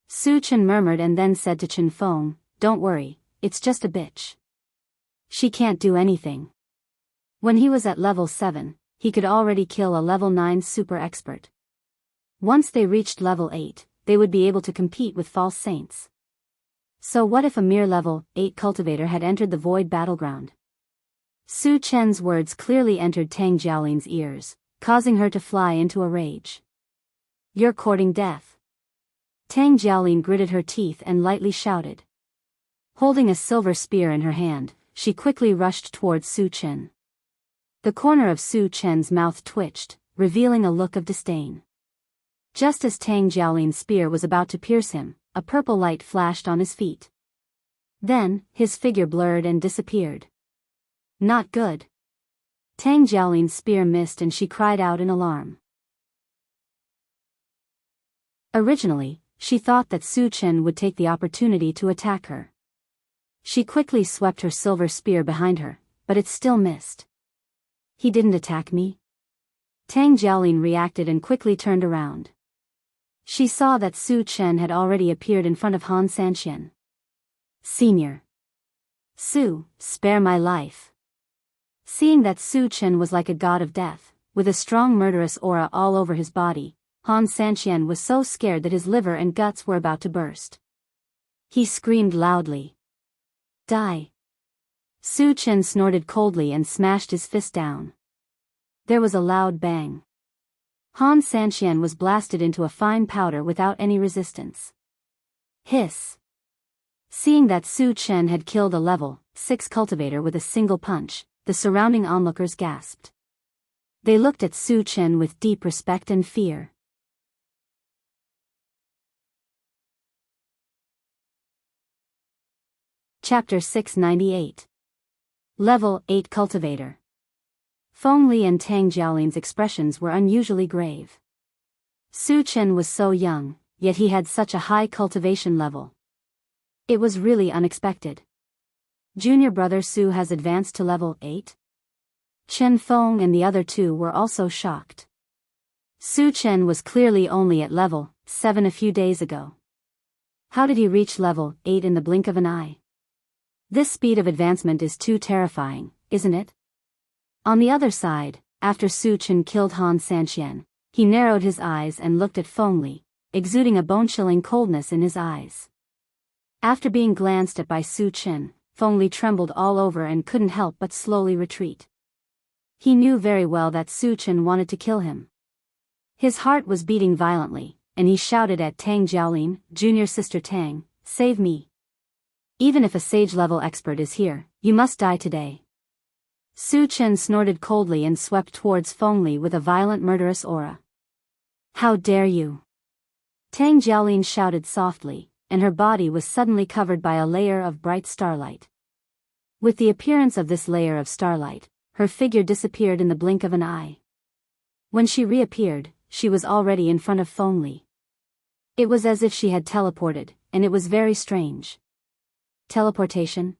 Su Chen murmured and then said to Chen Feng, "Don't worry, it's just a bitch. She can't do anything." When he was at level 7, he could already kill a level 9 super expert. Once they reached level 8, they would be able to compete with false saints. So what if a mere level 8 cultivator had entered the void battleground? Su Chen's words clearly entered Tang Jiaolin's ears, causing her to fly into a rage. "You're courting death." Tang Jiaolin gritted her teeth and lightly shouted. Holding a silver spear in her hand, she quickly rushed towards Su Chen. The corner of Su Chen's mouth twitched, revealing a look of disdain. Just as Tang Jiaolin's spear was about to pierce him, a purple light flashed on his feet. Then, his figure blurred and disappeared. Not good. Tang Jiaolin's spear missed and she cried out in alarm. Originally, she thought that Su Chen would take the opportunity to attack her. She quickly swept her silver spear behind her, but it still missed. "He didn't attack me?" Tang Jiaolin reacted and quickly turned around. She saw that Su Chen had already appeared in front of Han Sanxian. "Senior. Su, spare my life." Seeing that Su Chen was like a god of death, with a strong murderous aura all over his body, Han Sanxian was so scared that his liver and guts were about to burst. He screamed loudly. "Die." Su Chen snorted coldly and smashed his fist down. There was a loud bang. Han Sanxian was blasted into a fine powder without any resistance. Hiss. Seeing that Su Chen had killed a level 6 cultivator with a single punch, the surrounding onlookers gasped. They looked at Su Chen with deep respect and fear. Chapter 698. Level 8 Cultivator. Feng Li and Tang Jiaolin's expressions were unusually grave. Su Chen was so young, yet he had such a high cultivation level. It was really unexpected. Junior brother Su has advanced to level 8? Chen Feng and the other two were also shocked. Su Chen was clearly only at level 7 a few days ago. How did he reach level 8 in the blink of an eye? This speed of advancement is too terrifying, isn't it? On the other side, after Su Chen killed Han Sanxian, he narrowed his eyes and looked at Feng Li, exuding a bone-chilling coldness in his eyes. After being glanced at by Su Chen, Feng Li trembled all over and couldn't help but slowly retreat. He knew very well that Su Chen wanted to kill him. His heart was beating violently, and he shouted at Tang Jiaolin, "Junior sister Tang, save me. Even if a sage-level expert is here, you must die today." Su Chen snorted coldly and swept towards Feng Li with a violent murderous aura. "How dare you!" Tang Jiaolin shouted softly, and her body was suddenly covered by a layer of bright starlight. With the appearance of this layer of starlight, her figure disappeared in the blink of an eye. When she reappeared, she was already in front of Feng Li. It was as if she had teleported, and it was very strange. Teleportation?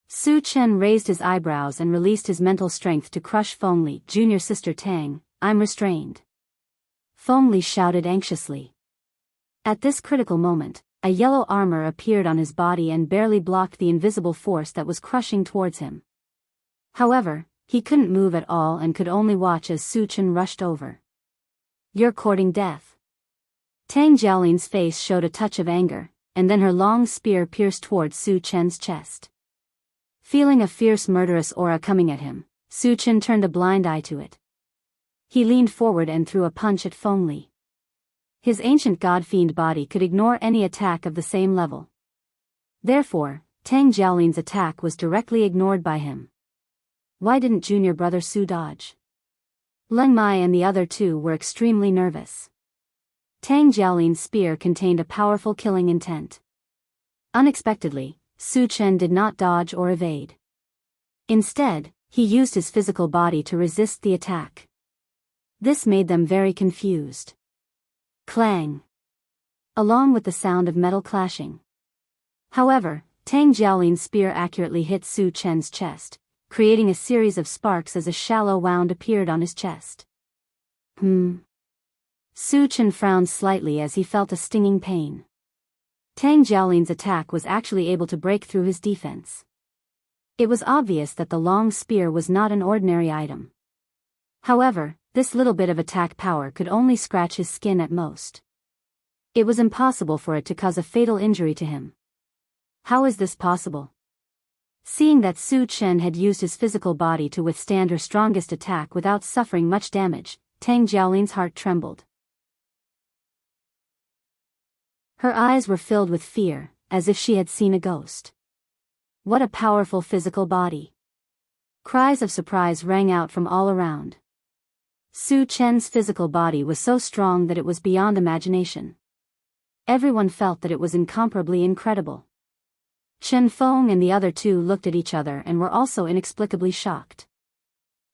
Su Chen raised his eyebrows and released his mental strength to crush Feng Li. "Junior sister Tang, I'm restrained." Feng Li shouted anxiously. At this critical moment, a yellow armor appeared on his body and barely blocked the invisible force that was crushing towards him. However, he couldn't move at all and could only watch as Su Chen rushed over. "You're courting death." Tang Jiaolin's face showed a touch of anger, and then her long spear pierced towards Su Chen's chest. Feeling a fierce murderous aura coming at him, Su Chen turned a blind eye to it. He leaned forward and threw a punch at Feng Li. His ancient god-fiend body could ignore any attack of the same level. Therefore, Tang Jiaolin's attack was directly ignored by him. Why didn't junior brother Su dodge? Leng Mai and the other two were extremely nervous. Tang Jiaolin's spear contained a powerful killing intent. Unexpectedly, Su Chen did not dodge or evade. Instead, he used his physical body to resist the attack. This made them very confused. Clang! Along with the sound of metal clashing. However, Tang Jiaolin's spear accurately hit Su Chen's chest, creating a series of sparks as a shallow wound appeared on his chest. Su Chen frowned slightly as he felt a stinging pain. Tang Jiaolin's attack was actually able to break through his defense. It was obvious that the long spear was not an ordinary item. However, this little bit of attack power could only scratch his skin at most. It was impossible for it to cause a fatal injury to him. How is this possible? Seeing that Su Chen had used his physical body to withstand her strongest attack without suffering much damage, Tang Jiaolin's heart trembled. Her eyes were filled with fear, as if she had seen a ghost. What a powerful physical body! Cries of surprise rang out from all around. Su Chen's physical body was so strong that it was beyond imagination. Everyone felt that it was incomparably incredible. Chen Feng and the other two looked at each other and were also inexplicably shocked.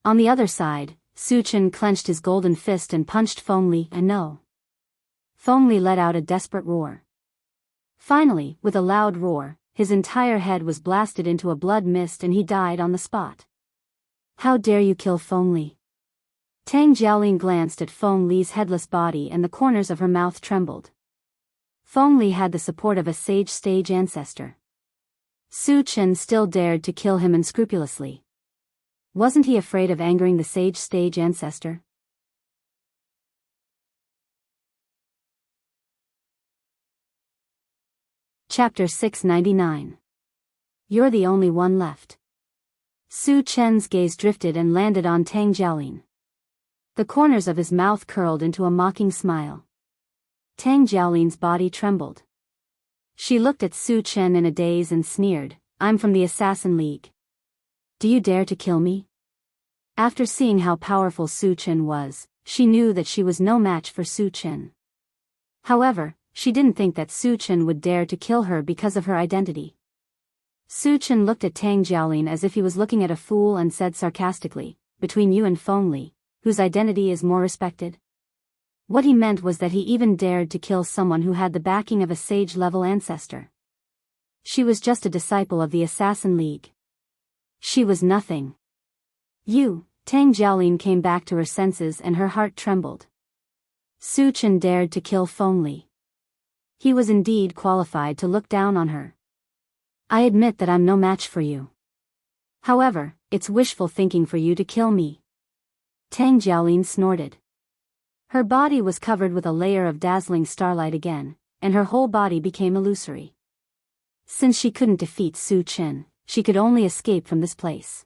On the other side, Su Chen clenched his golden fist and punched Feng Li, and no. Feng Li let out a desperate roar. Finally, with a loud roar, his entire head was blasted into a blood mist and he died on the spot. "How dare you kill Feng Li?" Tang Jiaolin glanced at Feng Li's headless body and the corners of her mouth trembled. Feng Li had the support of a sage stage ancestor. Su Chen still dared to kill him unscrupulously. Wasn't he afraid of angering the sage stage ancestor? Chapter 699. You're the only one left. Su Chen's gaze drifted and landed on Tang Jiaolin. The corners of his mouth curled into a mocking smile. Tang Jiaolin's body trembled. She looked at Su Chen in a daze and sneered, "I'm from the Assassin League. Do you dare to kill me?" After seeing how powerful Su Chen was, she knew that she was no match for Su Chen. However, she didn't think that Su Chen would dare to kill her because of her identity. Su Chen looked at Tang Jiaolin as if he was looking at a fool and said sarcastically, "Between you and Feng Li, whose identity is more respected?" What he meant was that he even dared to kill someone who had the backing of a sage-level ancestor. She was just a disciple of the Assassin League. She was nothing. Tang Jiaolin came back to her senses and her heart trembled. Su Chen dared to kill Feng Li. He was indeed qualified to look down on her. "I admit that I'm no match for you. However, it's wishful thinking for you to kill me." Tang Jiaolin snorted. Her body was covered with a layer of dazzling starlight again, and her whole body became illusory. Since she couldn't defeat Su Chen, she could only escape from this place.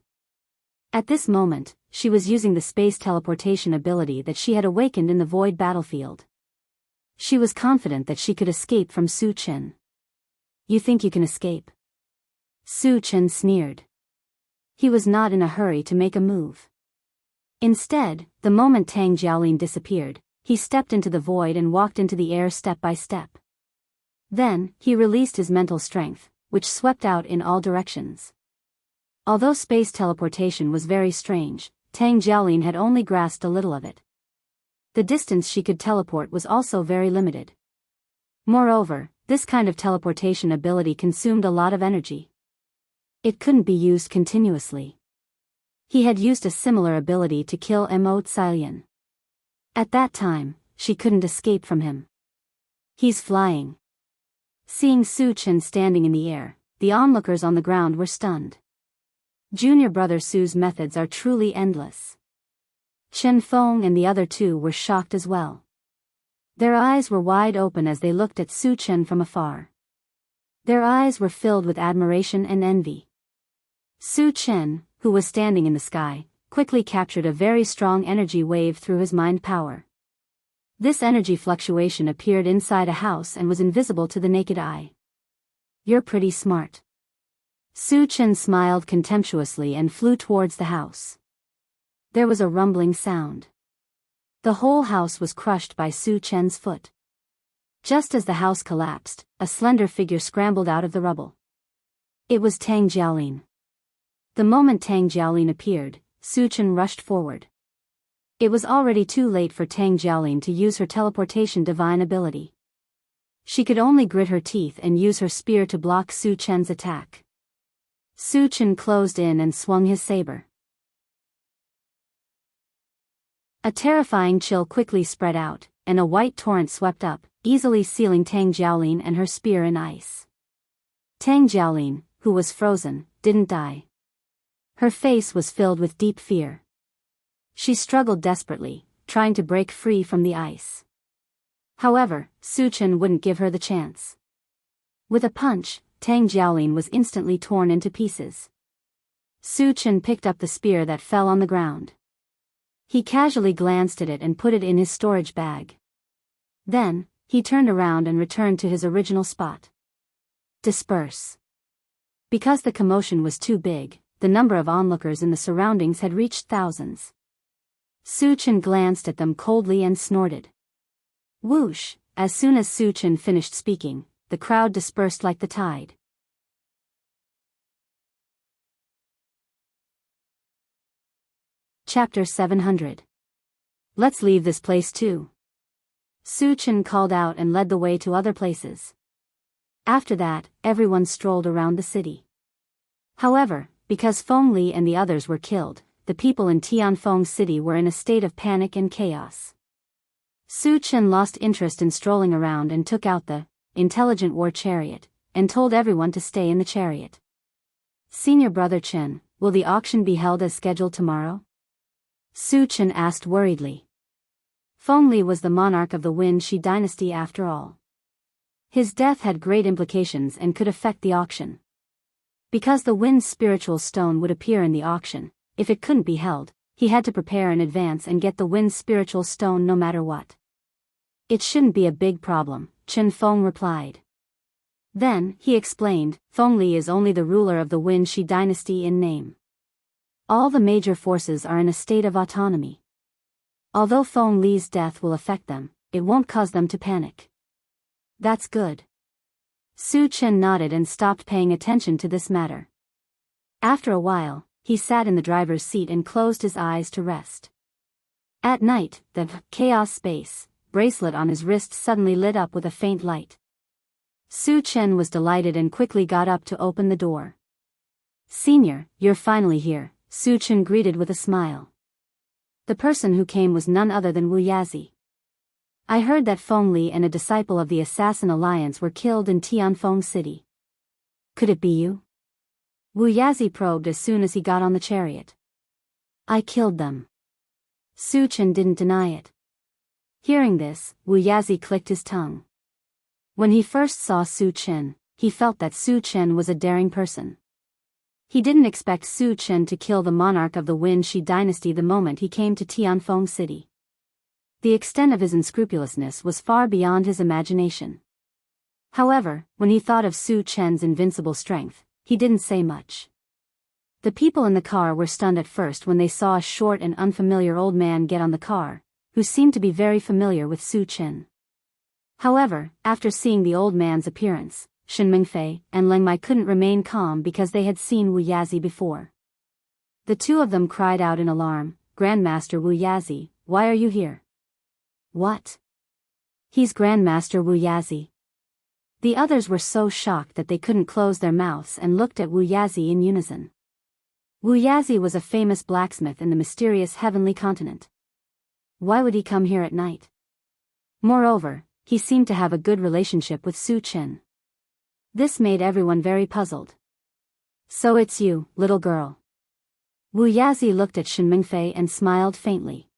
At this moment, she was using the space teleportation ability that she had awakened in the void battlefield. She was confident that she could escape from Su Chen. You think you can escape? Su Chen sneered. He was not in a hurry to make a move. Instead, the moment Tang Jiaolin disappeared, he stepped into the void and walked into the air step by step. Then, he released his mental strength, which swept out in all directions. Although space teleportation was very strange, Tang Jiaolin had only grasped a little of it. The distance she could teleport was also very limited. Moreover, this kind of teleportation ability consumed a lot of energy. It couldn't be used continuously. He had used a similar ability to kill Mo Xilian. At that time, she couldn't escape from him. He's flying. Seeing Su Chen standing in the air, the onlookers on the ground were stunned. Junior brother Su's methods are truly endless. Chen Feng and the other two were shocked as well. Their eyes were wide open as they looked at Su Chen from afar. Their eyes were filled with admiration and envy. Su Chen, who was standing in the sky, quickly captured a very strong energy wave through his mind power. This energy fluctuation appeared inside a house and was invisible to the naked eye. You're pretty smart. Su Chen smiled contemptuously and flew towards the house. There was a rumbling sound. The whole house was crushed by Su Chen's foot. Just as the house collapsed, a slender figure scrambled out of the rubble. It was Tang Jiaolin. The moment Tang Jiaolin appeared, Su Chen rushed forward. It was already too late for Tang Jiaolin to use her teleportation divine ability. She could only grit her teeth and use her spear to block Su Chen's attack. Su Chen closed in and swung his saber. A terrifying chill quickly spread out, and a white torrent swept up, easily sealing Tang Jiaolin and her spear in ice. Tang Jiaolin, who was frozen, didn't die. Her face was filled with deep fear. She struggled desperately, trying to break free from the ice. However, Su Chen wouldn't give her the chance. With a punch, Tang Jiaolin was instantly torn into pieces. Su Chen picked up the spear that fell on the ground. He casually glanced at it and put it in his storage bag. Then, he turned around and returned to his original spot. Disperse. Because the commotion was too big, the number of onlookers in the surroundings had reached thousands. Su Chen glanced at them coldly and snorted. Whoosh! As soon as Su Chen finished speaking, the crowd dispersed like the tide. Chapter 700. Let's leave this place too. Su Chen called out and led the way to other places. After that, everyone strolled around the city. However, because Feng Li and the others were killed, the people in Tianfeng City were in a state of panic and chaos. Su Chen lost interest in strolling around and took out the intelligent war chariot, and told everyone to stay in the chariot. Senior brother Chen, will the auction be held as scheduled tomorrow? Su Chen asked worriedly. Feng Li was the monarch of the Wen Shi dynasty after all. His death had great implications and could affect the auction. Because the Wind's spiritual stone would appear in the auction, if it couldn't be held, he had to prepare in advance and get the Wind's spiritual stone no matter what. It shouldn't be a big problem, Chen Feng replied. Then, he explained, Feng Li is only the ruler of the Wen Shi dynasty in name. All the major forces are in a state of autonomy. Although Feng Li's death will affect them, it won't cause them to panic. That's good. Su Chen nodded and stopped paying attention to this matter. After a while, he sat in the driver's seat and closed his eyes to rest. At night, the chaos space bracelet on his wrist suddenly lit up with a faint light. Su Chen was delighted and quickly got up to open the door. Senior, you're finally here, Su Chen greeted with a smile. The person who came was none other than Wu Yazi. I heard that Feng Li and a disciple of the Assassin Alliance were killed in Tianfeng City. Could it be you? Wu Yazi probed as soon as he got on the chariot. I killed them. Su Chen didn't deny it. Hearing this, Wu Yazi clicked his tongue. When he first saw Su Chen, he felt that Su Chen was a daring person. He didn't expect Su Chen to kill the monarch of the Wen Shi dynasty the moment he came to Tianfeng City. The extent of his unscrupulousness was far beyond his imagination. However, when he thought of Su Chen's invincible strength, he didn't say much. The people in the car were stunned at first when they saw a short and unfamiliar old man get on the car, who seemed to be very familiar with Su Chen. However, after seeing the old man's appearance, Shen Mingfei and Leng Mai couldn't remain calm because they had seen Wu Yazi before. The two of them cried out in alarm, "Grandmaster Wu Yazi, why are you here?" "What? He's Grandmaster Wu Yazi." The others were so shocked that they couldn't close their mouths and looked at Wu Yazi in unison. Wu Yazi was a famous blacksmith in the mysterious heavenly continent. Why would he come here at night? Moreover, he seemed to have a good relationship with Su Chen. This made everyone very puzzled. "So it's you, little girl." Wu Yazi looked at Shen Mingfei and smiled faintly.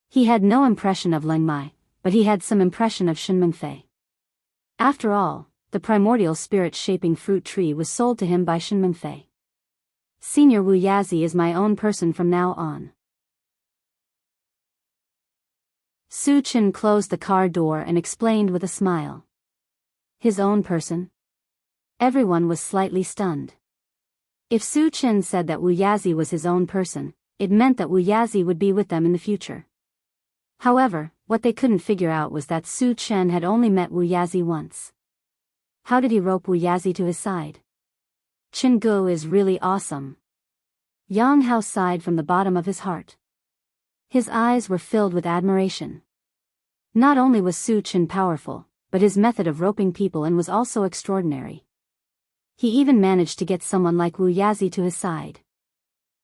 He had no impression of Leng Mai, but he had some impression of Shen Mingfei. After all, the primordial spirit-shaping fruit tree was sold to him by Shen Mingfei. "Senior Wu Yazi is my own person from now on." Su Chen closed the car door and explained with a smile. His own person? Everyone was slightly stunned. If Su Chen said that Wu Yazi was his own person, it meant that Wu Yazi would be with them in the future. However, what they couldn't figure out was that Su Chen had only met Wu Yazi once. How did he rope Wu Yazi to his side? Chen Gu is really awesome. Yang Hao sighed from the bottom of his heart. His eyes were filled with admiration. Not only was Su Chen powerful, but his method of roping people in was also extraordinary. He even managed to get someone like Wu Yazi to his side.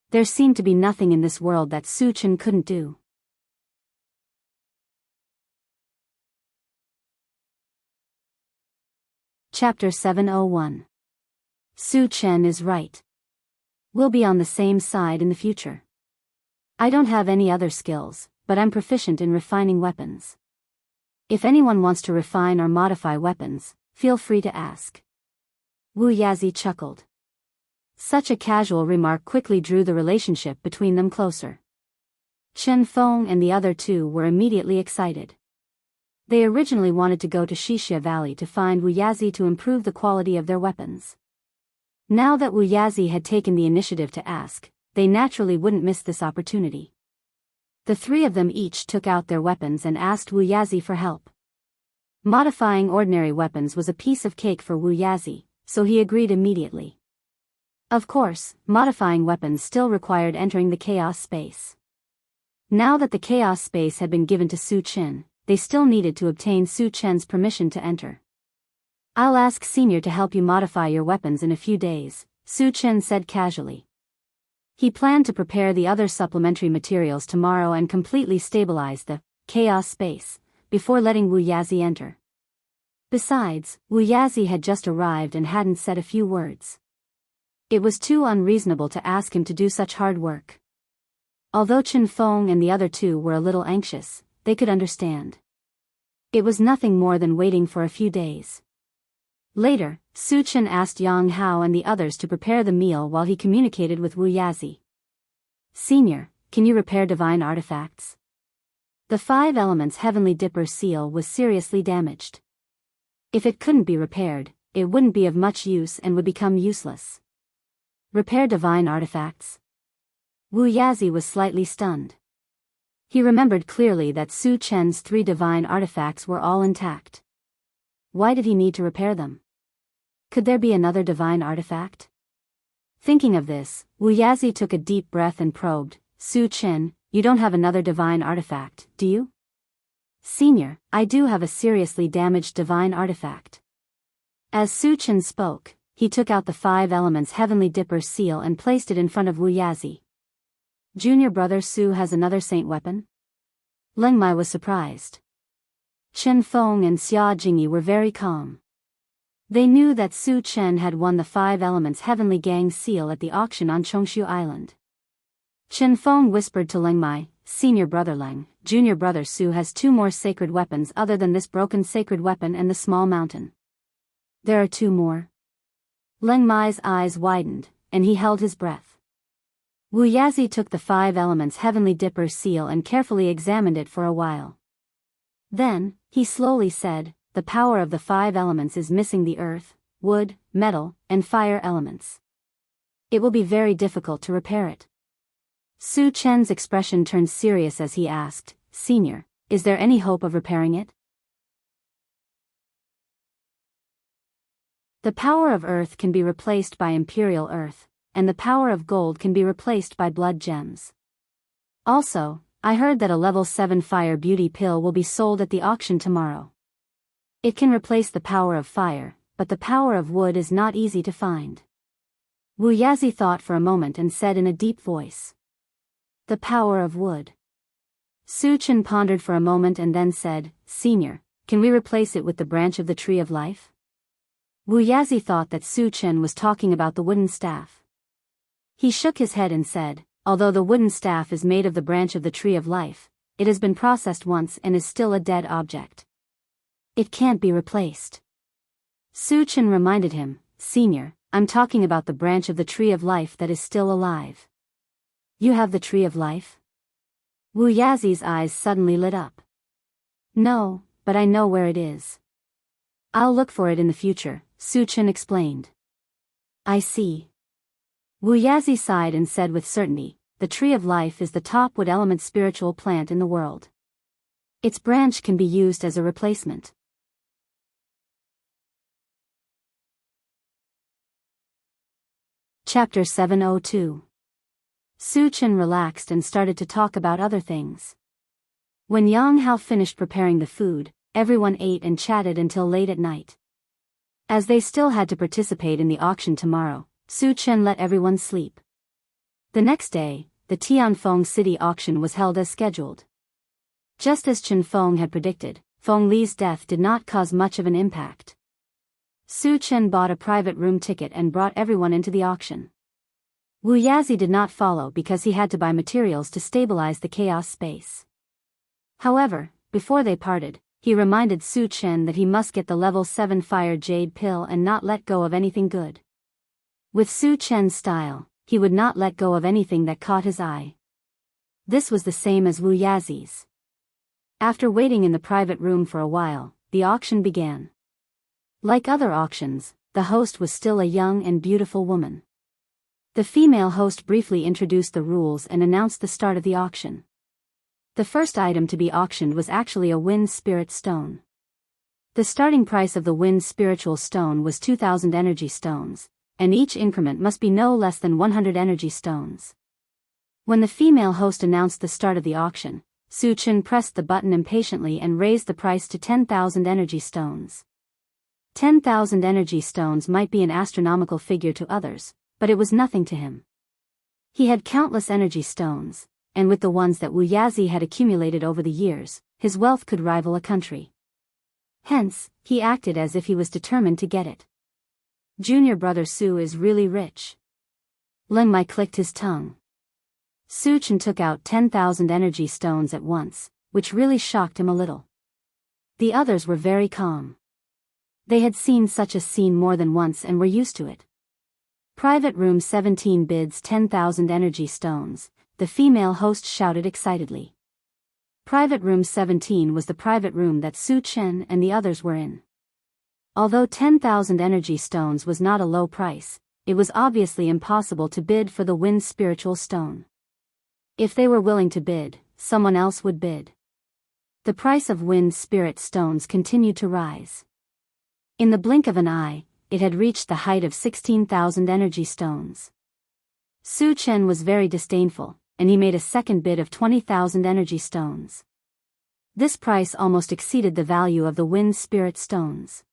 There seemed to be nothing in this world that Su Chen couldn't do. Chapter 701. Su Chen is right. We'll be on the same side in the future. I don't have any other skills, but I'm proficient in refining weapons. If anyone wants to refine or modify weapons, feel free to ask. Wu Yazi chuckled. Such a casual remark quickly drew the relationship between them closer. Chen Feng and the other two were immediately excited. They originally wanted to go to Xixia Valley to find Wu Yazi to improve the quality of their weapons. Now that Wu Yazi had taken the initiative to ask, they naturally wouldn't miss this opportunity. The three of them each took out their weapons and asked Wu Yazi for help. Modifying ordinary weapons was a piece of cake for Wu Yazi, so he agreed immediately. Of course, modifying weapons still required entering the chaos space. Now that the chaos space had been given to Su Chen, they still needed to obtain Su Chen's permission to enter. "I'll ask Senior to help you modify your weapons in a few days," Su Chen said casually. He planned to prepare the other supplementary materials tomorrow and completely stabilize the chaos space before letting Wu Yazi enter. Besides, Wu Yazi had just arrived and hadn't said a few words. It was too unreasonable to ask him to do such hard work. Although Chen Feng and the other two were a little anxious, they could understand. It was nothing more than waiting for a few days. Later, Su Chen asked Yang Hao and the others to prepare the meal while he communicated with Wu Yazi. "Senior, can you repair divine artifacts?" The 5 elements heavenly dipper seal was seriously damaged. If it couldn't be repaired, it wouldn't be of much use and would become useless. Repair divine artifacts? Wu Yazi was slightly stunned. He remembered clearly that Su Chen's 3 divine artifacts were all intact. Why did he need to repair them? Could there be another divine artifact? Thinking of this, Wu Yazi took a deep breath and probed, "Su Chen, you don't have another divine artifact, do you?" "Senior, I do have a seriously damaged divine artifact." As Su Chen spoke, he took out the 5 elements heavenly dipper seal and placed it in front of Wu Yazi. "Junior brother Su has another saint weapon?" Leng Mai was surprised. Chen Feng and Xia Jingyi were very calm. They knew that Su Chen had won the 5 elements heavenly gang seal at the auction on Chongshu Island. Chen Feng whispered to Leng Mai, "Senior brother Leng, junior brother Su has 2 more sacred weapons other than this broken sacred weapon and the small mountain." There are 2 more. Leng Mai's eyes widened, and he held his breath. Wu Yazi took the 5 elements heavenly dipper seal and carefully examined it for a while. Then, he slowly said, the power of the 5 elements is missing the earth, wood, metal, and fire elements. It will be very difficult to repair it. Su Chen's expression turned serious as he asked, Senior, is there any hope of repairing it? The power of earth can be replaced by imperial earth, and the power of gold can be replaced by blood gems. Also, I heard that a level 7 fire beauty pill will be sold at the auction tomorrow. It can replace the power of fire, but the power of wood is not easy to find. Wu Yazi thought for a moment and said in a deep voice. The power of wood. Su Chen pondered for a moment and then said, Senior, can we replace it with the branch of the tree of life? Wu Yazi thought that Su Chen was talking about the wooden staff. He shook his head and said, although the wooden staff is made of the branch of the tree of life, it has been processed once and is still a dead object. It can't be replaced. Su Chen reminded him, Senior, I'm talking about the branch of the tree of life that is still alive. You have the tree of life? Wu Yazi's eyes suddenly lit up. No, but I know where it is. I'll look for it in the future, Su Chen explained. I see. Wu Yazi sighed and said with certainty, the tree of life is the top wood element spiritual plant in the world. Its branch can be used as a replacement. Chapter 702. Su Chen relaxed and started to talk about other things. When Yang Hao finished preparing the food, everyone ate and chatted until late at night. As they still had to participate in the auction tomorrow, Su Chen let everyone sleep. The next day, the Tianfeng City auction was held as scheduled. Just as Chen Feng had predicted, Feng Li's death did not cause much of an impact. Su Chen bought a private room ticket and brought everyone into the auction. Wu Yazi did not follow because he had to buy materials to stabilize the chaos space. However, before they parted, he reminded Su Chen that he must get the level 7 fire jade pill and not let go of anything good. With Su Chen's style, he would not let go of anything that caught his eye. This was the same as Wu Yazi's. After waiting in the private room for a while, the auction began. Like other auctions, the host was still a young and beautiful woman. The female host briefly introduced the rules and announced the start of the auction. The first item to be auctioned was actually a wind spirit stone. The starting price of the wind spiritual stone was 2,000 energy stones, and each increment must be no less than 100 energy stones. When the female host announced the start of the auction, Su Chen pressed the button impatiently and raised the price to 10,000 energy stones. 10,000 energy stones might be an astronomical figure to others, but it was nothing to him. He had countless energy stones, and with the ones that Wu Yazi had accumulated over the years, his wealth could rival a country. Hence, he acted as if he was determined to get it. Junior brother Su is really rich. Leng Mai clicked his tongue. Su Chen took out 10,000 energy stones at once, which really shocked him a little. The others were very calm. They had seen such a scene more than once and were used to it. Private room 17 bids 10,000 energy stones, the female host shouted excitedly. Private room 17 was the private room that Su Chen and the others were in. Although 10,000 energy stones was not a low price, it was obviously impossible to bid for the wind spiritual stone. If they were willing to bid, someone else would bid. The price of wind spirit stones continued to rise. In the blink of an eye, it had reached the height of 16,000 energy stones. Su Chen was very disdainful, and he made a second bid of 20,000 energy stones. This price almost exceeded the value of the wind spirit stones.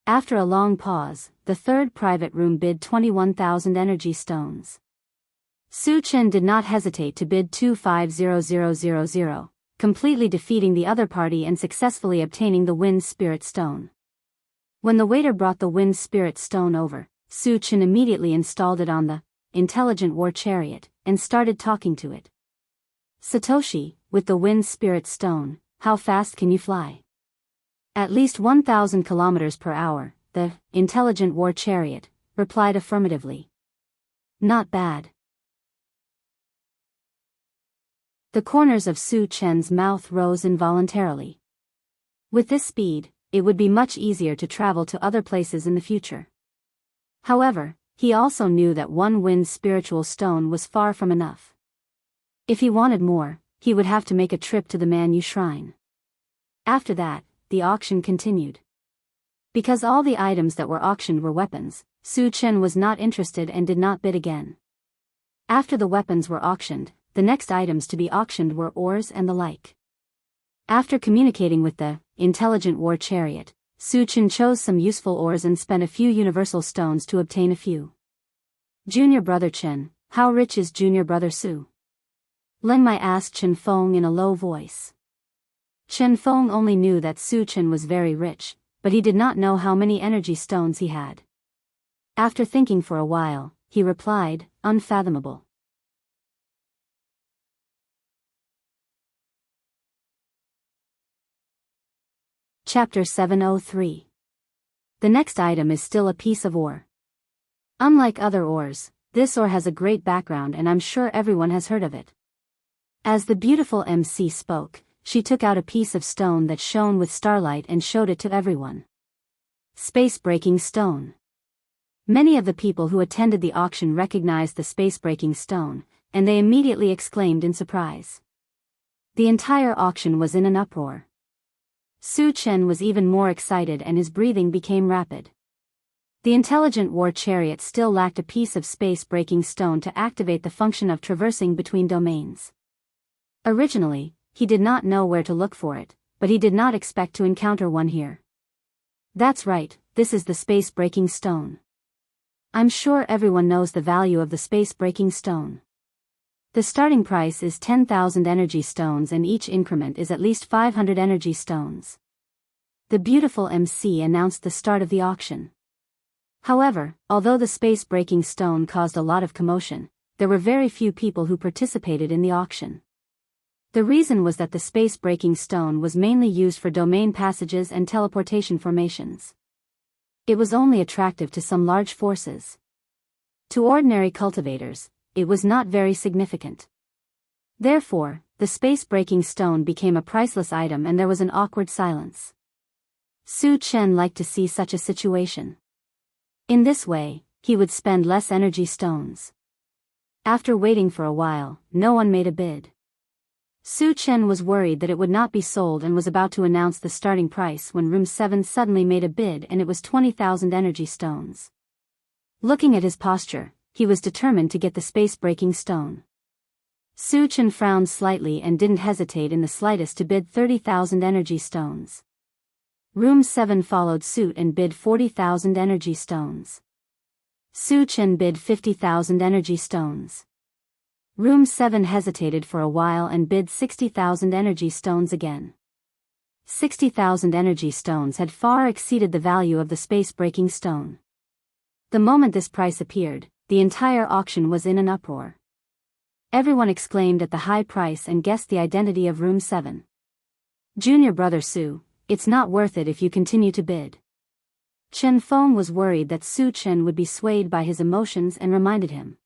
After a long pause, the third private room bid 21,000 energy stones. Su Chen did not hesitate to bid 250000, completely defeating the other party and successfully obtaining the wind spirit stone. When the waiter brought the wind spirit stone over, Su Chen immediately installed it on the intelligent war chariot and started talking to it. Satoshi, with the wind spirit stone, how fast can you fly? At least 1,000 kilometers per hour, the intelligent war chariot, replied affirmatively. Not bad. The corners of Su Chen's mouth rose involuntarily. With this speed, it would be much easier to travel to other places in the future. However, he also knew that one wind spiritual stone was far from enough. If he wanted more, he would have to make a trip to the Man Yu Shrine. After that, the auction continued. Because all the items that were auctioned were weapons, Su Chen was not interested and did not bid again. After the weapons were auctioned, the next items to be auctioned were ores and the like. After communicating with the intelligent war chariot, Su Chen chose some useful ores and spent a few universal stones to obtain a few. Junior brother Chen, how rich is junior brother Su? Len Mai asked Chen Feng in a low voice. Chen Feng only knew that Su Chen was very rich, but he did not know how many energy stones he had. After thinking for a while, he replied, unfathomable. Chapter 703. The next item is still a piece of ore. Unlike other ores, this ore has a great background and I'm sure everyone has heard of it. As the beautiful MC spoke, she took out a piece of stone that shone with starlight and showed it to everyone. Space-breaking stone. Many of the people who attended the auction recognized the space-breaking stone, and they immediately exclaimed in surprise. The entire auction was in an uproar. Su Chen was even more excited and his breathing became rapid. The intelligent war chariot still lacked a piece of space-breaking stone to activate the function of traversing between domains. Originally, he did not know where to look for it, but he did not expect to encounter one here. That's right, this is the space-breaking stone. I'm sure everyone knows the value of the space-breaking stone. The starting price is 10,000 energy stones and each increment is at least 500 energy stones. The beautiful MC announced the start of the auction. However, although the space-breaking stone caused a lot of commotion, there were very few people who participated in the auction. The reason was that the space-breaking stone was mainly used for domain passages and teleportation formations. It was only attractive to some large forces. To ordinary cultivators, it was not very significant. Therefore, the space-breaking stone became a priceless item and there was an awkward silence. Su Chen liked to see such a situation. In this way, he would spend less energy stones. After waiting for a while, no one made a bid. Su Chen was worried that it would not be sold and was about to announce the starting price when Room 7 suddenly made a bid and it was 20,000 energy stones. Looking at his posture, he was determined to get the space-breaking stone. Su Chen frowned slightly and didn't hesitate in the slightest to bid 30,000 energy stones. Room 7 followed suit and bid 40,000 energy stones. Su Chen bid 50,000 energy stones. Room 7 hesitated for a while and bid 60,000 energy stones again. 60,000 energy stones had far exceeded the value of the space-breaking stone. The moment this price appeared, the entire auction was in an uproar. Everyone exclaimed at the high price and guessed the identity of Room 7. Junior brother Su, it's not worth it if you continue to bid. Chen Feng was worried that Su Chen would be swayed by his emotions and reminded him.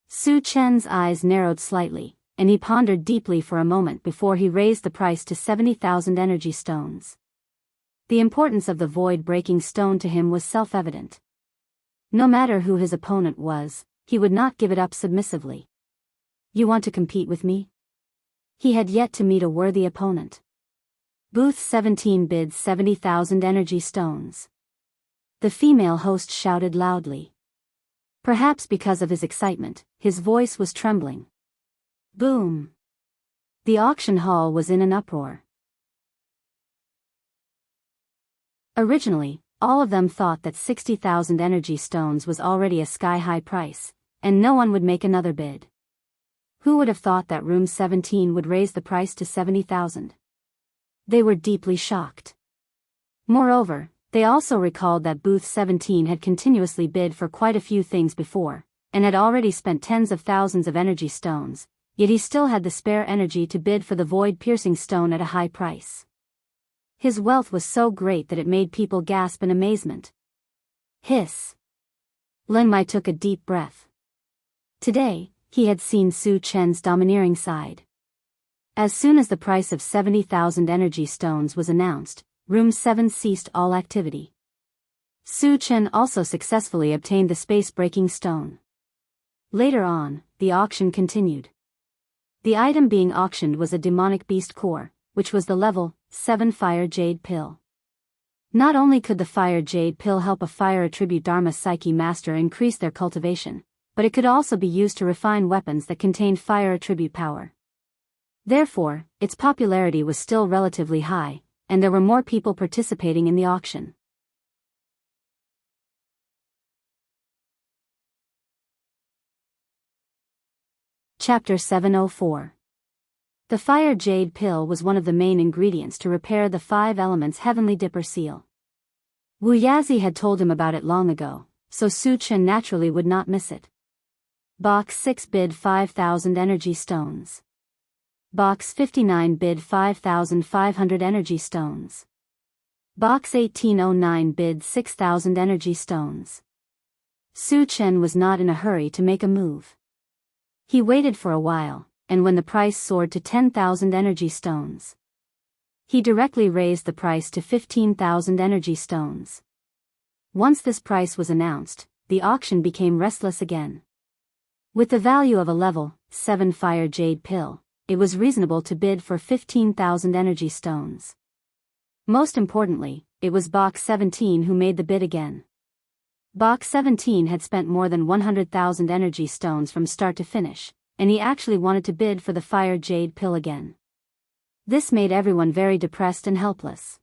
Su Chen's eyes narrowed slightly, and he pondered deeply for a moment before he raised the price to 70,000 energy stones. The importance of the void-breaking stone to him was self-evident. No matter who his opponent was, he would not give it up submissively. You want to compete with me? He had yet to meet a worthy opponent. Booth 17 bids 70,000 energy stones. The female host shouted loudly. Perhaps because of his excitement, his voice was trembling. Boom! The auction hall was in an uproar. Originally, all of them thought that 60,000 energy stones was already a sky-high price, and no one would make another bid. Who would have thought that Room 17 would raise the price to 70,000? They were deeply shocked. Moreover, they also recalled that Booth 17 had continuously bid for quite a few things before, and had already spent tens of thousands of energy stones, yet he still had the spare energy to bid for the void-piercing stone at a high price. His wealth was so great that it made people gasp in amazement. Hiss. Lin Mai took a deep breath. Today, he had seen Su Chen's domineering side. As soon as the price of 70,000 energy stones was announced, Room 7 ceased all activity. Su Chen also successfully obtained the space-breaking stone. Later on, the auction continued. The item being auctioned was a demonic beast core, which was the level 7 fire jade pill. Not only could the fire jade pill help a fire attribute Dharma Psyche master increase their cultivation, but it could also be used to refine weapons that contained fire attribute power. Therefore, its popularity was still relatively high, and there were more people participating in the auction. Chapter 704. The fire jade pill was one of the main ingredients to repair the 5 elements heavenly dipper seal. Wu Yazi had told him about it long ago, so Su Chen naturally would not miss it. Box 6 bid 5,000 energy stones. Box 59 bid 5,500 energy stones. Box 1809 bid 6,000 energy stones. Su Chen was not in a hurry to make a move. He waited for a while, and when the price soared to 10,000 energy stones, he directly raised the price to 15,000 energy stones. Once this price was announced, the auction became restless again. With the value of a level 7 fire jade pill, it was reasonable to bid for 15,000 energy stones. Most importantly, it was Box 17 who made the bid again. Box 17 had spent more than 100,000 energy stones from start to finish, and he actually wanted to bid for the fire jade pill again. This made everyone very depressed and helpless.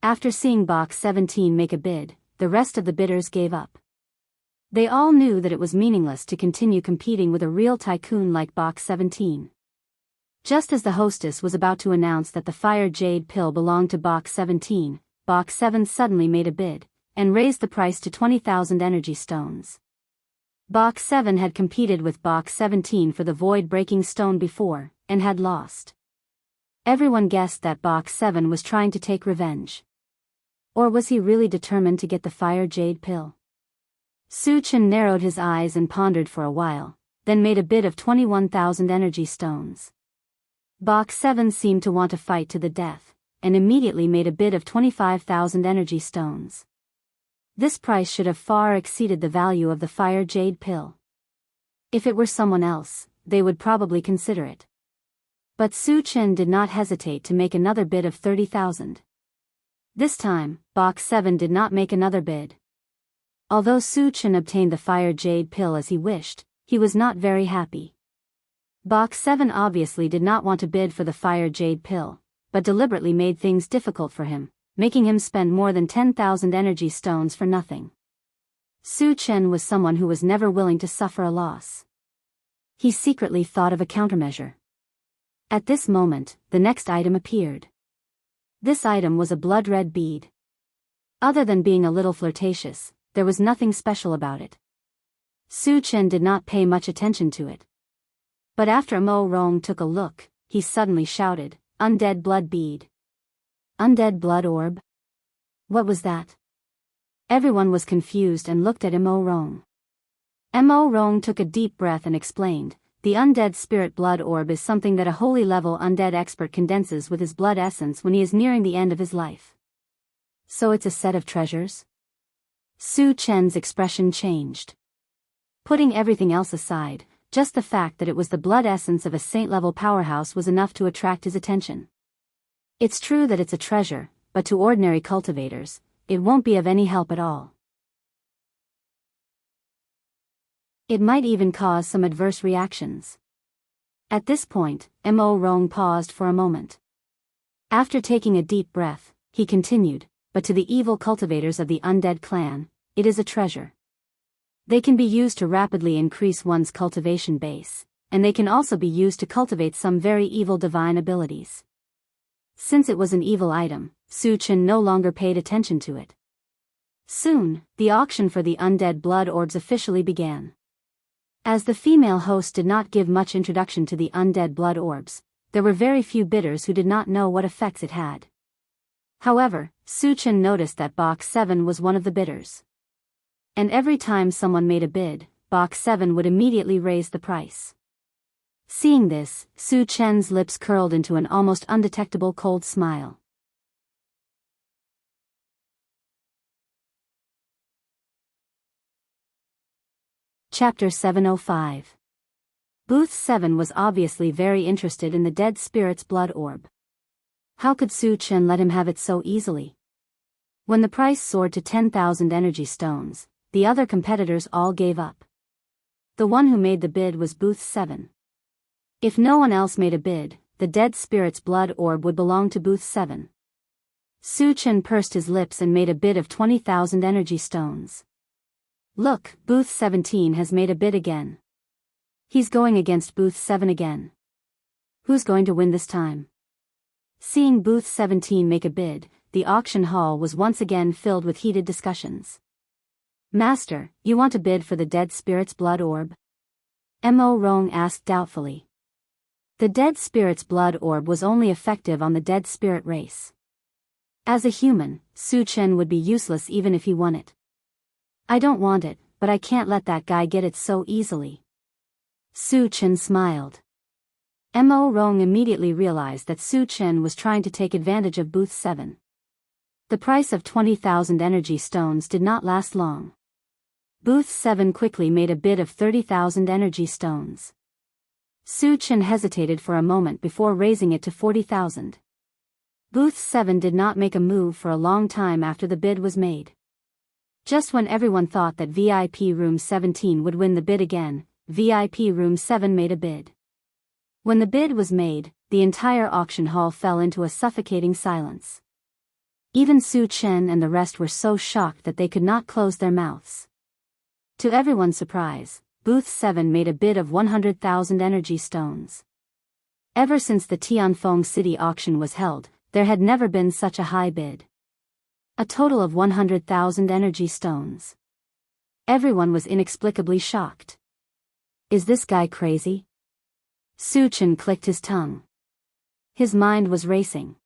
After seeing Box 17 make a bid, the rest of the bidders gave up. They all knew that it was meaningless to continue competing with a real tycoon like Box 17. Just as the hostess was about to announce that the fire jade pill belonged to Box 17, Box 7 suddenly made a bid, and raised the price to 20,000 energy stones. Box 7 had competed with Box 17 for the void-breaking stone before, and had lost. Everyone guessed that Box 7 was trying to take revenge. Or was he really determined to get the fire jade pill? Su Chen narrowed his eyes and pondered for a while, then made a bid of 21,000 energy stones. Box 7 seemed to want to fight to the death, and immediately made a bid of 25,000 energy stones. This price should have far exceeded the value of the fire jade pill. If it were someone else, they would probably consider it. But Su Chen did not hesitate to make another bid of 30,000. This time, Box 7 did not make another bid. Although Su Chen obtained the fire jade pill as he wished, he was not very happy. Box 7 obviously did not want to bid for the fire jade pill, but deliberately made things difficult for him, making him spend more than 10,000 energy stones for nothing. Su Chen was someone who was never willing to suffer a loss. He secretly thought of a countermeasure. At this moment, the next item appeared. This item was a blood-red bead. Other than being a little flirtatious, there was nothing special about it. Su Chen did not pay much attention to it. But after Mo Rong took a look, he suddenly shouted, "Undead blood bead." Undead blood orb? What was that? Everyone was confused and looked at Mo Rong. Mo Rong took a deep breath and explained, "The undead spirit blood orb is something that a holy level undead expert condenses with his blood essence when he is nearing the end of his life." So it's a set of treasures? Su Chen's expression changed. Putting everything else aside, just the fact that it was the blood essence of a saint-level powerhouse was enough to attract his attention. It's true that it's a treasure, but to ordinary cultivators, it won't be of any help at all. It might even cause some adverse reactions. At this point, Mo Rong paused for a moment. After taking a deep breath, he continued, "But to the evil cultivators of the undead clan, it is a treasure. They can be used to rapidly increase one's cultivation base, and they can also be used to cultivate some very evil divine abilities." Since it was an evil item, Su Chen no longer paid attention to it. Soon, the auction for the undead blood orbs officially began. As the female host did not give much introduction to the undead blood orbs, there were very few bidders who did not know what effects it had. However, Su Chen noticed that Box 7 was one of the bidders. And every time someone made a bid, Box 7 would immediately raise the price. Seeing this, Su Chen's lips curled into an almost undetectable cold smile. Chapter 705. Booth 7 was obviously very interested in the dead spirit's blood orb. How could Su Chen let him have it so easily? When the price soared to 10,000 energy stones, the other competitors all gave up. The one who made the bid was Booth 7. If no one else made a bid, the dead spirit's blood orb would belong to Booth 7. Su Chen pursed his lips and made a bid of 20,000 energy stones. Look, Booth 17 has made a bid again. He's going against Booth 7 again. Who's going to win this time? Seeing Booth 17 make a bid, the auction hall was once again filled with heated discussions. Master, you want to bid for the dead spirit's blood orb? Mo Rong asked doubtfully. The dead spirit's blood orb was only effective on the dead spirit race. As a human, Su Chen would be useless even if he won it. I don't want it, but I can't let that guy get it so easily. Su Chen smiled. Mo Rong immediately realized that Su Chen was trying to take advantage of Booth 7. The price of 20,000 energy stones did not last long. Booth 7 quickly made a bid of 30,000 energy stones. Su Chen hesitated for a moment before raising it to 40,000. Booth 7 did not make a move for a long time after the bid was made. Just when everyone thought that VIP Room 17 would win the bid again, VIP Room 7 made a bid. When the bid was made, the entire auction hall fell into a suffocating silence. Even Su Chen and the rest were so shocked that they could not close their mouths. To everyone's surprise, Booth 7 made a bid of 100,000 energy stones. Ever since the Tianfeng City auction was held, there had never been such a high bid. A total of 100,000 energy stones. Everyone was inexplicably shocked. Is this guy crazy? Su Chen clicked his tongue. His mind was racing.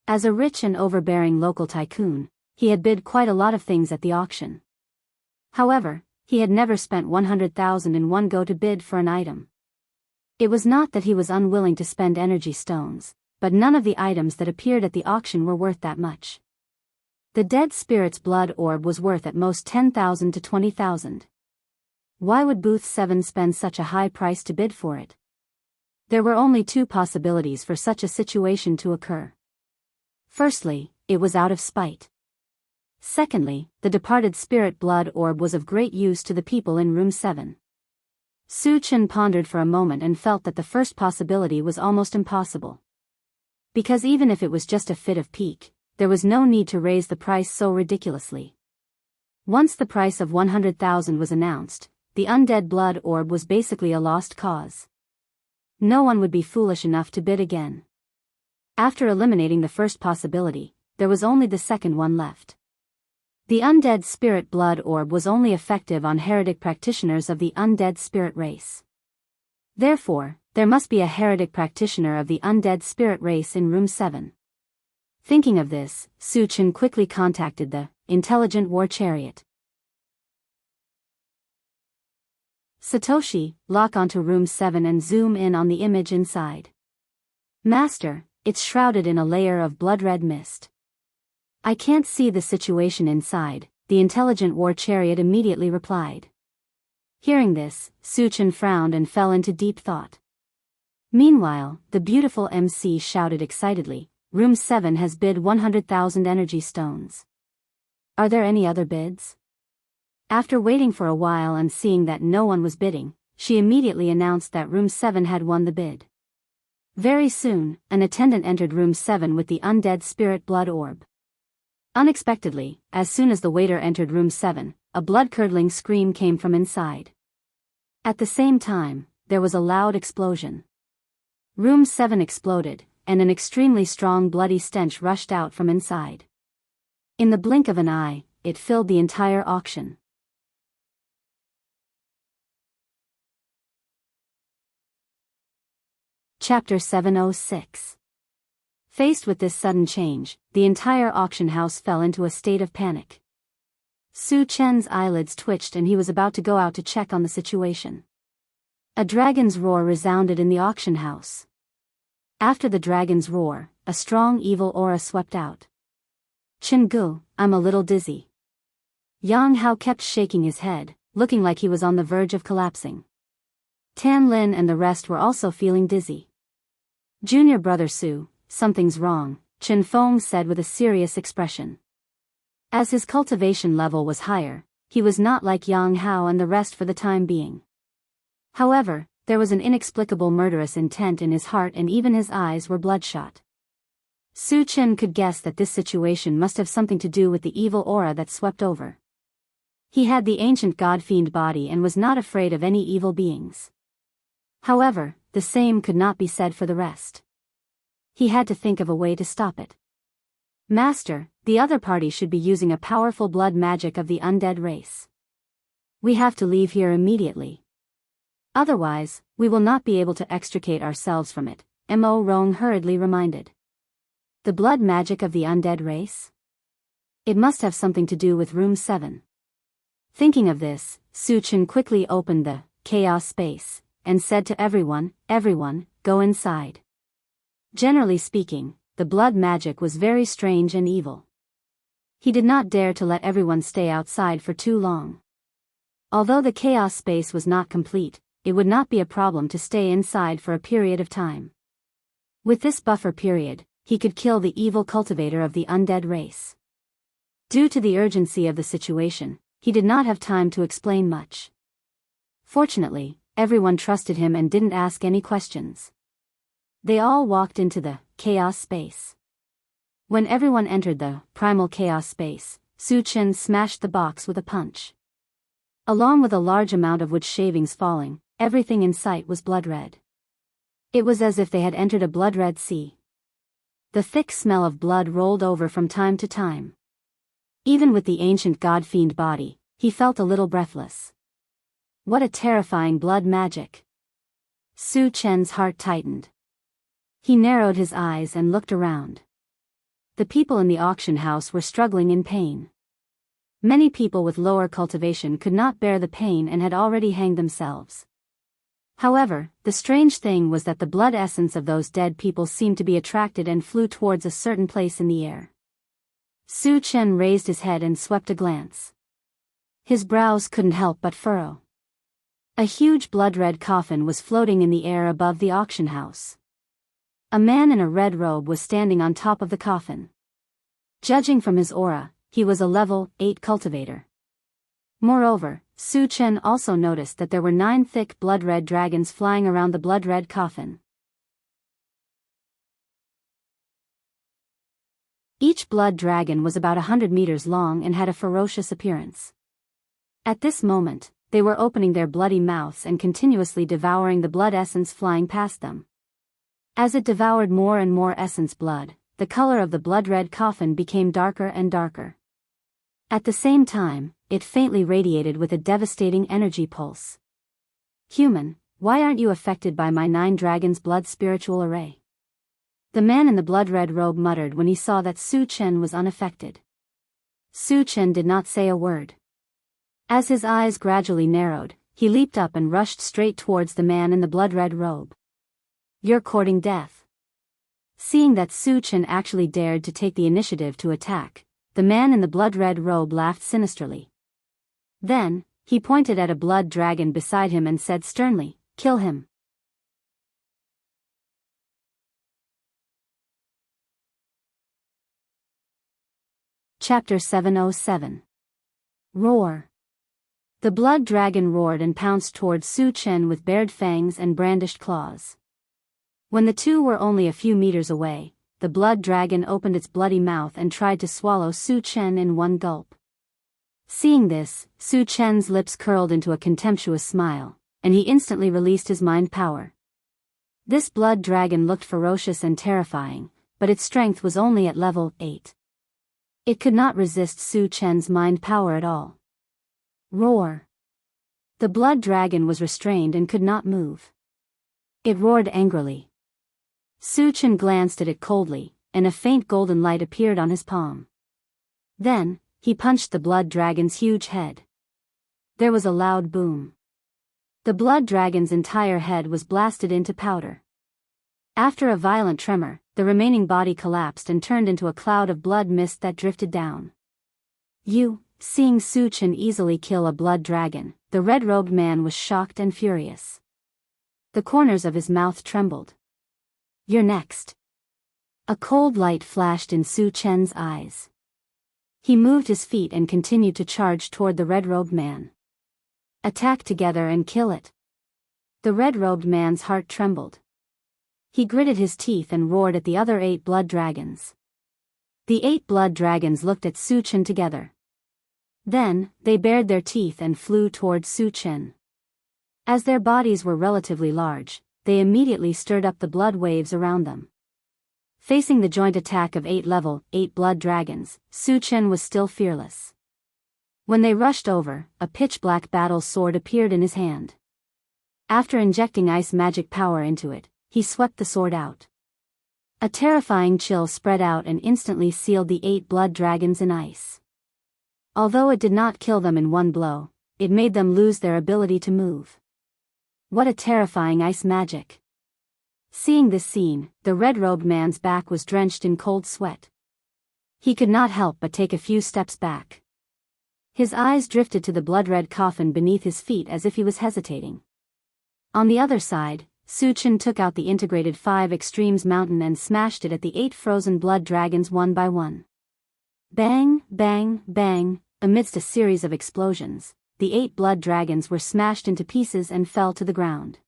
As a rich and overbearing local tycoon, he had bid quite a lot of things at the auction. However, he had never spent 100,000 in one go to bid for an item. It was not that he was unwilling to spend energy stones, but none of the items that appeared at the auction were worth that much. The dead spirit's blood orb was worth at most 10,000 to 20,000. Why would Booth 7 spend such a high price to bid for it? There were only two possibilities for such a situation to occur. Firstly, it was out of spite. Secondly, the departed spirit blood orb was of great use to the people in room 7. Su Chen pondered for a moment and felt that the first possibility was almost impossible. Because even if it was just a fit of pique, there was no need to raise the price so ridiculously. Once the price of 100,000 was announced, the undead blood orb was basically a lost cause. No one would be foolish enough to bid again. After eliminating the first possibility, there was only the second one left. The undead spirit blood orb was only effective on heretic practitioners of the undead spirit race. Therefore, there must be a heretic practitioner of the undead spirit race in room 7. Thinking of this, Su Chen quickly contacted the intelligent war chariot. Satoshi, lock onto room 7 and zoom in on the image inside. Master, it's shrouded in a layer of blood-red mist. I can't see the situation inside, the intelligent war chariot immediately replied. Hearing this, Su Chen frowned and fell into deep thought. Meanwhile, the beautiful MC shouted excitedly, Room 7 has bid 100,000 energy stones. Are there any other bids? After waiting for a while and seeing that no one was bidding, she immediately announced that Room 7 had won the bid. Very soon, an attendant entered Room 7 with the undead spirit blood orb. Unexpectedly, as soon as the waiter entered Room 7, a blood-curdling scream came from inside. At the same time, there was a loud explosion. Room 7 exploded, and an extremely strong bloody stench rushed out from inside. In the blink of an eye, it filled the entire auction. Chapter 706. Faced with this sudden change, the entire auction house fell into a state of panic. Su Chen's eyelids twitched and he was about to go out to check on the situation. A dragon's roar resounded in the auction house. After the dragon's roar, a strong evil aura swept out. Chen Gu, I'm a little dizzy. Yang Hao kept shaking his head, looking like he was on the verge of collapsing. Tan Lin and the rest were also feeling dizzy. Junior brother Su, something's wrong, Chen Feng said with a serious expression. As his cultivation level was higher, he was not like Yang Hao and the rest for the time being. However, there was an inexplicable murderous intent in his heart and even his eyes were bloodshot. Su Chen could guess that this situation must have something to do with the evil aura that swept over. He had the ancient god-fiend body and was not afraid of any evil beings. However, the same could not be said for the rest. He had to think of a way to stop it. Master, the other party should be using a powerful blood magic of the undead race. We have to leave here immediately. Otherwise, we will not be able to extricate ourselves from it, Mo Rong hurriedly reminded. The blood magic of the undead race? It must have something to do with room 7. Thinking of this, Su Chen quickly opened the chaos space and said to everyone, go inside. Generally speaking, the blood magic was very strange and evil. He did not dare to let everyone stay outside for too long. Although the chaos space was not complete, it would not be a problem to stay inside for a period of time. With this buffer period, he could kill the evil cultivator of the undead race. Due to the urgency of the situation, he did not have time to explain much. Fortunately, everyone trusted him and didn't ask any questions. They all walked into the chaos space. When everyone entered the primal chaos space, Su Chen smashed the box with a punch. Along with a large amount of wood shavings falling, everything in sight was blood red. It was as if they had entered a blood-red sea. The thick smell of blood rolled over from time to time. Even with the ancient god-fiend body, he felt a little breathless. What a terrifying blood magic! Su Chen's heart tightened. He narrowed his eyes and looked around. The people in the auction house were struggling in pain. Many people with lower cultivation could not bear the pain and had already hanged themselves. However, the strange thing was that the blood essence of those dead people seemed to be attracted and flew towards a certain place in the air. Su Chen raised his head and swept a glance. His brows couldn't help but furrow. A huge blood-red coffin was floating in the air above the auction house. A man in a red robe was standing on top of the coffin. Judging from his aura, he was a level 8 cultivator. Moreover, Su Chen also noticed that there were 9 thick blood-red dragons flying around the blood-red coffin. Each blood dragon was about 100 meters long and had a ferocious appearance. At this moment, they were opening their bloody mouths and continuously devouring the blood essence flying past them. As it devoured more and more essence blood, the color of the blood-red coffin became darker and darker. At the same time, it faintly radiated with a devastating energy pulse. Human, why aren't you affected by my 9 dragons' blood spiritual array? The man in the blood-red robe muttered when he saw that Su Chen was unaffected. Su Chen did not say a word. As his eyes gradually narrowed, he leaped up and rushed straight towards the man in the blood-red robe. You're courting death. Seeing that Su Chen actually dared to take the initiative to attack, the man in the blood-red robe laughed sinisterly. Then, he pointed at a blood dragon beside him and said sternly, "Kill him." Chapter 707. Roar. The blood dragon roared and pounced towards Su Chen with bared fangs and brandished claws. When the two were only a few meters away, the blood dragon opened its bloody mouth and tried to swallow Su Chen in one gulp. Seeing this, Su Chen's lips curled into a contemptuous smile, and he instantly released his mind power. This blood dragon looked ferocious and terrifying, but its strength was only at level 8. It could not resist Su Chen's mind power at all. Roar. The blood dragon was restrained and could not move. It roared angrily. Su Chen glanced at it coldly, and a faint golden light appeared on his palm. Then, he punched the blood dragon's huge head. There was a loud boom. The blood dragon's entire head was blasted into powder. After a violent tremor, the remaining body collapsed and turned into a cloud of blood mist that drifted down. Seeing Su Chen easily kill a blood dragon, the red-robed man was shocked and furious. The corners of his mouth trembled. "You're next." A cold light flashed in Su Chen's eyes. He moved his feet and continued to charge toward the red-robed man. "Attack together and kill it." The red-robed man's heart trembled. He gritted his teeth and roared at the other 8 blood dragons. The 8 blood dragons looked at Su Chen together. Then, they bared their teeth and flew towards Su Chen. As their bodies were relatively large, they immediately stirred up the blood waves around them. Facing the joint attack of 8 level 8 blood dragons, Su Chen was still fearless. When they rushed over, a pitch-black battle sword appeared in his hand. After injecting ice magic power into it, he swept the sword out. A terrifying chill spread out and instantly sealed the 8 blood dragons in ice. Although it did not kill them in one blow, it made them lose their ability to move. What a terrifying ice magic! Seeing this scene, the red-robed man's back was drenched in cold sweat. He could not help but take a few steps back. His eyes drifted to the blood-red coffin beneath his feet as if he was hesitating. On the other side, Su Chen took out the integrated 5 Extremes mountain and smashed it at the 8 frozen blood dragons one by one. Bang, bang, bang, amidst a series of explosions, the 8 blood dragons were smashed into pieces and fell to the ground.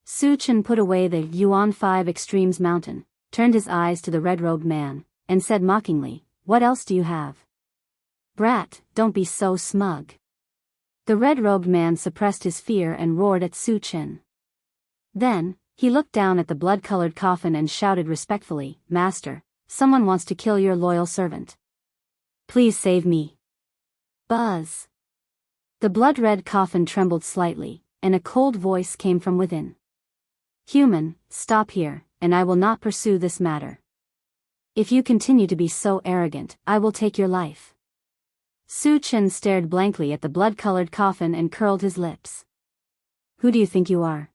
Su Chen put away the Yuan 5 Extremes mountain, turned his eyes to the red-robed man, and said mockingly, "What else do you have?" "Brat, don't be so smug." The red-robed man suppressed his fear and roared at Su Chen. Then, he looked down at the blood-colored coffin and shouted respectfully, "Master, someone wants to kill your loyal servant. Please save me." Buzz. The blood-red coffin trembled slightly, and a cold voice came from within. "Human, stop here, and I will not pursue this matter. If you continue to be so arrogant, I will take your life." Su Chen stared blankly at the blood-colored coffin and curled his lips. "Who do you think you are?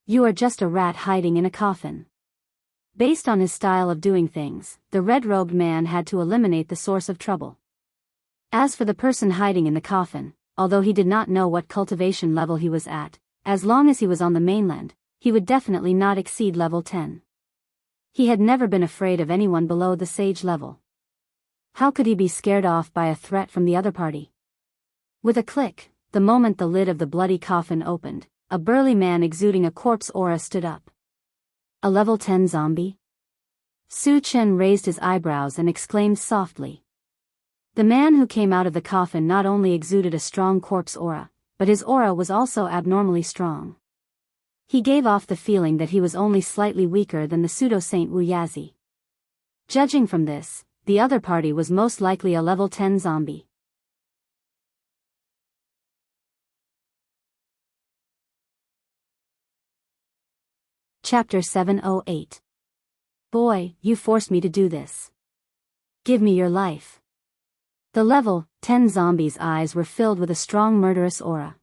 You are just a rat hiding in a coffin." Based on his style of doing things, the red-robed man had to eliminate the source of trouble. As for the person hiding in the coffin, although he did not know what cultivation level he was at, as long as he was on the mainland, he would definitely not exceed level 10. He had never been afraid of anyone below the sage level. How could he be scared off by a threat from the other party? With a click, the moment the lid of the bloody coffin opened, a burly man exuding a corpse aura stood up. A level 10 zombie? Su Chen raised his eyebrows and exclaimed softly. The man who came out of the coffin not only exuded a strong corpse aura, but his aura was also abnormally strong. He gave off the feeling that he was only slightly weaker than the pseudo-saint Wu Yazi. Judging from this, the other party was most likely a level 10 zombie. Chapter 708. Boy, you forced me to do this. Give me your life. The level 10 zombie's eyes were filled with a strong murderous aura.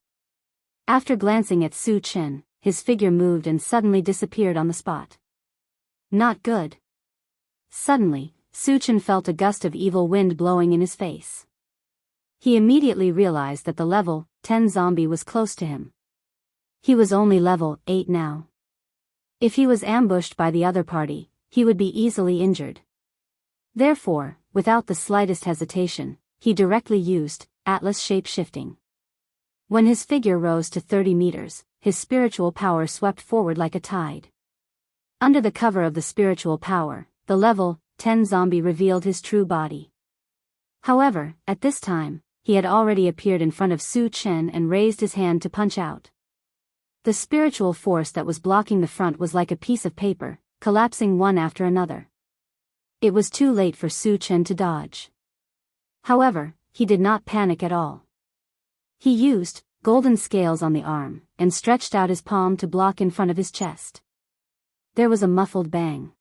After glancing at Su Chen, his figure moved and suddenly disappeared on the spot. Not good. Suddenly, Su Chen felt a gust of evil wind blowing in his face. He immediately realized that the level 10 zombie was close to him. He was only level 8 now. If he was ambushed by the other party, he would be easily injured. Therefore, without the slightest hesitation, he directly used Atlas shape-shifting. When his figure rose to 30 meters, his spiritual power swept forward like a tide. Under the cover of the spiritual power, the level 10 zombie revealed his true body. However, at this time, he had already appeared in front of Su Chen and raised his hand to punch out. The spiritual force that was blocking the front was like a piece of paper, collapsing one after another. It was too late for Su Chen to dodge. However, he did not panic at all. He used golden scales on the arm, and stretched out his palm to block in front of his chest. There was a muffled bang.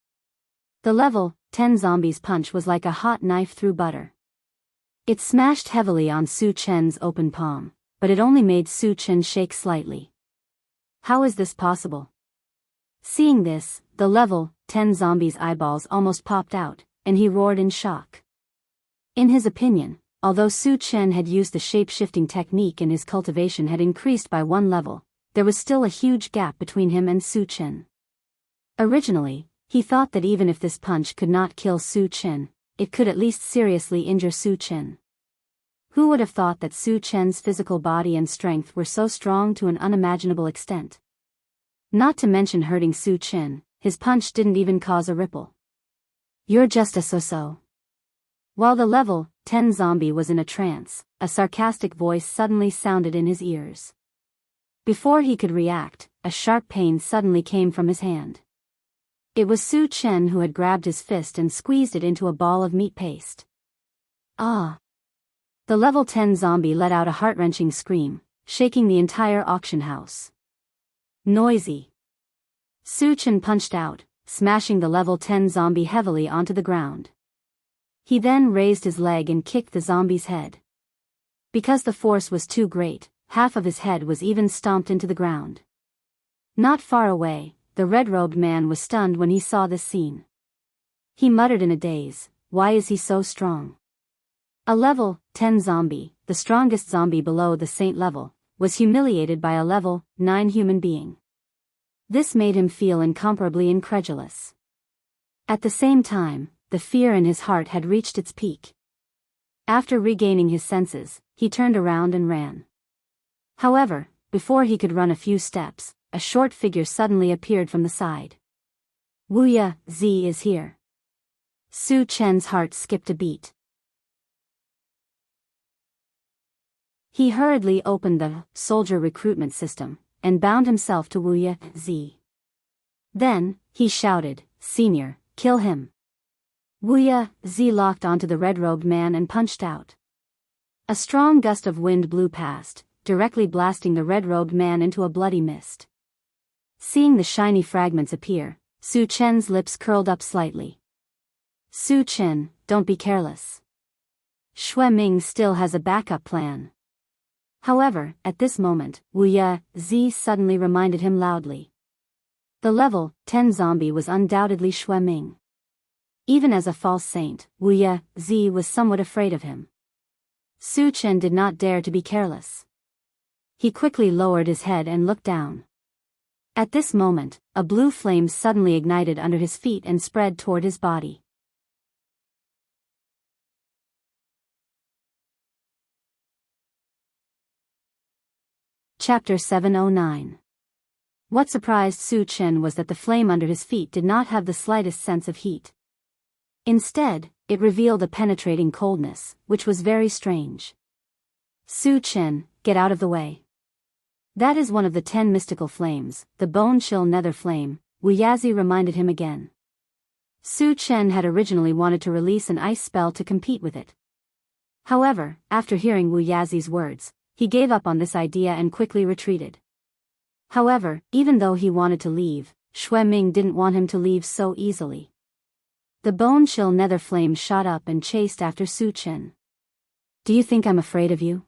The level 10 zombie's punch was like a hot knife through butter. It smashed heavily on Su Chen's open palm, but it only made Su Chen shake slightly. How is this possible? Seeing this, the level 10 zombie's eyeballs almost popped out, and he roared in shock. In his opinion, although Su Chen had used the shape-shifting technique and his cultivation had increased by 1 level, there was still a huge gap between him and Su Chen. Originally, he thought that even if this punch could not kill Su Chen, it could at least seriously injure Su Chen. Who would have thought that Su Chen's physical body and strength were so strong to an unimaginable extent? Not to mention hurting Su Chen, his punch didn't even cause a ripple. You're just a so-so. While the level 10 zombie was in a trance, a sarcastic voice suddenly sounded in his ears. Before he could react, a sharp pain suddenly came from his hand. It was Su Chen who had grabbed his fist and squeezed it into a ball of meat paste. Ah! The level 10 zombie let out a heart-wrenching scream, shaking the entire auction house. Noisy. Su Chen punched out, smashing the level 10 zombie heavily onto the ground. He then raised his leg and kicked the zombie's head. Because the force was too great, half of his head was even stomped into the ground. Not far away, the red-robed man was stunned when he saw this scene. He muttered in a daze, "Why is he so strong?" A level 10 zombie, the strongest zombie below the saint level, was humiliated by a level 9 human being. This made him feel incomparably incredulous. At the same time, the fear in his heart had reached its peak. After regaining his senses, he turned around and ran. However, before he could run a few steps, a short figure suddenly appeared from the side. Wu Zi is here. Su Chen's heart skipped a beat. He hurriedly opened the soldier recruitment system, and bound himself to Wu Zi. Then, he shouted, "Senior, kill him." Wu Zi locked onto the red-robed man and punched out. A strong gust of wind blew past, directly blasting the red-robed man into a bloody mist. Seeing the shiny fragments appear, Su Chen's lips curled up slightly. Su Chen, don't be careless. Xue Ming still has a backup plan. However, at this moment, Wu Zi suddenly reminded him loudly. The level 10 zombie was undoubtedly Xue Ming. Even as a false saint, Wu Zi was somewhat afraid of him. Su Chen did not dare to be careless. He quickly lowered his head and looked down. At this moment, a blue flame suddenly ignited under his feet and spread toward his body. Chapter 709. What surprised Su Chen was that the flame under his feet did not have the slightest sense of heat. Instead, it revealed a penetrating coldness, which was very strange. Su Chen, get out of the way. That is one of the 10 mystical flames, the bone-chill nether flame, Wu Zi reminded him again. Su Chen had originally wanted to release an ice spell to compete with it. However, after hearing Wu Zi's words, he gave up on this idea and quickly retreated. However, even though he wanted to leave, Xue Ming didn't want him to leave so easily. The bone-chill nether flame shot up and chased after Su Chen. Do you think I'm afraid of you?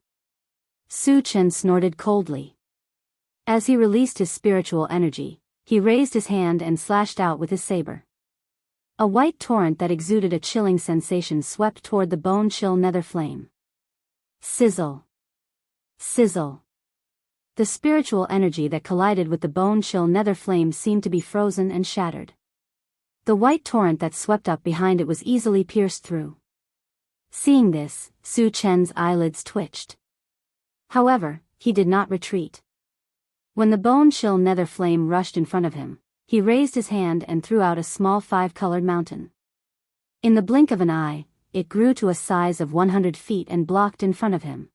Su Chen snorted coldly. As he released his spiritual energy, he raised his hand and slashed out with his saber. A white torrent that exuded a chilling sensation swept toward the bone-chill nether flame. Sizzle. Sizzle. The spiritual energy that collided with the bone-chill nether flame seemed to be frozen and shattered. The white torrent that swept up behind it was easily pierced through. Seeing this, Su Chen's eyelids twitched. However, he did not retreat. When the bone-chill nether flame rushed in front of him, he raised his hand and threw out a small 5-colored mountain. In the blink of an eye, it grew to a size of 100 feet and blocked in front of him.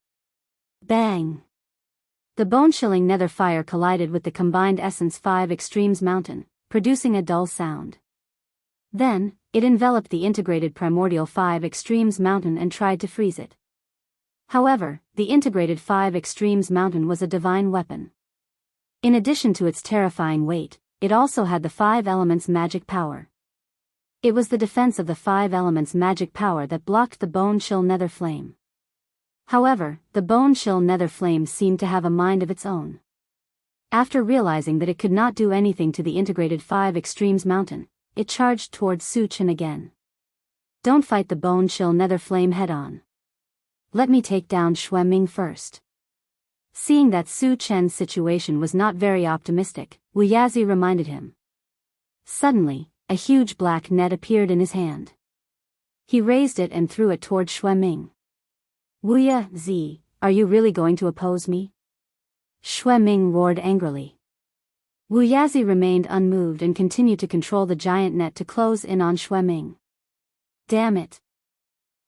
Bang! The bone-chilling nether fire collided with the combined Essence 5 Extremes mountain, producing a dull sound. Then, it enveloped the integrated Primordial 5 Extremes mountain and tried to freeze it. However, the integrated 5 Extremes mountain was a divine weapon. In addition to its terrifying weight, it also had the 5 elements magic power. It was the defense of the 5 elements' magic power that blocked the bone-chill nether flame. However, the bone-chill nether flame seemed to have a mind of its own. After realizing that it could not do anything to the integrated 5 extremes mountain, it charged towards Su Chen again. Don't fight the bone-chill nether flame head-on. Let me take down Xue Ming first. Seeing that Su Chen's situation was not very optimistic, Wu Yazi reminded him. Suddenly, a huge black net appeared in his hand. He raised it and threw it toward Xue Ming. Wu Yazi, are you really going to oppose me? Xue Ming roared angrily. Wu Yazi remained unmoved and continued to control the giant net to close in on Xue Ming. Damn it!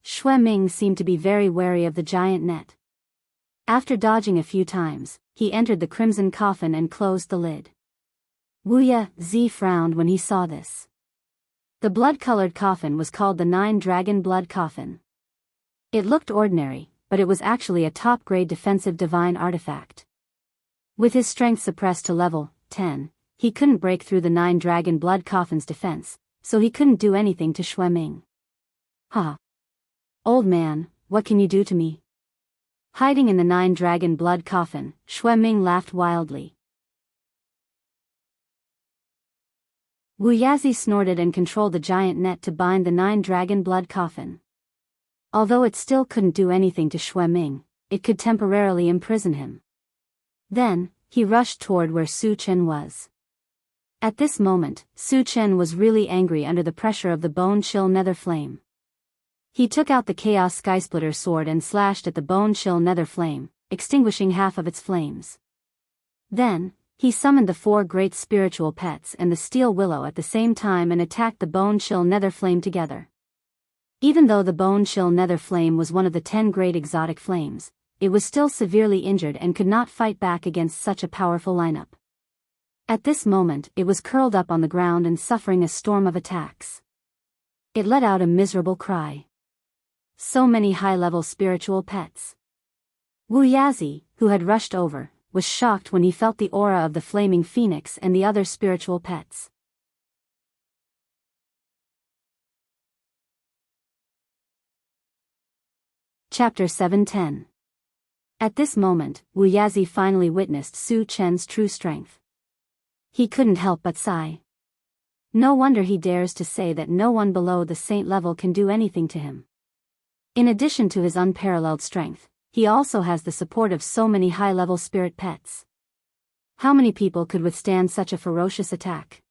Xue Ming seemed to be very wary of the giant net. After dodging a few times, he entered the crimson coffin and closed the lid. Wu Yazi frowned when he saw this. The blood-colored coffin was called the 9-Dragon Blood Coffin. It looked ordinary, but it was actually a top-grade defensive divine artifact. With his strength suppressed to level 10, he couldn't break through the 9-Dragon Blood Coffin's defense, so he couldn't do anything to Xue Ming. Ha! Old man, what can you do to me? Hiding in the 9-Dragon Blood Coffin, Xue Ming laughed wildly. Wu Yazi snorted and controlled the giant net to bind the 9-Dragon Blood Coffin. Although it still couldn't do anything to Xue Ming, it could temporarily imprison him. Then, he rushed toward where Su Chen was. At this moment, Su Chen was really angry under the pressure of the bone-chill nether flame. He took out the Chaos Skysplitter sword and slashed at the bone-chill nether flame, extinguishing half of its flames. Then, he summoned the 4 great spiritual pets and the steel willow at the same time and attacked the bone-chill nether flame together. Even though the bone-chill nether flame was one of the 10 great exotic flames, it was still severely injured and could not fight back against such a powerful lineup. At this moment, it was curled up on the ground and suffering a storm of attacks. It let out a miserable cry. So many high-level spiritual pets. Wu Yazi, who had rushed over, was shocked when he felt the aura of the flaming phoenix and the other spiritual pets. Chapter 710. At this moment, Wu Yazi finally witnessed Su Chen's true strength. He couldn't help but sigh. No wonder he dares to say that no one below the saint level can do anything to him. In addition to his unparalleled strength, he also has the support of so many high-level spirit pets. How many people could withstand such a ferocious attack?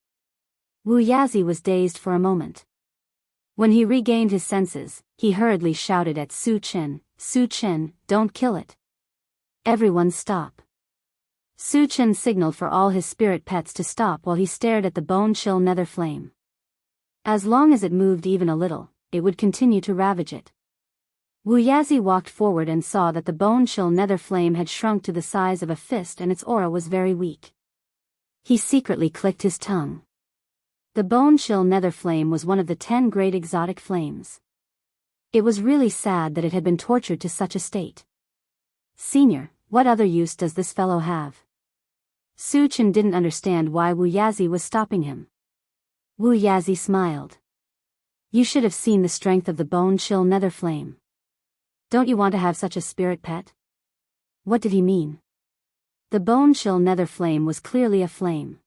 Wu Yazi was dazed for a moment. When he regained his senses, he hurriedly shouted at Su Chen, "Su Chen, don't kill it. Everyone stop." Su Chen signaled for all his spirit pets to stop while he stared at the bone-chill nether flame. As long as it moved even a little, it would continue to ravage it. Wu Yazi walked forward and saw that the bone-chill nether flame had shrunk to the size of a fist and its aura was very weak. He secretly clicked his tongue. The bone-chill nether flame was one of the 10 great exotic flames. It was really sad that it had been tortured to such a state. Senior, what other use does this fellow have? Su Chen didn't understand why Wu Yazi was stopping him. Wu Yazi smiled. You should have seen the strength of the bone-chill nether flame. Don't you want to have such a spirit pet? What did he mean? The bone-chill nether flame was clearly a flame.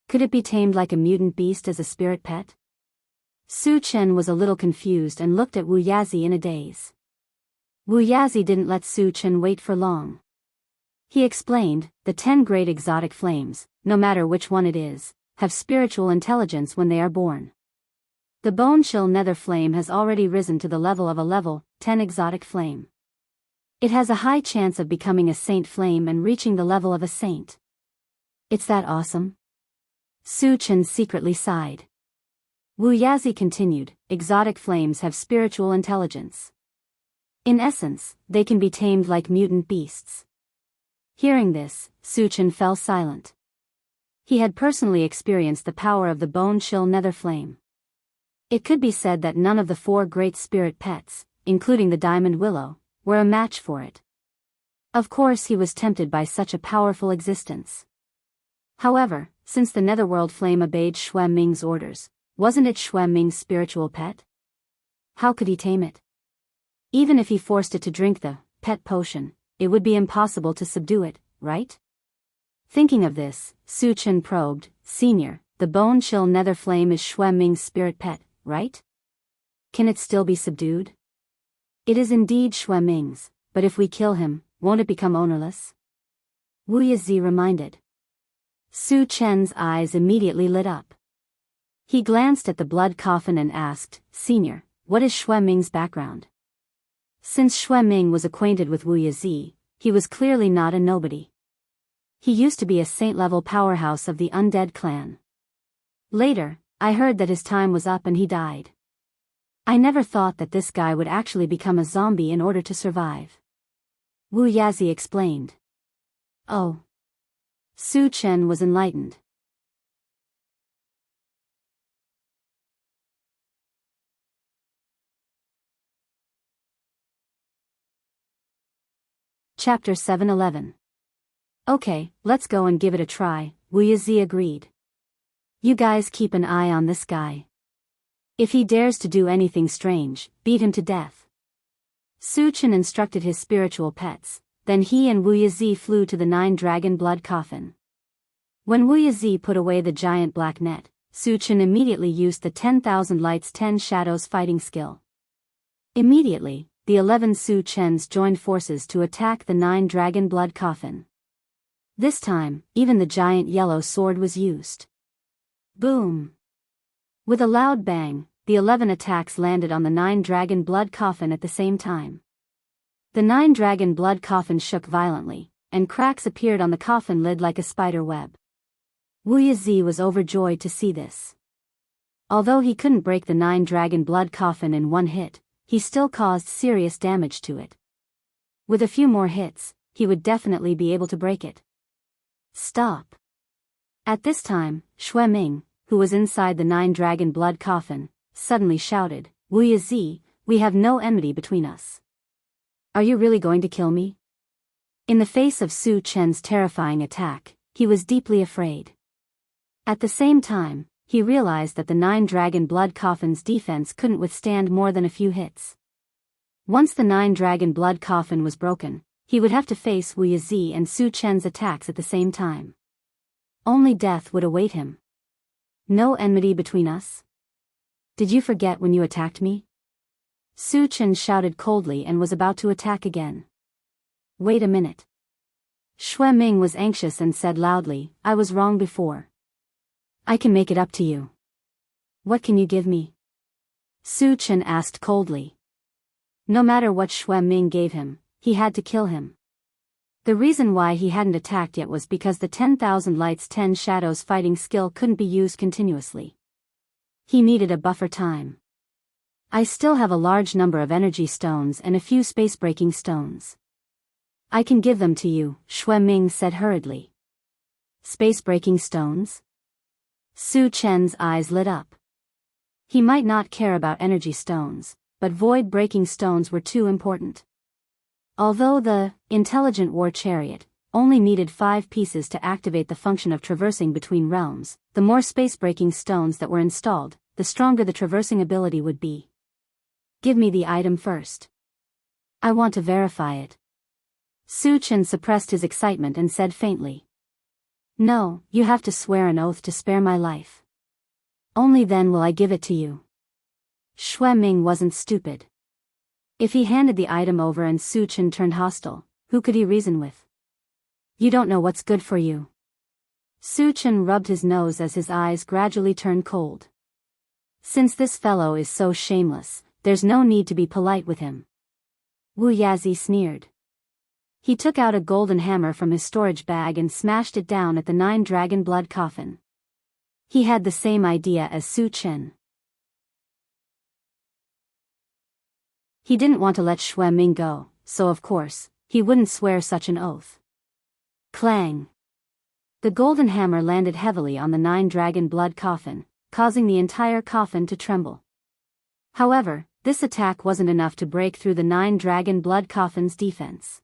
Could it be tamed like a mutant beast as a spirit pet? Su Chen was a little confused and looked at Wu Yazi in a daze. Wu Yazi didn't let Su Chen wait for long. He explained, the 10 great exotic flames, no matter which one it is, have spiritual intelligence when they are born. The bone-chill nether flame has already risen to the level of a level 10 exotic flame. It has a high chance of becoming a saint flame and reaching the level of a saint. It's that awesome? Su Chen secretly sighed. Wu Yazi continued, exotic flames have spiritual intelligence. In essence, they can be tamed like mutant beasts. Hearing this, Su Chen fell silent. He had personally experienced the power of the bone-chill nether flame. It could be said that none of the 4 great spirit pets, including the diamond willow, were a match for it. Of course he was tempted by such a powerful existence. However, since the netherworld flame obeyed Xue Ming's orders, Wasn't it Xue Ming's spiritual pet? How could he tame it? Even if he forced it to drink the pet potion, it would be impossible to subdue it, right? Thinking of this, Su Chen probed, Senior, the bone-chill nether flame is Xue Ming's spirit pet, right? Can it still be subdued? It is indeed Xue Ming's, but if we kill him, won't it become ownerless? Wu Yizi reminded. Su Chen's eyes immediately lit up. He glanced at the blood coffin and asked, Senior, what is Xue Ming's background? Since Xue Ming was acquainted with Wu Yizi, he was clearly not a nobody. He used to be a saint-level powerhouse of the undead clan. Later, I heard that his time was up and he died. I never thought that this guy would actually become a zombie in order to survive. Wu Yizi explained. Oh. Su Chen was enlightened. Chapter 711. Okay, let's go and give it a try, Wu Yizi agreed. You guys keep an eye on this guy. If he dares to do anything strange, beat him to death. Su Chen instructed his spiritual pets, then he and Wu Yizi flew to the 9-dragon blood coffin. When Wu Yizi put away the giant black net, Su Chen immediately used the 10,000 lights 10 shadows fighting skill. Immediately, the 11 Su Chens joined forces to attack the 9-dragon blood coffin. This time, even the giant yellow sword was used. Boom! With a loud bang, the 11 attacks landed on the 9-dragon blood coffin at the same time. The 9-dragon blood coffin shook violently, and cracks appeared on the coffin lid like a spider web. Wu Yizi was overjoyed to see this. Although he couldn't break the 9-dragon blood coffin in one hit, he still caused serious damage to it. With a few more hits, he would definitely be able to break it. Stop! At this time, Xue Ming, who was inside the 9-dragon blood coffin, suddenly shouted, Wu Yizi, we have no enmity between us. Are you really going to kill me? In the face of Su Chen's terrifying attack, he was deeply afraid. At the same time, he realized that the 9-dragon blood coffin's defense couldn't withstand more than a few hits. Once the 9-dragon blood coffin was broken, he would have to face Wu Yizi and Su Chen's attacks at the same time. Only death would await him. No enmity between us? Did you forget when you attacked me? Su Chen shouted coldly and was about to attack again. Wait a minute. Xue Ming was anxious and said loudly, I was wrong before. I can make it up to you. What can you give me? Su Chen asked coldly. No matter what Xue Ming gave him, he had to kill him. The reason why he hadn't attacked yet was because the 10,000 lights 10 shadows fighting skill couldn't be used continuously. He needed a buffer time. I still have a large number of energy stones and a few space-breaking stones. I can give them to you, Xue Ming said hurriedly. Space-breaking stones? Su Chen's eyes lit up. He might not care about energy stones, but void-breaking stones were too important. Although the intelligent war chariot only needed 5 pieces to activate the function of traversing between realms, the more space-breaking stones that were installed, the stronger the traversing ability would be. Give me the item first. I want to verify it. Su Chen suppressed his excitement and said faintly. No, you have to swear an oath to spare my life. Only then will I give it to you. Xue Ming wasn't stupid. If he handed the item over and Su Chen turned hostile, who could he reason with? You don't know what's good for you. Su Chen rubbed his nose as his eyes gradually turned cold. Since this fellow is so shameless, there's no need to be polite with him. Wu Yizi sneered. He took out a golden hammer from his storage bag and smashed it down at the 9-dragon blood coffin. He had the same idea as Su Chen. He didn't want to let Xue Ming go, so of course, he wouldn't swear such an oath. Clang! The golden hammer landed heavily on the 9-dragon blood coffin, causing the entire coffin to tremble. However, this attack wasn't enough to break through the 9-dragon blood coffin's defense.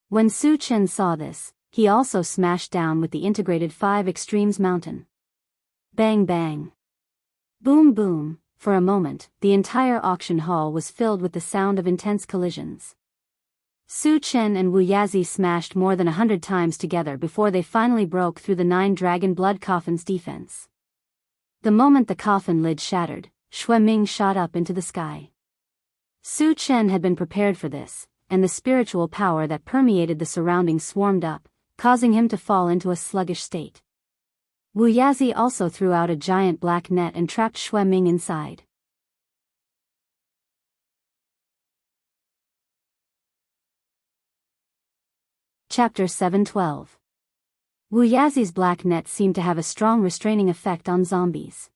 When Su Chen saw this, he also smashed down with the integrated 5 extremes mountain. Bang bang. Boom boom, for a moment, the entire auction hall was filled with the sound of intense collisions. Su Chen and Wu Yazi smashed more than 100 times together before they finally broke through the 9 dragon blood coffin's defense. The moment the coffin lid shattered, Xue Ming shot up into the sky. Su Chen had been prepared for this, and the spiritual power that permeated the surroundings swarmed up, causing him to fall into a sluggish state. Wu Yazi also threw out a giant black net and trapped Xue Ming inside. Chapter 712. Wu Yazi's black net seemed to have a strong restraining effect on zombies.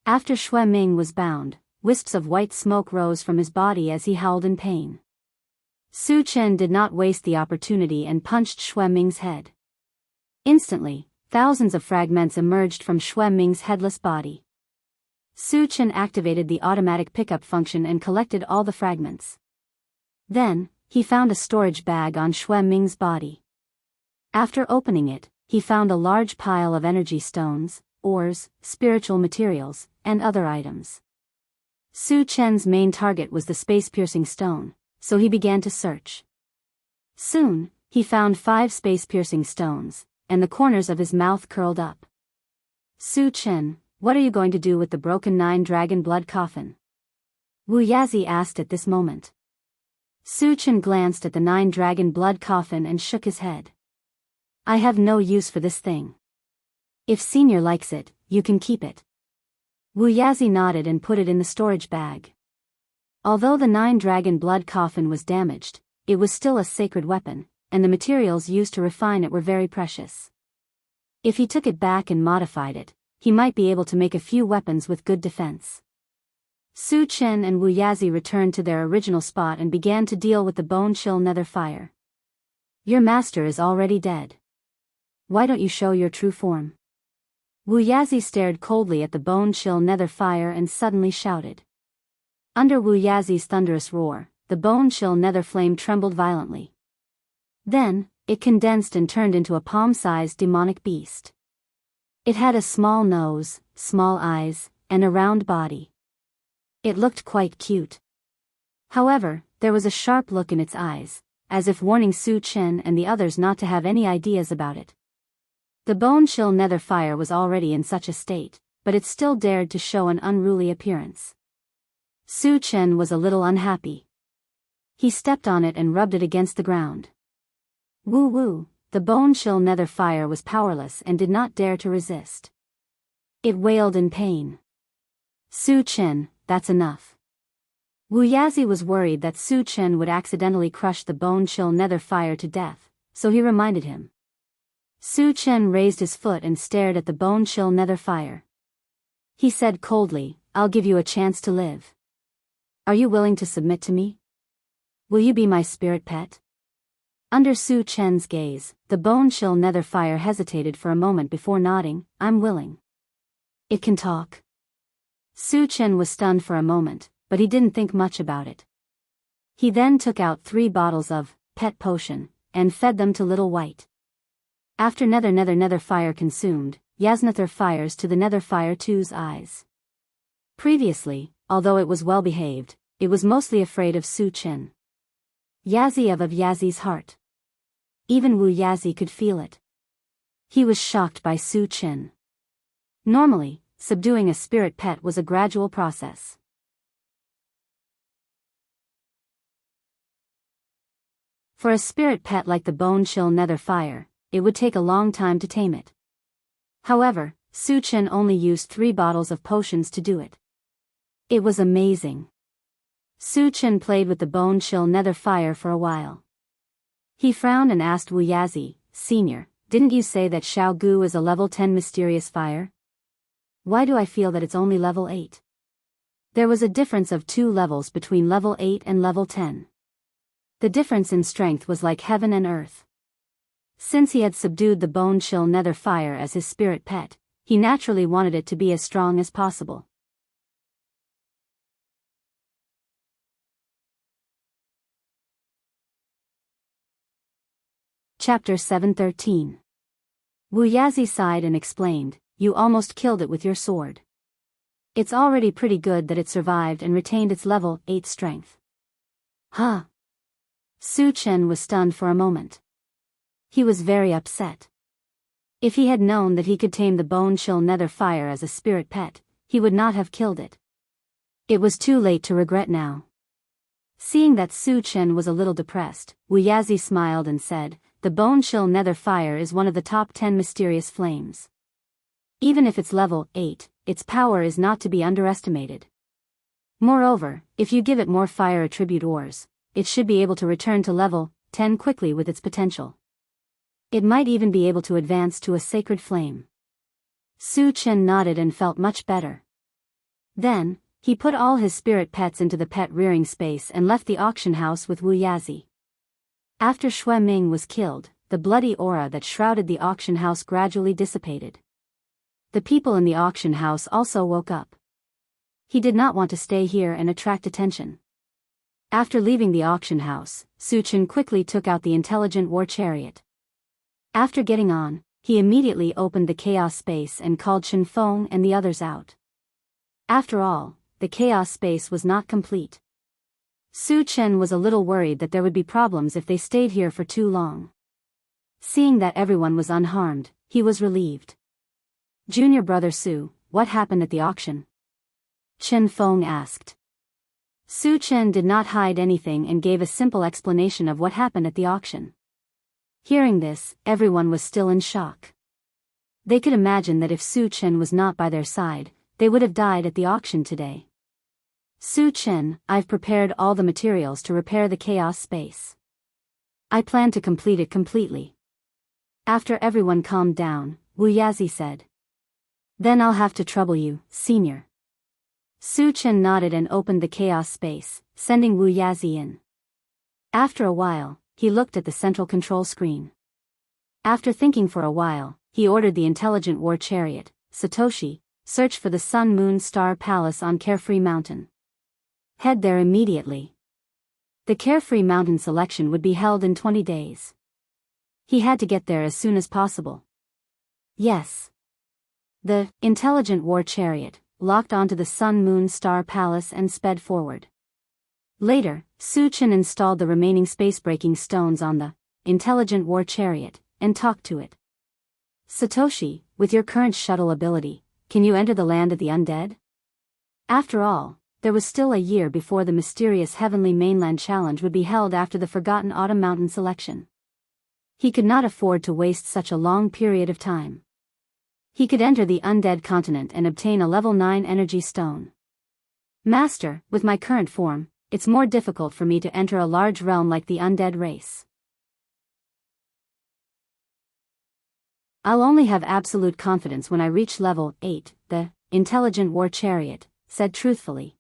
After Xue Ming was bound, wisps of white smoke rose from his body as he howled in pain. Su Chen did not waste the opportunity and punched Xue Ming's head. Instantly, thousands of fragments emerged from Xue Ming's headless body. Su Chen activated the automatic pickup function and collected all the fragments. Then, he found a storage bag on Xue Ming's body. After opening it, he found a large pile of energy stones, ores, spiritual materials, and other items. Su Chen's main target was the space-piercing stone, so he began to search. Soon, he found 5 space-piercing stones, and the corners of his mouth curled up. Su Chen, what are you going to do with the broken 9 dragon blood coffin? Wu Yazi asked at this moment. Su Chen glanced at the 9 dragon blood coffin and shook his head. I have no use for this thing. If Senior likes it, you can keep it. Wu Yazi nodded and put it in the storage bag. Although the 9 dragon blood coffin was damaged, it was still a sacred weapon, and the materials used to refine it were very precious. If he took it back and modified it, he might be able to make a few weapons with good defense. Su Chen and Wu Yazi returned to their original spot and began to deal with the bone-chill nether fire. Your master is already dead. Why don't you show your true form? Wu Yazi stared coldly at the bone-chill nether fire and suddenly shouted. Under Wu Yazi's thunderous roar, the bone-chill nether flame trembled violently. Then, it condensed and turned into a palm-sized demonic beast. It had a small nose, small eyes, and a round body. It looked quite cute. However, there was a sharp look in its eyes, as if warning Su Chen and the others not to have any ideas about it. The bone-chill nether fire was already in such a state, but it still dared to show an unruly appearance. Su Chen was a little unhappy. He stepped on it and rubbed it against the ground. Woo woo, the bone-chill nether fire was powerless and did not dare to resist. It wailed in pain. Su Chen, that's enough. Wu Yazi was worried that Su Chen would accidentally crush the bone-chill nether fire to death, so he reminded him. Su Chen raised his foot and stared at the bone-chill nether fire. He said coldly, I'll give you a chance to live. Are you willing to submit to me? Will you be my spirit pet? Under Su Chen's gaze, the bone-chill nether fire hesitated for a moment before nodding, I'm willing. It can talk. Su Chen was stunned for a moment, but he didn't think much about it. He then took out 3 bottles of pet potion, and fed them to Little White. After nether fire consumed, Yasnather fires to the nether fire 2's eyes. Previously, although it was well behaved, it was mostly afraid of Su Chen. Yazi of Yazi's heart. Even Wu Yazi could feel it. He was shocked by Su Chen. Normally, subduing a spirit pet was a gradual process. For a spirit pet like the bone-chill nether fire, it would take a long time to tame it. However, Su Chen only used 3 bottles of potions to do it. It was amazing. Su Chen played with the bone-chill nether fire for a while. He frowned and asked Wu Yazi, Senior, didn't you say that Xiao Gu is a level 10 mysterious fire? Why do I feel that it's only level 8? There was a difference of 2 levels between level 8 and level 10. The difference in strength was like heaven and earth. Since he had subdued the bone-chill nether fire as his spirit pet, he naturally wanted it to be as strong as possible. Chapter 713. Wu Yazi sighed and explained, You almost killed it with your sword. It's already pretty good that it survived and retained its level 8 strength. Huh? Su Chen was stunned for a moment. He was very upset. If he had known that he could tame the bone-chill nether fire as a spirit pet, he would not have killed it. It was too late to regret now. Seeing that Su Chen was a little depressed, Wu Yazi smiled and said, "The bone-chill nether fire is one of the top 10 mysterious flames. Even if it's level 8, its power is not to be underestimated. Moreover, if you give it more fire attribute ores, it should be able to return to level 10 quickly with its potential. It might even be able to advance to a sacred flame." Su Chen nodded and felt much better. Then, he put all his spirit pets into the pet rearing space and left the auction house with Wu Yazi. After Xue Ming was killed, the bloody aura that shrouded the auction house gradually dissipated. The people in the auction house also woke up. He did not want to stay here and attract attention. After leaving the auction house, Su Chen quickly took out the intelligent war chariot. After getting on, he immediately opened the chaos space and called Chen Feng and the others out. After all, the chaos space was not complete. Su Chen was a little worried that there would be problems if they stayed here for too long. Seeing that everyone was unharmed, he was relieved. "Junior brother Su, what happened at the auction?" Chen Feng asked. Su Chen did not hide anything and gave a simple explanation of what happened at the auction. Hearing this, everyone was still in shock. They could imagine that if Su Chen was not by their side, they would have died at the auction today. "Su Chen, I've prepared all the materials to repair the chaos space. I plan to complete it completely." After everyone calmed down, Wu Yazi said, "Then I'll have to trouble you, senior." Su Chen nodded and opened the chaos space, sending Wu Yazi in. After a while, he looked at the central control screen. After thinking for a while, he ordered the intelligent war chariot, Satoshi, search for the Sun Moon Star Palace on Carefree Mountain. Head there immediately. The Carefree Mountain selection would be held in 20 days. He had to get there as soon as possible. Yes. The intelligent war chariot locked onto the Sun Moon Star Palace and sped forward. Later, Su Chen installed the remaining space-breaking stones on the intelligent war chariot and talked to it. "Satoshi, with your current shuttle ability, can you enter the land of the undead?" After all, there was still a year before the mysterious Heavenly Mainland Challenge would be held after the Forgotten Autumn Mountain selection. He could not afford to waste such a long period of time. He could enter the undead continent and obtain a level 9 energy stone. "Master, with my current form, it's more difficult for me to enter a large realm like the undead race. I'll only have absolute confidence when I reach level 8, the intelligent war chariot said truthfully.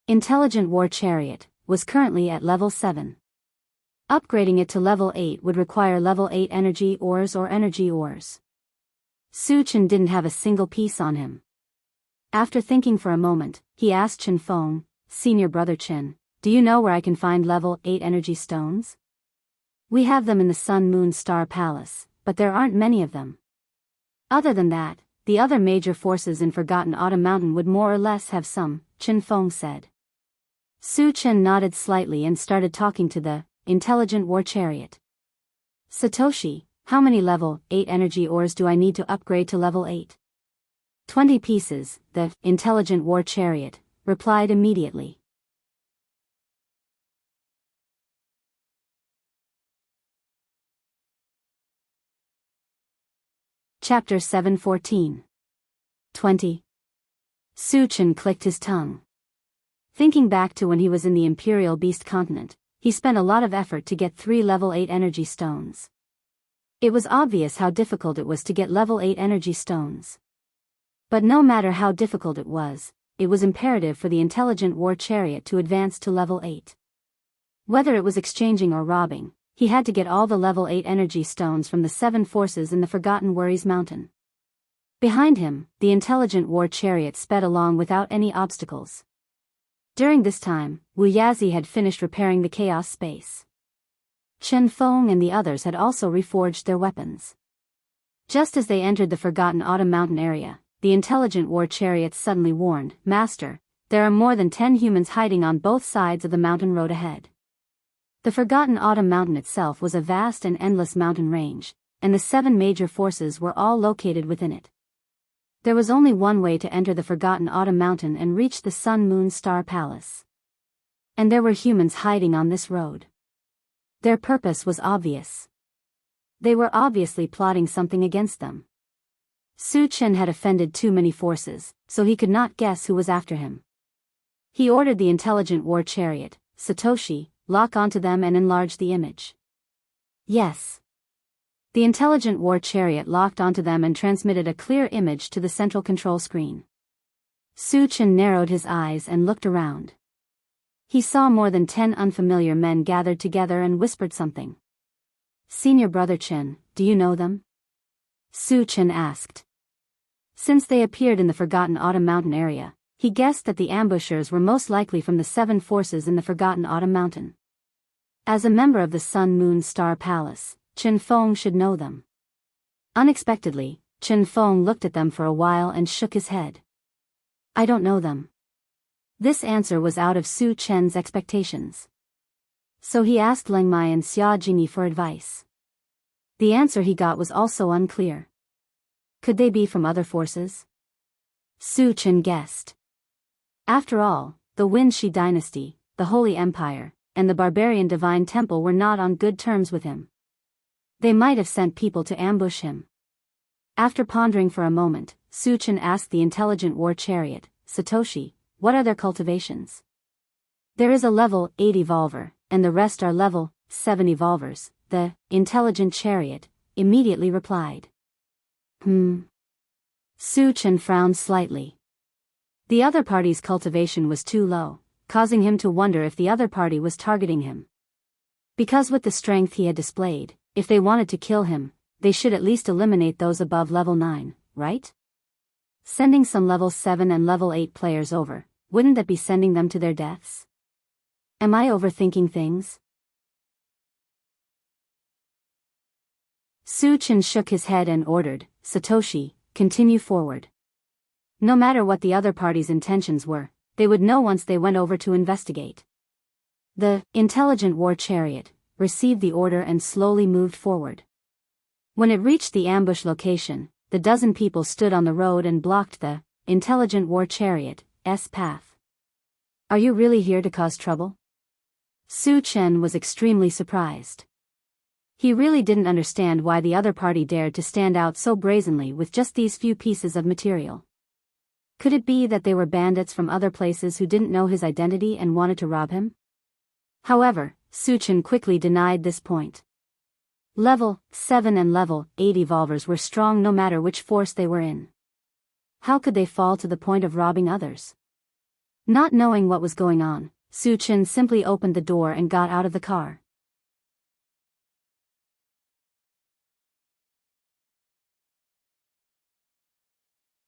Intelligent war chariot was currently at level 7. Upgrading it to level 8 would require level 8 energy ores or energy ores. Su Chen didn't have a single piece on him. After thinking for a moment, he asked Chen Feng, "Senior brother Chen, do you know where I can find level 8 energy stones?" "We have them in the Sun Moon Star Palace, but there aren't many of them. Other than that, the other major forces in Forgotten Autumn Mountain would more or less have some," Chen Feng said. Su Chen nodded slightly and started talking to the intelligent war chariot. "Satoshi, how many level 8 energy ores do I need to upgrade to level 8? 20 pieces, the intelligent war chariot replied immediately. Chapter 7:14. 20. Su Chen clicked his tongue. Thinking back to when he was in the Imperial Beast Continent, he spent a lot of effort to get 3 level 8 energy stones. It was obvious how difficult it was to get level 8 energy stones. But no matter how difficult it was imperative for the intelligent war chariot to advance to level 8. Whether it was exchanging or robbing, he had to get all the level 8 energy stones from the 7 forces in the Forgotten Worries Mountain. Behind him, the intelligent war chariot sped along without any obstacles. During this time, Wu Yazi had finished repairing the chaos space. Chen Feng and the others had also reforged their weapons. Just as they entered the Forgotten Autumn Mountain area, the intelligent war chariot suddenly warned, "Master, there are more than 10 humans hiding on both sides of the mountain road ahead." The Forgotten Autumn Mountain itself was a vast and endless mountain range, and the 7 major forces were all located within it. There was only one way to enter the Forgotten Autumn Mountain and reach the Sun Moon Star Palace. And there were humans hiding on this road. Their purpose was obvious. They were obviously plotting something against them. Su Chen had offended too many forces, so he could not guess who was after him. He ordered the intelligent war chariot, Satoshi, lock onto them and enlarge the image. Yes. The intelligent war chariot locked onto them and transmitted a clear image to the central control screen. Su Chen narrowed his eyes and looked around. He saw more than 10 unfamiliar men gathered together and whispered something. "Senior Brother Chen, do you know them?" Su Chen asked. Since they appeared in the Forgotten Autumn Mountain area, he guessed that the ambushers were most likely from the 7 forces in the Forgotten Autumn Mountain. As a member of the Sun Moon Star Palace, Chen Feng should know them. Unexpectedly, Chen Feng looked at them for a while and shook his head. "I don't know them." This answer was out of Su Chen's expectations. So he asked Leng Mai and Xia Jingyi for advice. The answer he got was also unclear. Could they be from other forces? Su Chen guessed. After all, the Wenshi dynasty, the Holy Empire, and the barbarian Divine Temple were not on good terms with him. They might have sent people to ambush him. After pondering for a moment, Su Chen asked the intelligent war chariot, "Satoshi, what are their cultivations?" "There is a level 8 evolver, and the rest are level 7 evolvers," the intelligent chariot immediately replied. Su Chen frowned slightly. The other party's cultivation was too low, causing him to wonder if the other party was targeting him. Because with the strength he had displayed, if they wanted to kill him, they should at least eliminate those above level 9, right? Sending some level 7 and level 8 players over, wouldn't that be sending them to their deaths? Am I overthinking things? Su Chen shook his head and ordered, "Satoshi, continue forward." No matter what the other party's intentions were, they would know once they went over to investigate. The intelligent war chariot received the order and slowly moved forward. When it reached the ambush location, the dozen people stood on the road and blocked the intelligent war chariot's path. "Are you really here to cause trouble?" Su Chen was extremely surprised. He really didn't understand why the other party dared to stand out so brazenly with just these few pieces of material. Could it be that they were bandits from other places who didn't know his identity and wanted to rob him? However, Su Chen quickly denied this point. Level 7 and level 8 evolvers were strong no matter which force they were in. How could they fall to the point of robbing others? Not knowing what was going on, Su Chen simply opened the door and got out of the car.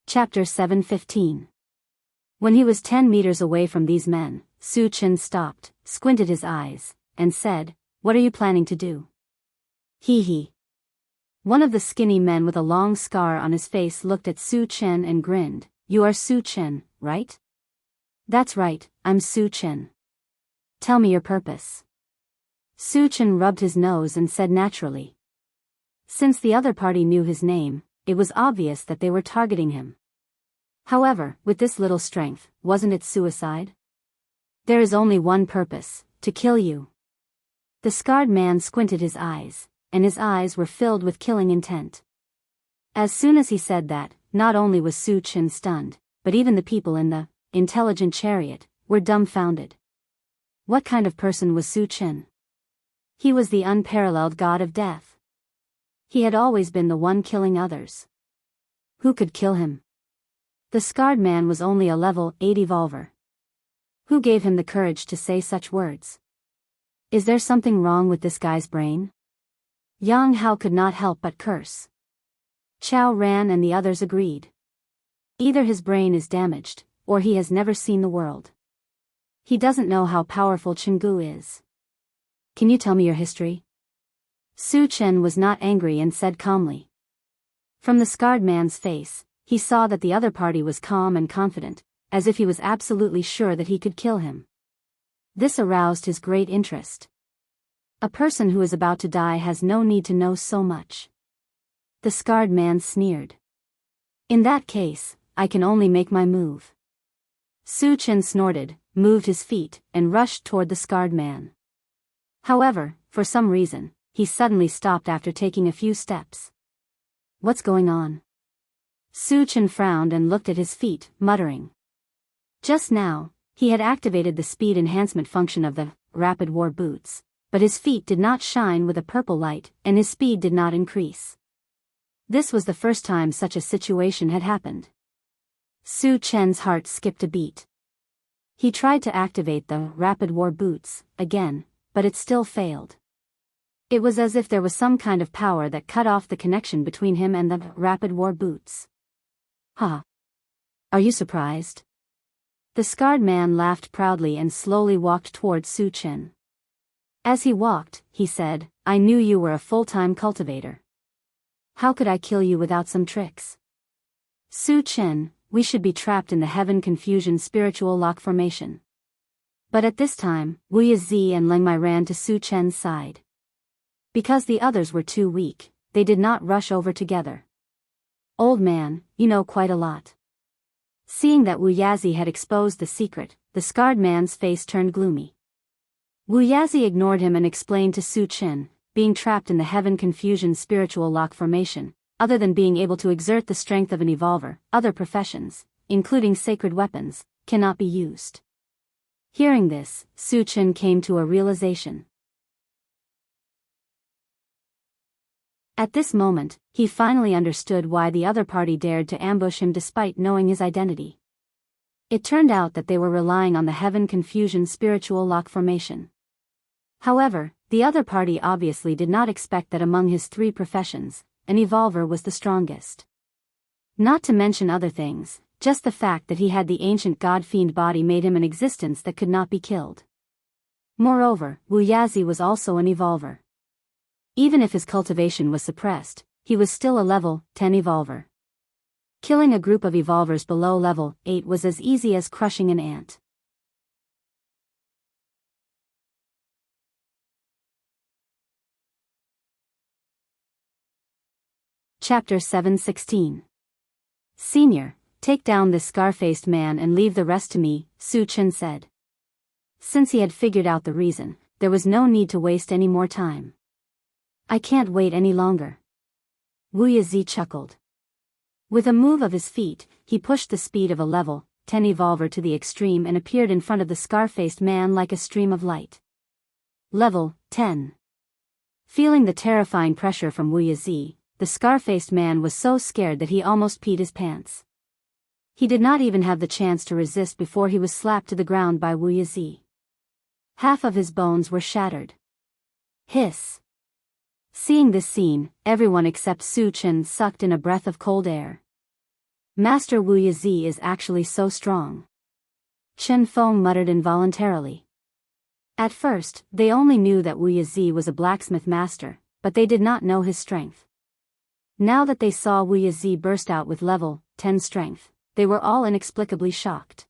Chapter 7:15. When he was 10 meters away from these men, Su Chen stopped, squinted his eyes, and said, "What are you planning to do?" "Hee." One of the skinny men with a long scar on his face looked at Su Chen and grinned. "You are Su Chen, right?" "That's right, I'm Su Chen." "Tell me your purpose." Su Chen rubbed his nose and said naturally. Since the other party knew his name, it was obvious that they were targeting him. However, with this little strength, wasn't it suicide? "There is only one purpose, to kill you." The scarred man squinted his eyes, and his eyes were filled with killing intent. As soon as he said that, not only was Su Chen stunned, but even the people in the intelligent chariot were dumbfounded. What kind of person was Su Chen? He was the unparalleled god of death. He had always been the one killing others. Who could kill him? The scarred man was only a level 8 evolver. Who gave him the courage to say such words? Is there something wrong with this guy's brain? Yang Hao could not help but curse. Chao Ran and the others agreed. Either his brain is damaged, or he has never seen the world. He doesn't know how powerful Chenggu is. Can you tell me your history? Su Chen was not angry and said calmly. From the scarred man's face, he saw that the other party was calm and confident, as if he was absolutely sure that he could kill him. This aroused his great interest. A person who is about to die has no need to know so much. The scarred man sneered. In that case, I can only make my move. Su Chen snorted, moved his feet, and rushed toward the scarred man. However, for some reason, he suddenly stopped after taking a few steps. What's going on? Su Chen frowned and looked at his feet, muttering. Just now, he had activated the speed enhancement function of the rapid war boots, but his feet did not shine with a purple light, and his speed did not increase. This was the first time such a situation had happened. Su Chen's heart skipped a beat. He tried to activate the rapid war boots again, but it still failed. It was as if there was some kind of power that cut off the connection between him and the rapid war boots. Huh? Are you surprised? The scarred man laughed proudly and slowly walked towards Su Chen. As he walked, he said, I knew you were a full-time cultivator. How could I kill you without some tricks? Su Chen, we should be trapped in the Heaven Confusion spiritual lock formation. But at this time, Wu Yizi and Leng Mai ran to Su Chen's side. Because the others were too weak, they did not rush over together. Old man, you know quite a lot. Seeing that Wu Yazi had exposed the secret, the scarred man's face turned gloomy. Wu Yazi ignored him and explained to Su Chen, being trapped in the Heaven Confusion spiritual lock formation, other than being able to exert the strength of an evolver, other professions, including sacred weapons, cannot be used. Hearing this, Su Chen came to a realization. At this moment, he finally understood why the other party dared to ambush him despite knowing his identity. It turned out that they were relying on the Heaven Confusion spiritual lock formation. However, the other party obviously did not expect that among his three professions, an evolver was the strongest. Not to mention other things, just the fact that he had the ancient god-fiend body made him an existence that could not be killed. Moreover, Wu Yazi was also an evolver. Even if his cultivation was suppressed, he was still a level 10 evolver. Killing a group of evolvers below level 8 was as easy as crushing an ant. Chapter 716. Senior, take down this scar-faced man and leave the rest to me, Su Chen said. Since he had figured out the reason, there was no need to waste any more time. I can't wait any longer. Wu Yizi chuckled. With a move of his feet, he pushed the speed of a level 10 evolver to the extreme and appeared in front of the scar-faced man like a stream of light. Level 10. Feeling the terrifying pressure from Wu Yizi, the scar-faced man was so scared that he almost peed his pants. He did not even have the chance to resist before he was slapped to the ground by Wu Yizi. Half of his bones were shattered. Hiss. Seeing this scene, everyone except Su Chen sucked in a breath of cold air. Master Wu Yizi is actually so strong. Chen Feng muttered involuntarily. At first, they only knew that Wu Yizi was a blacksmith master, but they did not know his strength. Now that they saw Wu Yizi burst out with level 10 strength, they were all inexplicably shocked.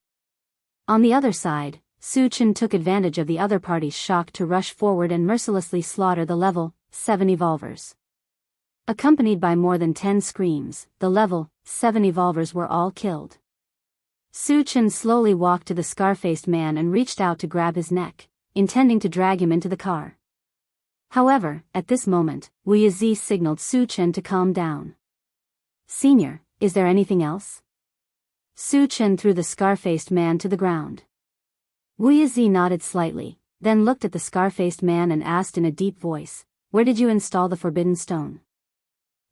On the other side, Su Chen took advantage of the other party's shock to rush forward and mercilessly slaughter the level 7 evolvers. Accompanied by more than 10 screams, the level 7 evolvers were all killed. Su Chen slowly walked to the scar-faced man and reached out to grab his neck, intending to drag him into the car. However, at this moment, Wu Yizi signaled Su Chen to calm down. Senior, is there anything else? Su Chen threw the scar-faced man to the ground. Wu Yizi nodded slightly, then looked at the scar-faced man and asked in a deep voice, where did you install the forbidden stone?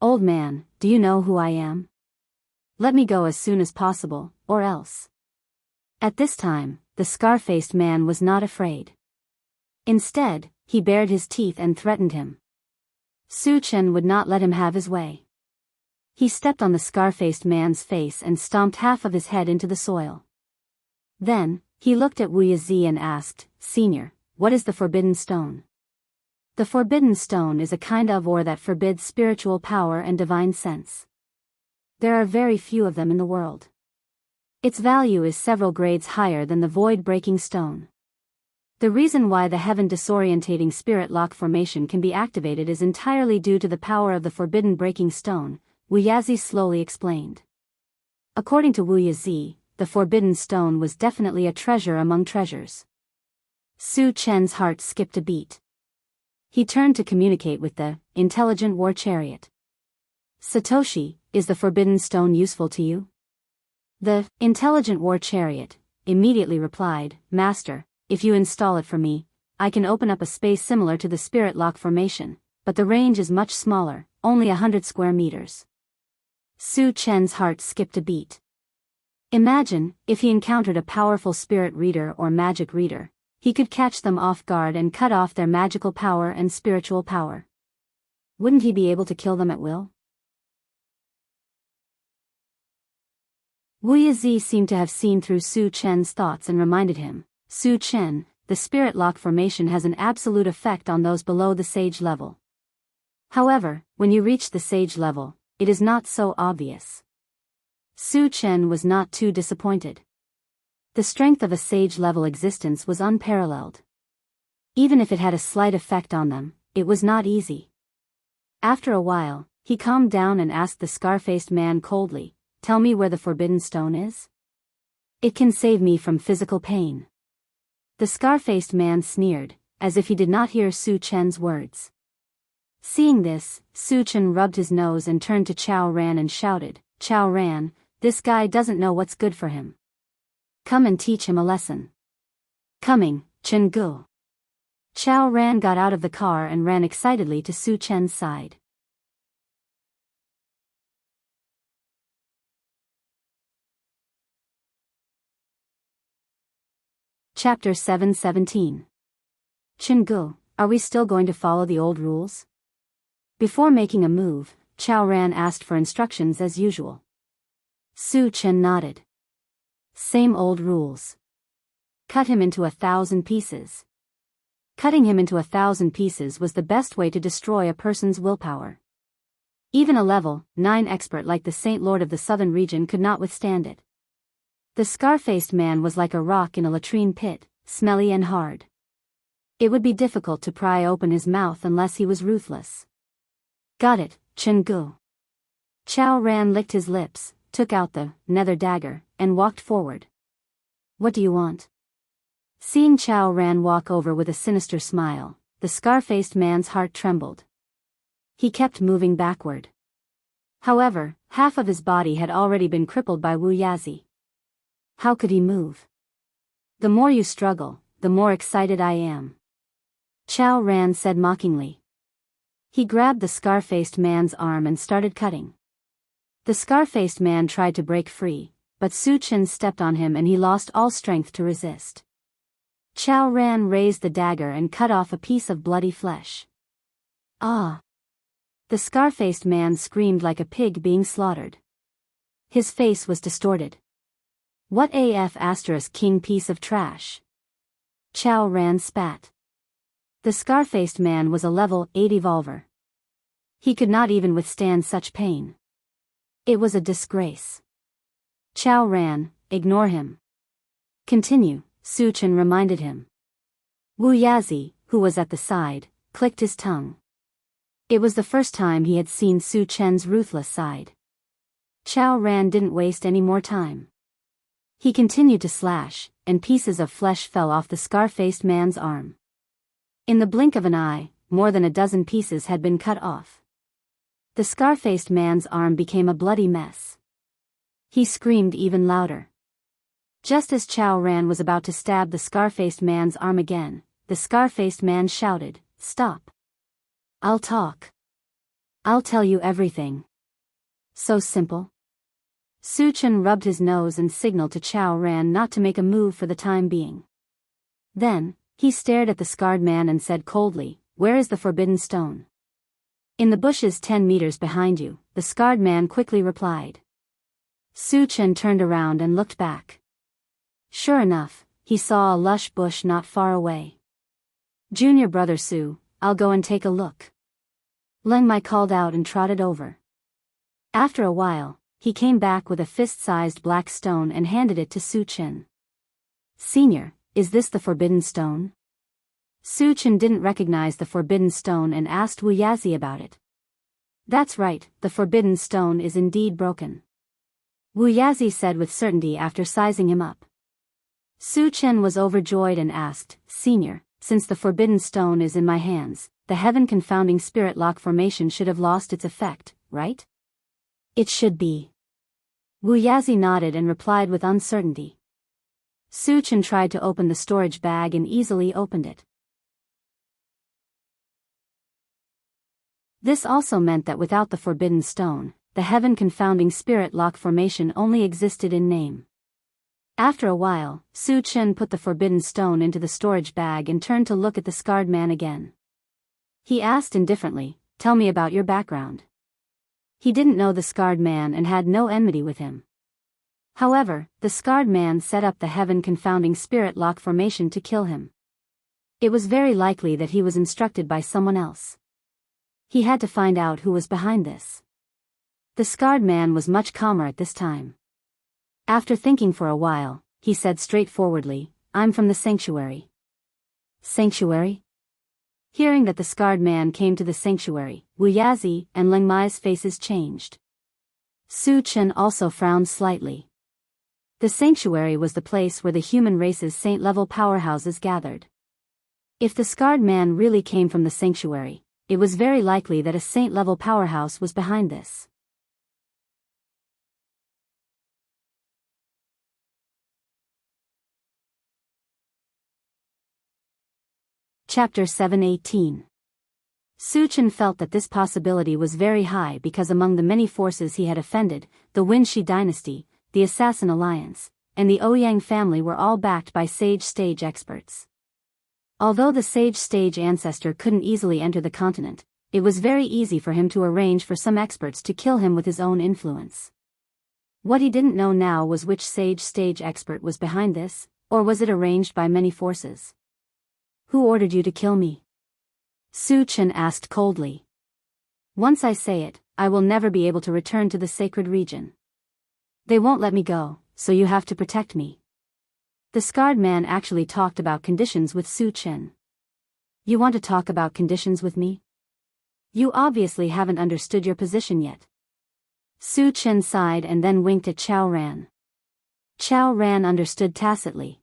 Old man, do you know who I am? Let me go as soon as possible, or else. At this time, the scar-faced man was not afraid. Instead, he bared his teeth and threatened him. Su Chen would not let him have his way. He stepped on the scar-faced man's face and stomped half of his head into the soil. Then, he looked at Wu Yizi and asked, Senior, what is the forbidden stone? The forbidden stone is a kind of ore that forbids spiritual power and divine sense. There are very few of them in the world. Its value is several grades higher than the void-breaking stone. The reason why the heaven disorientating spirit lock formation can be activated is entirely due to the power of the forbidden breaking stone, Wu Yazi slowly explained. According to Wu Yazi, the forbidden stone was definitely a treasure among treasures. Su Chen's heart skipped a beat. He turned to communicate with the intelligent war chariot. Satoshi, is the forbidden stone useful to you? The intelligent war chariot immediately replied, Master, if you install it for me, I can open up a space similar to the spirit lock formation, but the range is much smaller, only 100 square meters. Su Chen's heart skipped a beat. Imagine, if he encountered a powerful spirit reader or magic reader, he could catch them off guard and cut off their magical power and spiritual power. Wouldn't he be able to kill them at will? Wu Yazi seemed to have seen through Su Chen's thoughts and reminded him, Su Chen, the spirit lock formation has an absolute effect on those below the sage level. However, when you reach the sage level, it is not so obvious. Su Chen was not too disappointed. The strength of a sage-level existence was unparalleled. Even if it had a slight effect on them, it was not easy. After a while, he calmed down and asked the scar-faced man coldly, Tell me where the forbidden stone is? It can save me from physical pain. The scar-faced man sneered, as if he did not hear Su Chen's words. Seeing this, Su Chen rubbed his nose and turned to Chao Ran and shouted, Chao Ran, this guy doesn't know what's good for him. Come and teach him a lesson. Coming, Chen Gu. Chao Ran got out of the car and ran excitedly to Su Chen's side. Chapter 717. Chen Gu, are we still going to follow the old rules? Before making a move, Chao Ran asked for instructions as usual. Su Chen nodded. Same old rules. Cut him into 1,000 pieces. Cutting him into 1,000 pieces was the best way to destroy a person's willpower. Even a level 9 expert like the Saint Lord of the Southern region could not withstand it. The scar-faced man was like a rock in a latrine pit, smelly and hard. It would be difficult to pry open his mouth unless he was ruthless. Got it, Chen Gu. Chao Ran licked his lips, took out the nether dagger, and walked forward. What do you want? Seeing Chao Ran walk over with a sinister smile, the scar-faced man's heart trembled. He kept moving backward. However, half of his body had already been crippled by Wu Yazi. How could he move? The more you struggle, the more excited I am. Chao Ran said mockingly. He grabbed the scar-faced man's arm and started cutting. The scar-faced man tried to break free, but Su Chen stepped on him and he lost all strength to resist. Chao Ran raised the dagger and cut off a piece of bloody flesh. Ah! The scar-faced man screamed like a pig being slaughtered. His face was distorted. What AF * king piece of trash? Chao Ran spat. The scar-faced man was a level 8 evolver. He could not even withstand such pain. It was a disgrace. Chao Ran, ignore him. Continue, Su Chen reminded him. Wu Yazi, who was at the side, clicked his tongue. It was the first time he had seen Su Chen's ruthless side. Chao Ran didn't waste any more time. He continued to slash, and pieces of flesh fell off the scar-faced man's arm. In the blink of an eye, more than a dozen pieces had been cut off. The scar-faced man's arm became a bloody mess. He screamed even louder. Just as Chao Ran was about to stab the scar-faced man's arm again, the scar-faced man shouted, Stop. I'll talk. I'll tell you everything. So simple. Su Chen rubbed his nose and signaled to Chao Ran not to make a move for the time being. Then, he stared at the scarred man and said coldly, Where is the forbidden stone? In the bushes 10 meters behind you, the scarred man quickly replied. Su Chen turned around and looked back. Sure enough, he saw a lush bush not far away. Junior brother Su, I'll go and take a look. Leng Mai called out and trotted over. After a while, he came back with a fist-sized black stone and handed it to Su Chen. "Senior, is this the forbidden stone?" Su Chen didn't recognize the forbidden stone and asked Wu Yazi about it. "That's right, the forbidden stone is indeed broken," Wu Yazi said with certainty after sizing him up. Su Chen was overjoyed and asked, "Senior, since the forbidden stone is in my hands, the heaven-confounding spirit lock formation should have lost its effect, right?" "It should be." Wu Yazi nodded and replied with uncertainty. Su Chen tried to open the storage bag and easily opened it. This also meant that without the forbidden stone, the heaven-confounding spirit lock formation only existed in name. After a while, Su Chen put the forbidden stone into the storage bag and turned to look at the scarred man again. He asked indifferently, "Tell me about your background." He didn't know the scarred man and had no enmity with him. However, the scarred man set up the heaven-confounding spirit lock formation to kill him. It was very likely that he was instructed by someone else. He had to find out who was behind this. The scarred man was much calmer at this time. After thinking for a while, he said straightforwardly, "I'm from the sanctuary." "Sanctuary?" Hearing that the scarred man came to the sanctuary, Wu Yazi and Leng Mai's faces changed. Su Chen also frowned slightly. The sanctuary was the place where the human race's saint-level powerhouses gathered. If the scarred man really came from the sanctuary, it was very likely that a saint-level powerhouse was behind this. Chapter 718. Su Chen felt that this possibility was very high because among the many forces he had offended, the Wenshi dynasty, the Assassin Alliance, and the Ouyang family were all backed by sage stage experts. Although the sage stage ancestor couldn't easily enter the continent, it was very easy for him to arrange for some experts to kill him with his own influence. What he didn't know now was which sage stage expert was behind this, or was it arranged by many forces? "Who ordered you to kill me?" Su Chen asked coldly. "Once I say it, I will never be able to return to the sacred region. They won't let me go, so you have to protect me." The scarred man actually talked about conditions with Su Chen. "You want to talk about conditions with me? You obviously haven't understood your position yet." Su Chen sighed and then winked at Chao Ran. Chao Ran understood tacitly.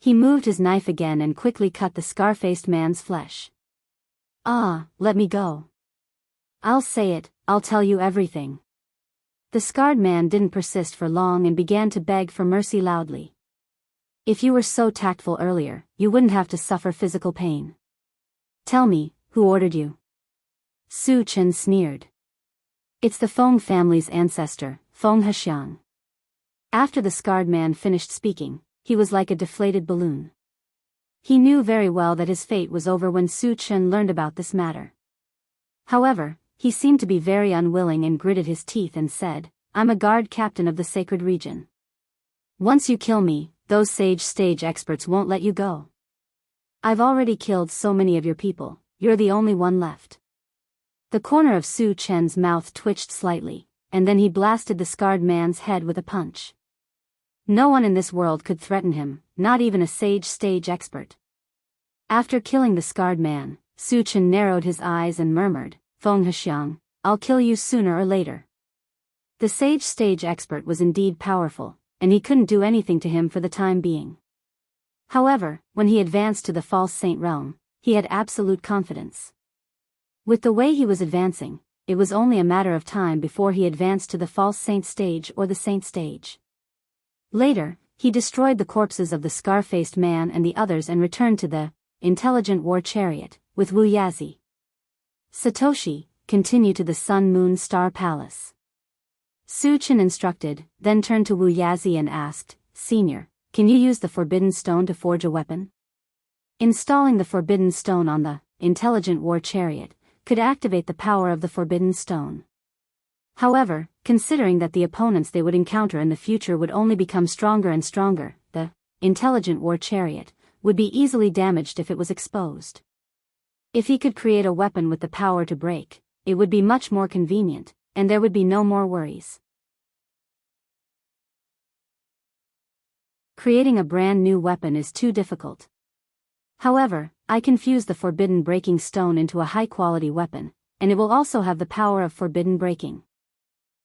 He moved his knife again and quickly cut the scar-faced man's flesh. "Ah, let me go. I'll say it, I'll tell you everything." The scarred man didn't persist for long and began to beg for mercy loudly. "If you were so tactful earlier, you wouldn't have to suffer physical pain. Tell me, who ordered you?" Su Chen sneered. "It's the Feng family's ancestor, Feng Hexiang." After the scarred man finished speaking, he was like a deflated balloon. He knew very well that his fate was over when Su Chen learned about this matter. However, he seemed to be very unwilling and gritted his teeth and said, "I'm a guard captain of the sacred region. Once you kill me, those sage stage experts won't let you go. I've already killed so many of your people, you're the only one left." The corner of Su Chen's mouth twitched slightly, and then he blasted the scarred man's head with a punch. No one in this world could threaten him, not even a sage stage expert. After killing the scarred man, Su Chen narrowed his eyes and murmured, "Feng Hexiang, I'll kill you sooner or later." The sage stage expert was indeed powerful, and he couldn't do anything to him for the time being. However, when he advanced to the false saint realm, he had absolute confidence. With the way he was advancing, it was only a matter of time before he advanced to the false saint stage or the saint stage. Later, he destroyed the corpses of the scar-faced man and the others and returned to the intelligent war chariot with Wu Yazi. "Satoshi, continue to the Sun Moon Star Palace." Su Chen instructed, then turned to Wu Yazi and asked, "Senior, can you use the Forbidden Stone to forge a weapon?" Installing the Forbidden Stone on the intelligent war chariot could activate the power of the Forbidden Stone. However, considering that the opponents they would encounter in the future would only become stronger and stronger, the intelligent war chariot would be easily damaged if it was exposed. If he could create a weapon with the power to break, it would be much more convenient, and there would be no more worries. Creating a brand new weapon is too difficult. However, I can fuse the forbidden breaking stone into a high-quality weapon, and it will also have the power of forbidden breaking.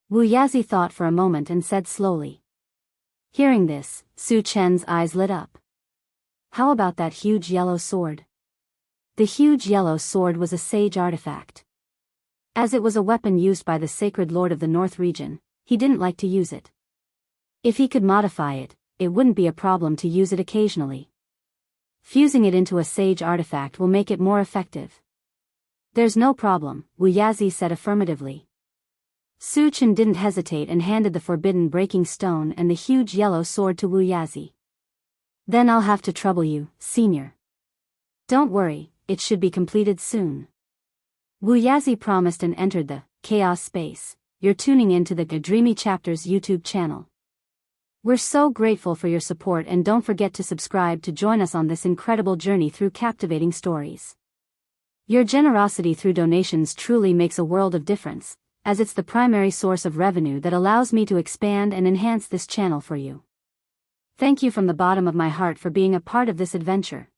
Wu Yazi thought for a moment and said slowly. Hearing this, Su Chen's eyes lit up. How about that huge yellow sword? The huge yellow sword was a sage artifact. As it was a weapon used by the sacred lord of the North region, he didn't like to use it. If he could modify it, it wouldn't be a problem to use it occasionally. Fusing it into a sage artifact will make it more effective. There's no problem, Wu Yazi said affirmatively. Su Chen didn't hesitate and handed the forbidden breaking stone and the huge yellow sword to Wu Yazi. Then I'll have to trouble you, senior. Don't worry, it should be completed soon. Wu Yazi promised and entered the chaos space. You're tuning into the Dreamy Chapters YouTube channel. We're so grateful for your support, and don't forget to subscribe to join us on this incredible journey through captivating stories. Your generosity through donations truly makes a world of difference, as it's the primary source of revenue that allows me to expand and enhance this channel for you. Thank you from the bottom of my heart for being a part of this adventure.